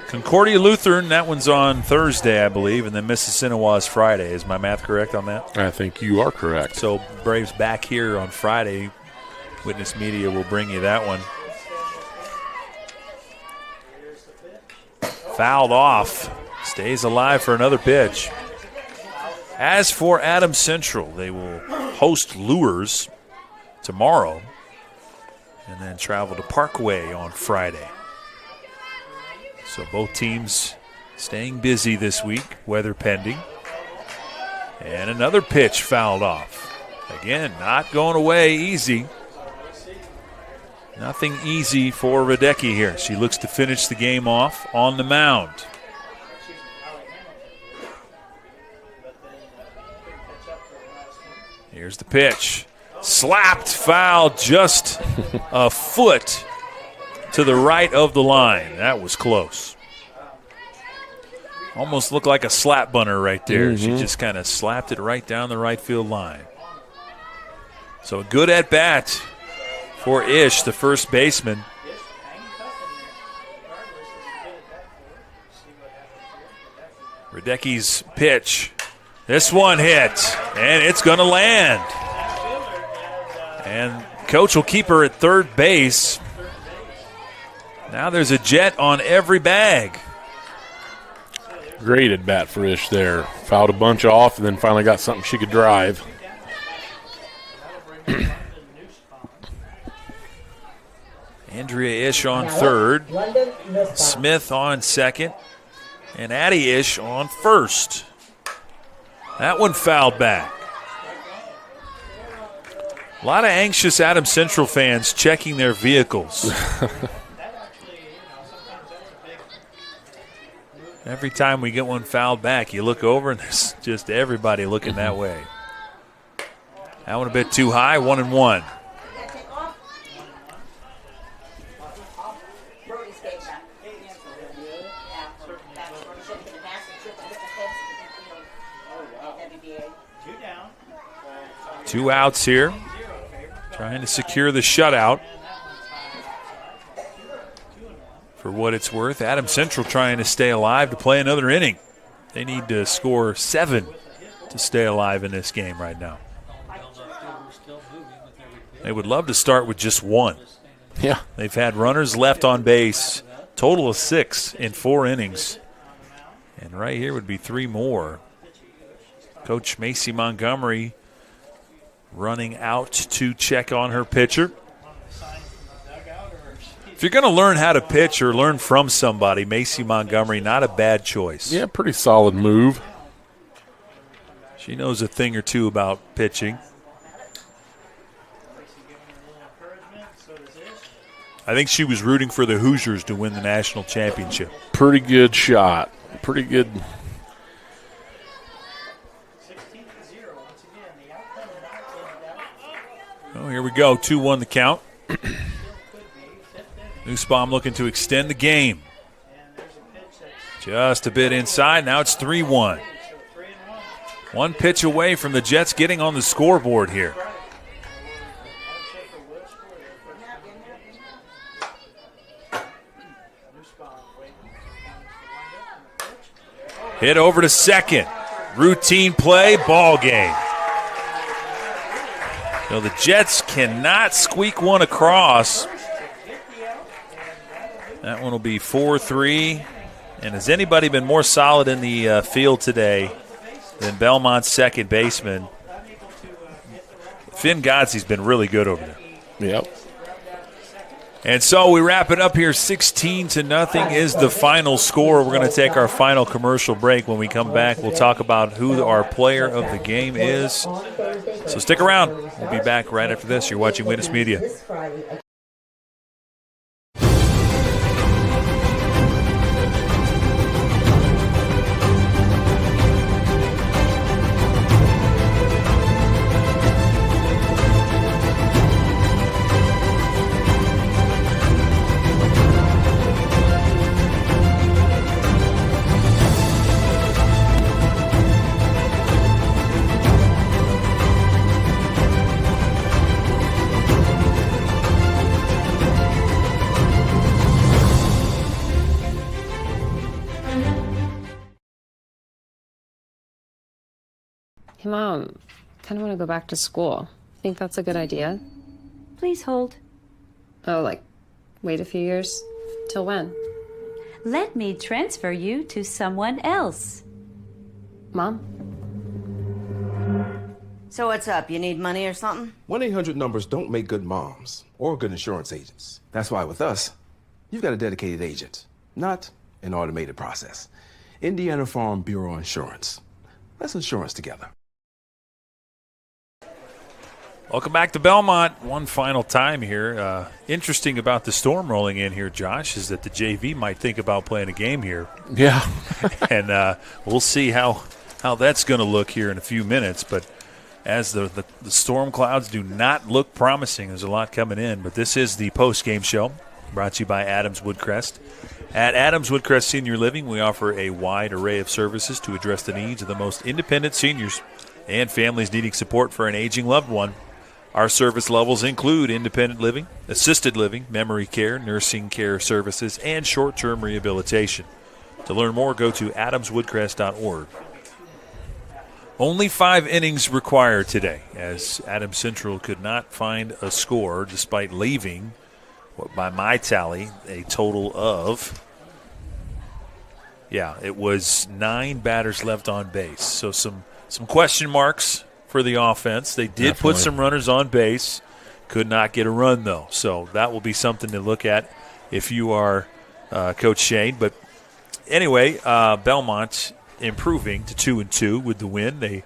Concordia Lutheran, that one's on Thursday, I believe, and then Mississinawa is Friday. Is my math correct on that? I think you are correct. So Braves back here on Friday. Witness Media will bring you that one. Fouled off. Stays alive for another pitch. As for Adams Central, they will host Lures tomorrow and then travel to Parkway on Friday. So both teams staying busy this week, weather pending. And another pitch fouled off. Again, not going away easy. Nothing easy for Radecki here. She looks to finish the game off on the mound. Here's the pitch. Slapped, foul, just a foot to the right of the line. That was close. Almost looked like a slap bunter right there. She just kind of slapped it right down the right field line. So a good at bat for Ish, the first baseman. Radecki's pitch. This one hit, and it's going to land. And coach will keep her at third base. Now there's a jet on every bag. Great at bat for Ish there. Fouled a bunch off and then finally got something she could drive. Andrea Ish on third. Smith on second. And Addie Ish on first. That one fouled back. A lot of anxious Adams Central fans checking their vehicles. Every time we get one fouled back, you look over and there's just everybody looking that way. That one a bit too high, 1-1. Two outs here. Trying to secure the shutout. For what it's worth, Adams Central trying to stay alive to play another inning. They need to score 7 to stay alive in this game right now. They would love to start with just 1. Yeah. They've had runners left on base, total of 6 in 4 innings. And right here would be 3 more. Coach Macy Montgomery running out to check on her pitcher. If you're going to learn how to pitch or learn from somebody, Macy Montgomery, not a bad choice. Yeah, pretty solid move. She knows a thing or two about pitching. I think she was rooting for the Hoosiers to win the national championship. Pretty good shot. Pretty good. Oh, here we go. 2-1 the count. Nussbaum looking to extend the game. Just a bit inside. Now it's 3-1. One pitch away from the Jets getting on the scoreboard here. Hit over to second. Routine play, ball game. So the Jets cannot squeak one across. That one will be 4-3. And has anybody been more solid in the field today than Belmont's second baseman? Finn Godsey's been really good over there. Yep. And so we wrap it up here. 16-0 is the final score. We're going to take our final commercial break. When we come back, we'll talk about who our player of the game is. So stick around. We'll be back right after this. You're watching Witness Media. Hey, Mom, kind of want to go back to school. Think that's a good idea? Please hold. Oh, like, wait a few years? Till when? Let me transfer you to someone else. Mom? So what's up? You need money or something? 1-800 numbers don't make good moms or good insurance agents. That's why with us, you've got a dedicated agent, not an automated process. Indiana Farm Bureau Insurance. Let's insurance together. Welcome back to Belmont. One final time here. Interesting about the storm rolling in here, Josh, is that the JV might think about playing a game here. Yeah. And we'll see how that's going to look here in a few minutes. But as the storm clouds do not look promising, there's a lot coming in. But this is the post-game show brought to you by Adams Woodcrest. At Adams Woodcrest Senior Living, we offer a wide array of services to address the needs of the most independent seniors and families needing support for an aging loved one. Our service levels include independent living, assisted living, memory care, nursing care services, and short-term rehabilitation. To learn more, go to adamswoodcrest.org. Only 5 innings required today, as Adams Central could not find a score despite leaving, by my tally, a total of, it was 9 batters left on base. So some question marks for the offense. They did put some runners on base. Could not get a run, though. So that will be something to look at if you are Coach Shane. But anyway, Belmont improving to 2-2 with the win. They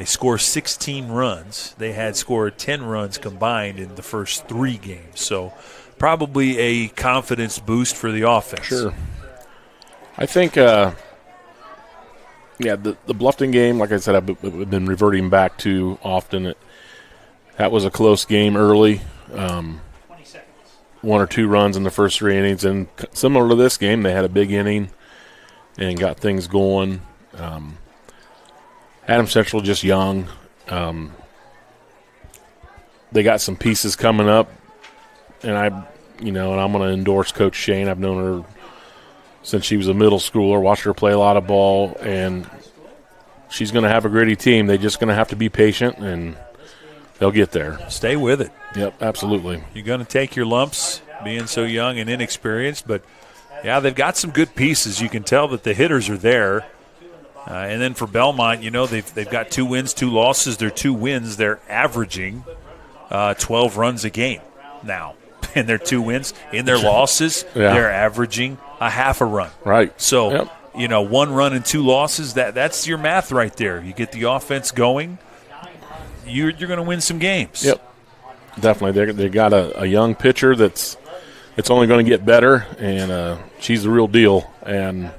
score 16 runs. They had scored 10 runs combined in the first 3 games. So probably a confidence boost for the offense. Sure. I think the Bluffton game, like I said, I've been reverting back to often. That was a close game early. 1 or 2 runs in the first 3 innings. And similar to this game, they had a big inning and got things going. Adams Central just young. They got some pieces coming up. And I'm going to endorse Coach Shane. I've known her since she was a middle schooler, watched her play a lot of ball, and she's going to have a gritty team. They're just going to have to be patient, and they'll get there. Stay with it. Yep, absolutely. You're going to take your lumps being so young and inexperienced, but, they've got some good pieces. You can tell that the hitters are there. And then for Belmont, they've got 2 wins, 2 losses. Their 2 wins, they're averaging 12 runs a game now. In their 2 wins. In their losses, they're averaging a half a run. Right. So, 1 run and 2 losses, that's your math right there. You get the offense going, you're going to win some games. Yep. Definitely. They got a young pitcher that's it's only going to get better, and she's the real deal. And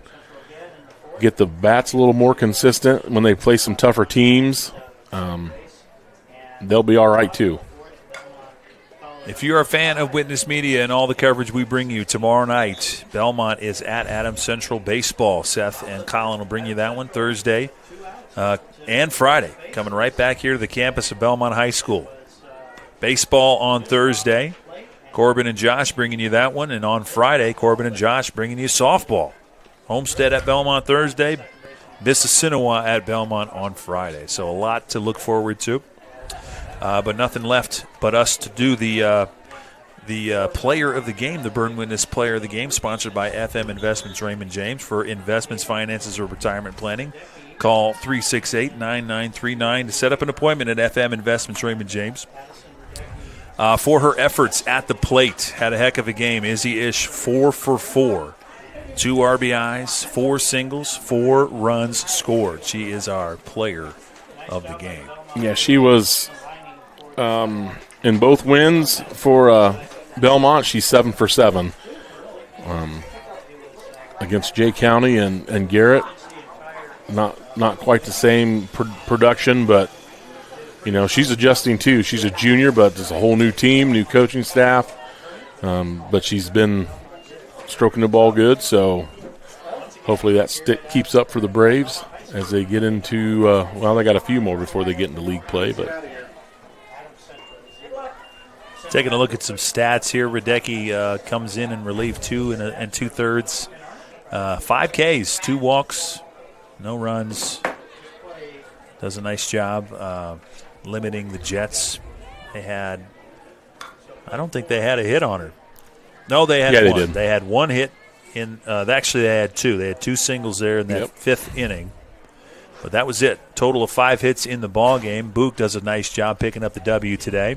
get the bats a little more consistent when they play some tougher teams. They'll be all right too. If you're a fan of Witness Media and all the coverage we bring you tomorrow night, Bellmont is at Adams Central Baseball. Seth and Colin will bring you that one Thursday and Friday, coming right back here to the campus of Bellmont High School. Baseball on Thursday. Corbin and Josh bringing you that one. And on Friday, Corbin and Josh bringing you softball. Homestead at Bellmont Thursday, Mississinawa at Bellmont on Friday. So a lot to look forward to. But nothing left but us to do the player of the game, the Berne Witness Player of the Game, sponsored by FM Investments Raymond James. For investments, finances, or retirement planning, call 368-9939 to set up an appointment at FM Investments Raymond James. For her efforts at the plate, had a heck of a game. Izzy Ish, 4 for 4. 2 RBIs, 4 singles, 4 runs scored. She is our player of the game. Yeah, she was in both wins for Bellmont. She's 7 for 7 against Jay County and Garrett. Not quite the same production, but she's adjusting too. She's a junior, but there's a whole new team, new coaching staff. But she's been stroking the ball good, so hopefully that keeps up for the Braves as they get into they got a few more before they get into league play. But taking a look at some stats here, Radecki comes in relief 2 and 2/3, 5 Ks, 2 walks, no runs. Does a nice job limiting the Jets. I don't think they had a hit on her. No, they had one. They did. They had 1 hit in. Actually, they had 2. They had 2 singles there in that 5th inning. But that was it. Total of 5 hits in the ball game. Book does a nice job picking up the W today.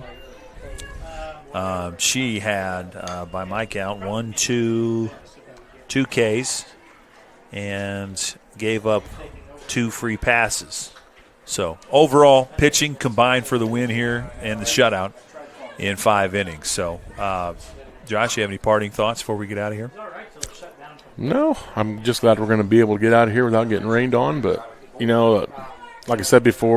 She had, by my count, 2 Ks and gave up 2 free passes. So overall, pitching combined for the win here and the shutout in 5 innings. So, Josh, you have any parting thoughts before we get out of here? No, I'm just glad we're going to be able to get out of here without getting rained on. But, like I said before,